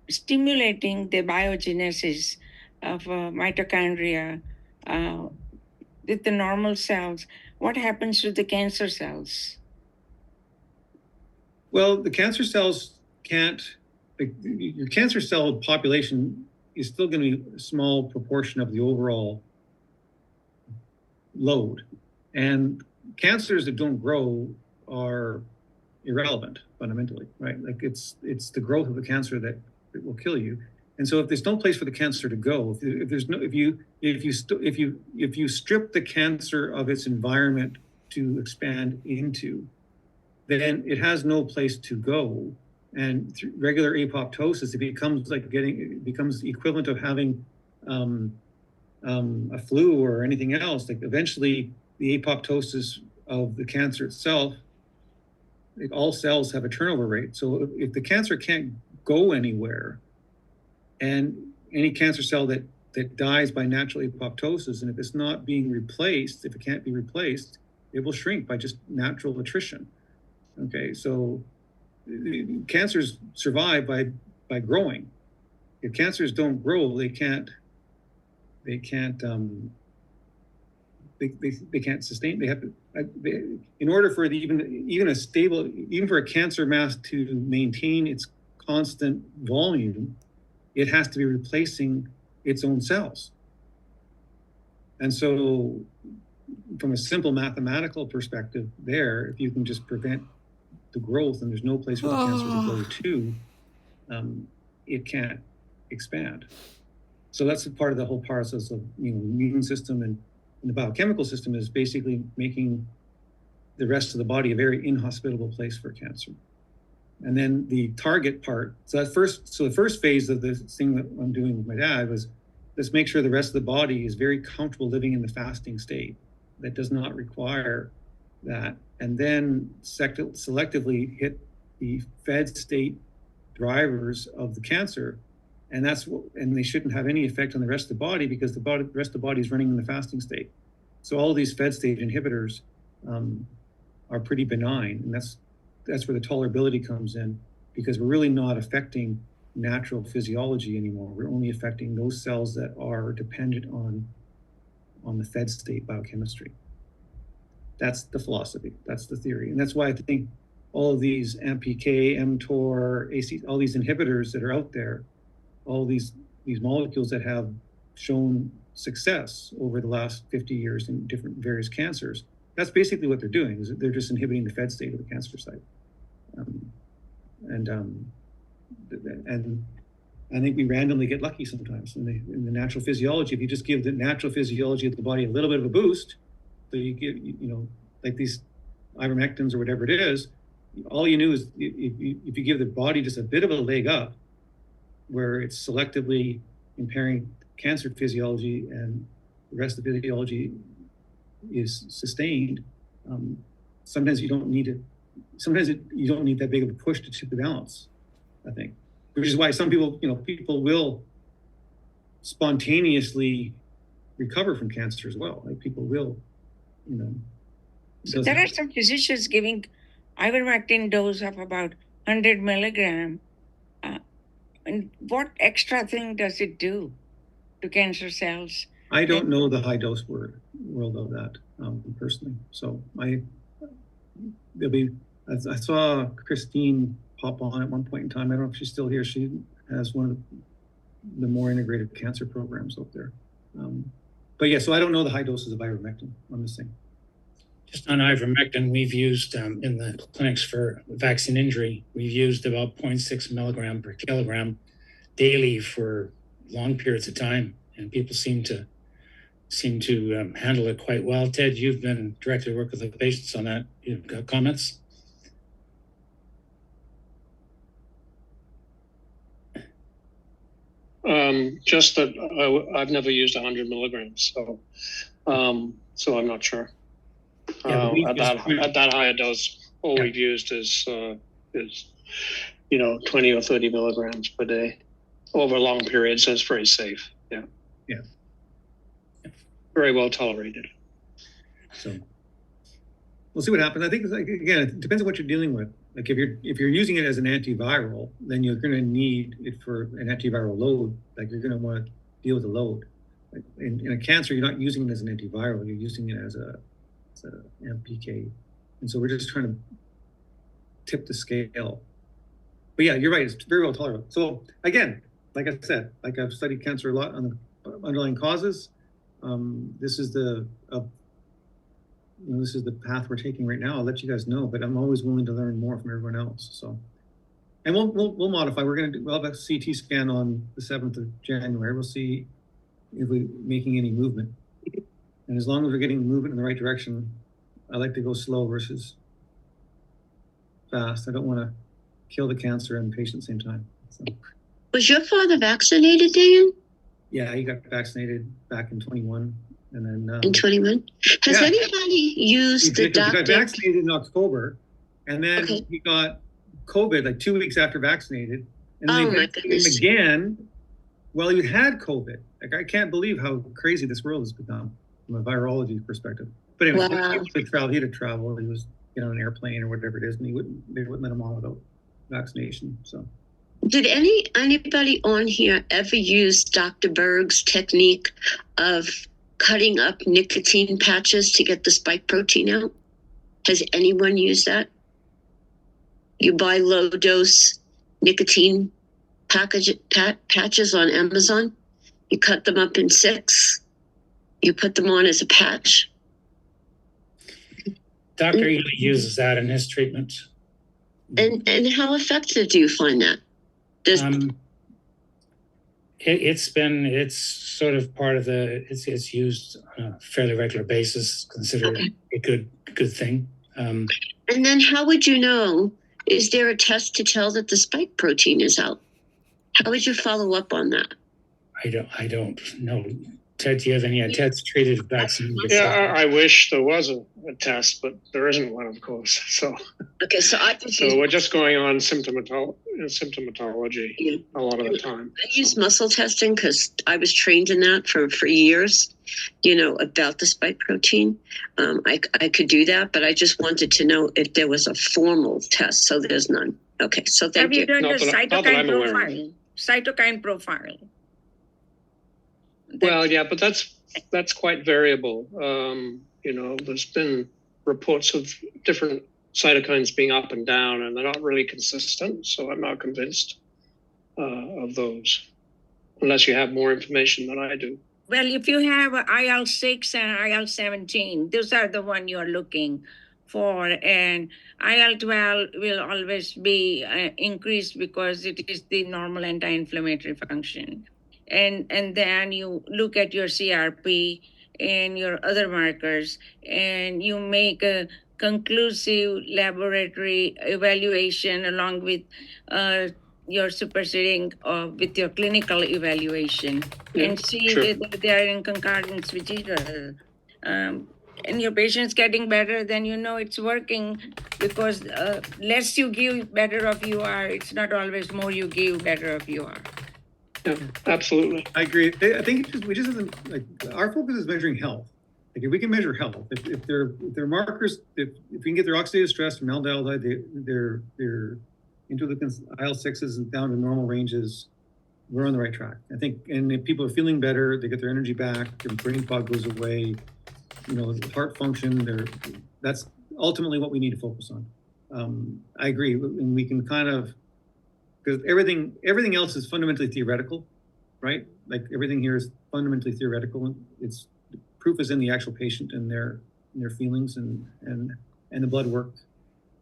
stimulating the biogenesis of mitochondria with the normal cells, what happens to the cancer cells? Well, the cancer cells your cancer cell population is still going to be a small proportion of the overall load. And cancers that don't grow are irrelevant fundamentally, right? Like it's the growth of the cancer that will kill you. And so if there's no place for the cancer to go, if you strip the cancer of its environment to expand into, then it has no place to go. And through regular apoptosis, it becomes equivalent of having a flu or anything else. Like eventually, the apoptosis of the cancer itself, all cells have a turnover rate. So if the cancer can't go anywhere, and any cancer cell that dies by natural apoptosis, and if it's not being replaced, if it can't be replaced, it will shrink by just natural attrition. Okay, so cancers survive by growing. If cancers don't grow, they can't sustain. They have to in order for even a stable, even for a cancer mass to maintain its constant volume, it has to be replacing its own cells. And so from a simple mathematical perspective there, if you can just prevent the growth and there's no place for the cancer to go to, it can't expand. So that's a part of the whole process of, you know, the immune system and the biochemical system is basically making the rest of the body a very inhospitable place for cancer. And then the target part, so the first phase of this thing that I'm doing with my dad was, let's make sure the rest of the body is very comfortable living in the fasting state that does not require that. And then selectively hit the fed state drivers of the cancer. And they shouldn't have any effect on the rest of the body because the rest of the body is running in the fasting state. So all of these fed state inhibitors are pretty benign. And that's where the tolerability comes in, because we're really not affecting natural physiology anymore. We're only affecting those cells that are dependent on the fed state biochemistry. That's the philosophy. That's the theory. And that's why I think all of these MPK, mTOR, AC, all these inhibitors that are out there, all these molecules that have shown success over the last 50 years in various cancers, that's basically what they're doing, is they're just inhibiting the fed state of the cancer site. And I think we randomly get lucky sometimes in the natural physiology. If you just give the natural physiology of the body a little bit of a boost, so you give, you know, like these ivermectins or whatever it is, all you knew is if you give the body just a bit of a leg up, where it's selectively impairing cancer physiology and the rest of the physiology is sustained, sometimes you don't need it. Sometimes you don't need that big of a push to tip the balance, I think. Which is why some people, you know, people will spontaneously recover from cancer as well. Like people will, you know. So there are some physicians giving ivermectin dose of about 100 milligram. And what extra thing does it do to cancer cells? I don't know the high dose world of that personally. So I saw Christine pop on at one point in time. I don't know if she's still here. She has one of the more integrated cancer programs out there. But yeah, so I don't know the high doses of ivermectin on this thing. Just on ivermectin, we've used in the clinics for vaccine injury, we've used about 0.6 milligram per kilogram daily for long periods of time, and people seem to handle it quite well. Ted, you've been directly work with the patients on that. You've got comments? Just that I've never used 100 milligrams, so I'm not sure. At that higher dose, all we've used is 20 or 30 milligrams per day over long periods. So it's very safe. Yeah. Very well tolerated. So we'll see what happens. I think, like, again, it depends on what you're dealing with. Like if you're using it as an antiviral, then you're going to need it for an antiviral load. Like you're going to want to deal with the load. Like in a cancer, you're not using it as an antiviral. You're using it as a MPK. And so we're just trying to tip the scale. But yeah, you're right. It's very well tolerated. So again, like I said, like I've studied cancer a lot on the underlying causes. This is the path we're taking right now. I'll let you guys know, but I'm always willing to learn more from everyone else. So, and we'll modify. We'll have a CT scan on the 7th of January. We'll see if we're making any movement. And as long as we're getting movement in the right direction, I like to go slow versus fast. I don't want to kill the cancer and the patient at the same time. So. Was your father vaccinated, Dan? Yeah, he got vaccinated back in 21. And then in 21? Has anybody used the doctor? He got vaccinated in October, and then he got COVID like 2 weeks after vaccinated. And then they vaccinated him again while he had COVID. Like, I can't believe how crazy this world has become from a virology perspective. But anyway, he had to travel. He was on an airplane or whatever it is, and they wouldn't let him on without vaccination. So. Did anybody on here ever use Dr. Berg's technique of cutting up nicotine patches to get the spike protein out? Has anyone used that? You buy low dose nicotine patches on Amazon. You cut them up in 6. You put them on as a patch. Dr. Ely uses that in his treatment. And how effective do you find that? It's sort of part of it's used on a fairly regular basis, considered a good thing. And then how would you know? Is there a test to tell that the spike protein is out? How would you follow up on that? I don't know. Ted, do you have any? Ted's treated vaccine. Yeah, I wish there was a test, but there isn't one, of course. So okay, so we're just going on symptomatology a lot of the time. I use muscle testing because I was trained in that for years. About the spike protein. I could do that, but I just wanted to know if there was a formal test. So there's none. Okay, so thank you. Have you done the cytokine profile? Cytokine profile. Well, yeah, but that's quite variable. There's been reports of different cytokines being up and down, and they're not really consistent. So I'm not convinced of those, unless you have more information than I do. Well, if you have IL-6 and IL-17, those are the one you're looking for, and IL-12 will always be increased because it is the normal anti-inflammatory function. And then you look at your CRP and your other markers, and you make a conclusive laboratory evaluation along with your superseding with your clinical evaluation, and see whether they are in concordance with each other. And your patient's getting better, then it's working, because less you give, better off you are. It's not always more you give, better off you are. Yeah, absolutely. I agree. I think we just isn't our focus is measuring health. Like if we can measure health, if their markers, if we can get their oxidative stress from aldehyde, their interleukins, IL-6s down to normal ranges, we're on the right track. I think, and if people are feeling better, they get their energy back, their brain fog goes away, heart function, that's ultimately what we need to focus on. I agree, and we can kind of, because everything else is fundamentally theoretical, right? Like everything here is fundamentally theoretical. It's proof is in the actual patient and their feelings and the blood work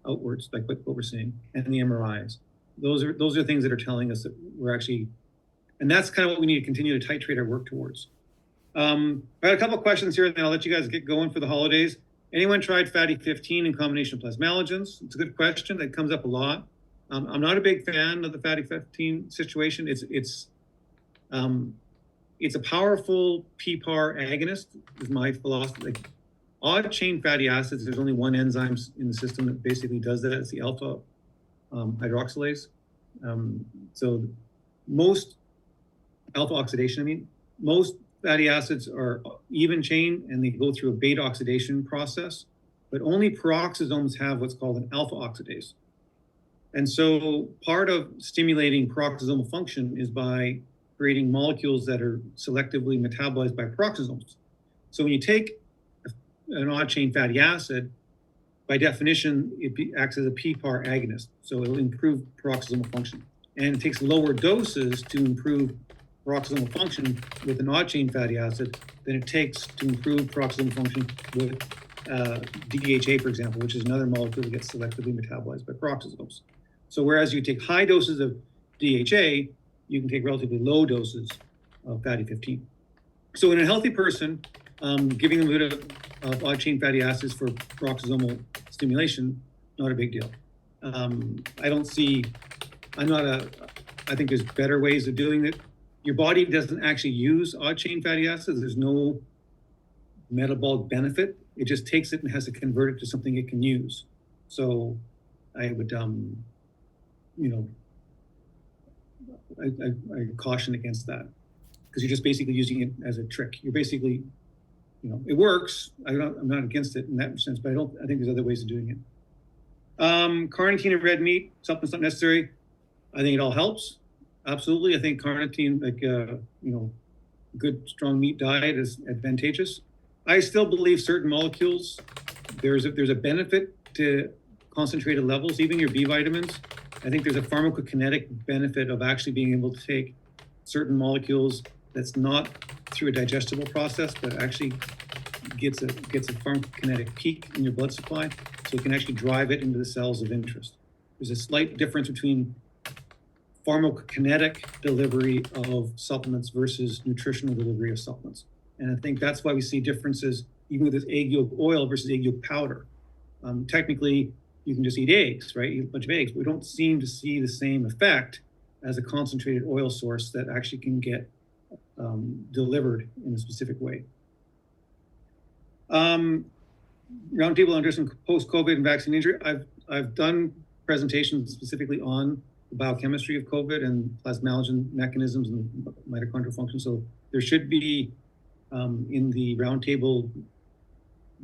outwards, like what we're seeing, and the MRIs. Those are things that are telling us that we're actually, and that's kind of what we need to continue to titrate our work towards. I had a couple of questions here, and then I'll let you guys get going for the holidays. Anyone tried fatty 15 in combination with plasmalogens? It's a good question that comes up a lot. I'm not a big fan of the fatty 15 situation. It's a powerful PPAR agonist, is my philosophy. Like odd chain fatty acids, there's only one enzyme in the system that basically does that. It's the alpha hydroxylase. So most alpha oxidation, most fatty acids are even chain and they go through a beta oxidation process, but only peroxisomes have what's called an alpha oxidase. And so part of stimulating peroxisomal function is by creating molecules that are selectively metabolized by peroxisomes. So when you take an odd chain fatty acid, by definition, it acts as a PPAR agonist. So it'll improve peroxisomal function. And it takes lower doses to improve peroxisomal function with an odd chain fatty acid than it takes to improve peroxisomal function with DHA, for example, which is another molecule that gets selectively metabolized by peroxisomes. So whereas you take high doses of DHA, you can take relatively low doses of fatty 15. So in a healthy person, giving them a bit of odd chain fatty acids for peroxisomal stimulation, not a big deal. I think there's better ways of doing it. Your body doesn't actually use odd chain fatty acids. There's no metabolic benefit. It just takes it and has to convert it to something it can use. So I would, I caution against that, because you're just basically using it as a trick. You're basically, it works. I'm not against it in that sense, but I think there's other ways of doing it. Carnitine and red meat, supplements not necessary. I think it all helps. Absolutely. I think carnitine, good strong meat diet is advantageous. I still believe certain molecules, there's a benefit to concentrated levels, even your B vitamins, I think there's a pharmacokinetic benefit of actually being able to take certain molecules that's not through a digestible process, but actually gets a pharmacokinetic peak in your blood supply, so it can actually drive it into the cells of interest. There's a slight difference between pharmacokinetic delivery of supplements versus nutritional delivery of supplements. And I think that's why we see differences even with this egg yolk oil versus egg yolk powder. Technically, you can just eat eggs, right? Eat a bunch of eggs, but we don't seem to see the same effect as a concentrated oil source that actually can get delivered in a specific way. Roundtable on addressing post-COVID and vaccine injury. I've done presentations specifically on the biochemistry of COVID and plasmalogen mechanisms and mitochondrial function. So there should be in the roundtable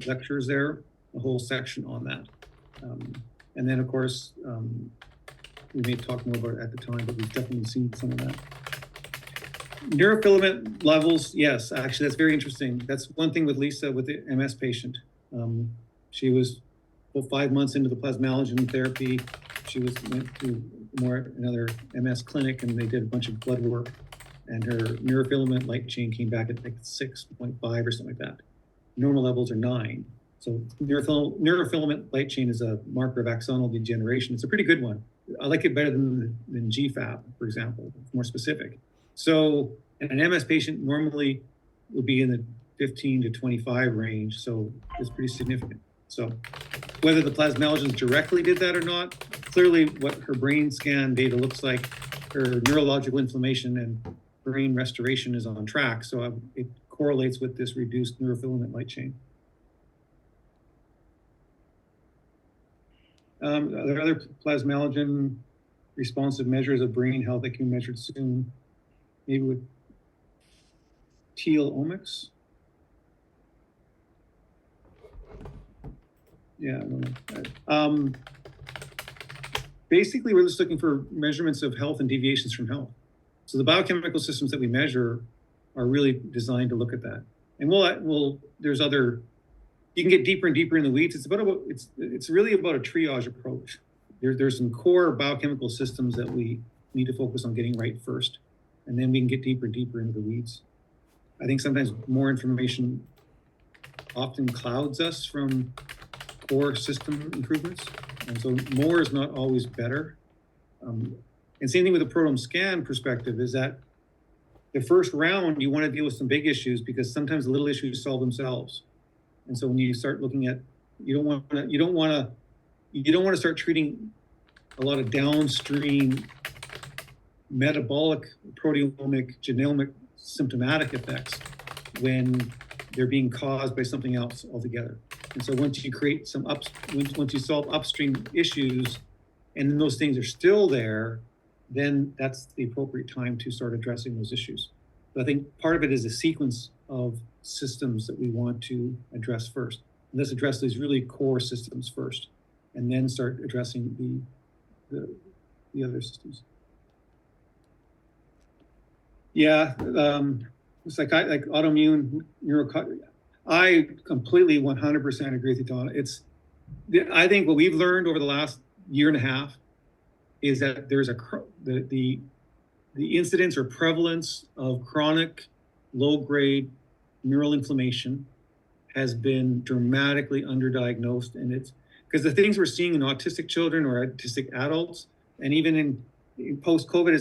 lectures there a whole section on that. And then of course, we may talk more about it at the time, but we've definitely seen some of that. Neurofilament levels, yes, actually that's very interesting. That's one thing with Lisa, with the MS patient. She was about 5 months into the plasmalogen therapy. She went to another MS clinic, and they did a bunch of blood work, and her neurofilament light chain came back at like 6.5 or something like that. Normal levels are 9. So neurofilament light chain is a marker of axonal degeneration. It's a pretty good one. I like it better than GFAP, for example. It's more specific. So an MS patient normally would be in the 15 to 25 range, so it's pretty significant. So whether the plasmalogens directly did that or not, clearly what her brain scan data looks like, her neurological inflammation and brain restoration is on track. So it correlates with this reduced neurofilament light chain. Are there other plasmalogen responsive measures of brain health that can be measured soon? Maybe with telomics? Yeah. Basically, we're just looking for measurements of health and deviations from health. So the biochemical systems that we measure are really designed to look at that. And there's other. You can get deeper and deeper in the weeds. It's really about a triage approach. There's some core biochemical systems that we need to focus on getting right first, and then we can get deeper and deeper into the weeds. I think sometimes more information often clouds us from core system improvements, and so more is not always better. And same thing with the proteome scan perspective is that the first round you want to deal with some big issues because sometimes the little issues solve themselves. And so when you start looking at, you don't want to start treating a lot of downstream metabolic, proteomic, genomic, symptomatic effects when they're being caused by something else altogether. And so once you create once you solve upstream issues, and then those things are still there, then that's the appropriate time to start addressing those issues. But I think part of it is a sequence of systems that we want to address first. And let's address these really core systems first, and then start addressing the other systems. Yeah, it's like autoimmune neuro. I completely 100% agree with you, Donna. I think what we've learned over the last year and a half is that there's the incidence or prevalence of chronic low-grade neural inflammation has been dramatically underdiagnosed, and it's because the things we're seeing in autistic children or autistic adults, and even in post-COVID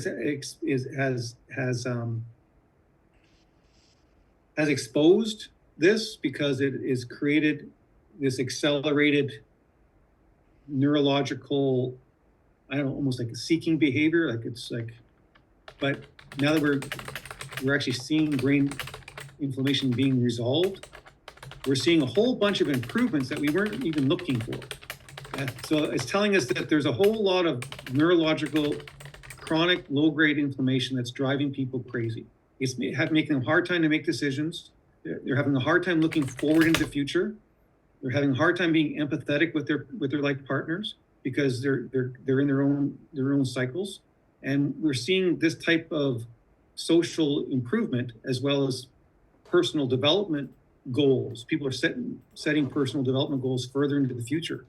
has exposed this because it has created this accelerated neurological, I don't know, almost like a seeking behavior. But now that we're actually seeing brain inflammation being resolved, we're seeing a whole bunch of improvements that we weren't even looking for. So it's telling us that there's a whole lot of neurological, chronic, low-grade inflammation that's driving people crazy. It's making them a hard time to make decisions. They're having a hard time looking forward into the future. They're having a hard time being empathetic with their life partners because they're in their own cycles. And we're seeing this type of social improvement as well as personal development goals. People are setting personal development goals further into the future.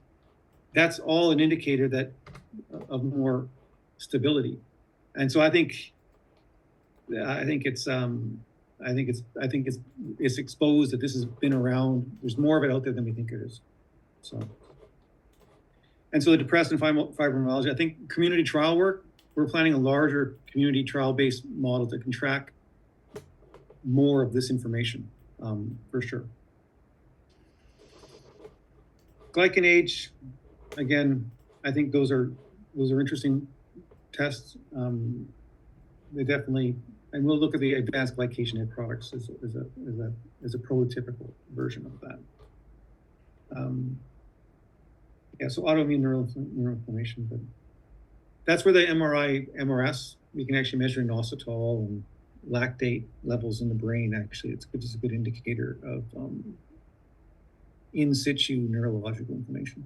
that's all an indicator that of more stability. And so I think it's exposed that this has been around. There's more of it out there than we think it is. So, and so the depressed and fibromyalgia, I think community trial work, we're planning a larger community trial-based model that can track more of this information, for sure. Glycan age, again, I think those are interesting tests. They definitely, and we'll look at the advanced glycation aid products as a prototypical version of that. Yeah, so autoimmune neuroinflammation, but that's where the MRS, we can actually measure inositol and lactate levels in the brain. Actually, it's a good indicator of in situ neurological inflammation.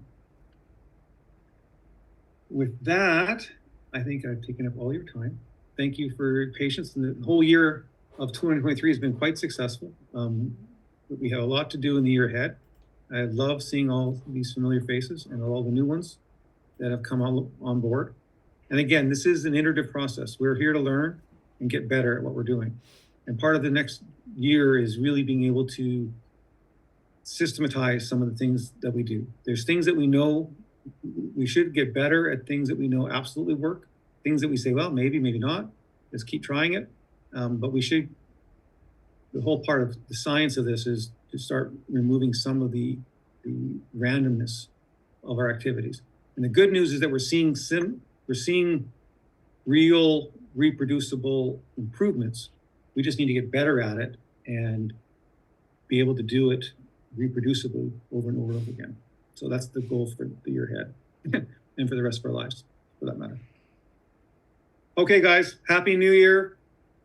With that, I think I've taken up all your time. Thank you for your patience. And the whole year of 2023 has been quite successful. We have a lot to do in the year ahead. I love seeing all these familiar faces and all the new ones that have come on board. And again, this is an iterative process. We're here to learn and get better at what we're doing. And part of the next year is really being able to systematize some of the things that we do. There's things that we know we should get better at, things that we know absolutely work, things that we say, well, maybe not. Let's keep trying it. But we should, the whole part of the science of this is to start removing some of the randomness of our activities. And the good news is that we're seeing real reproducible improvements. We just need to get better at it and be able to do it reproducibly over and over and over again. So that's the goal for the year ahead and for the rest of our lives, for that matter. Okay, guys, Happy New Year.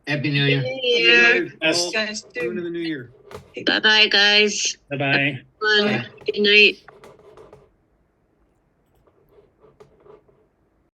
Happy New Year. All into the new year. Bye-bye, guys. Bye-bye. Good night.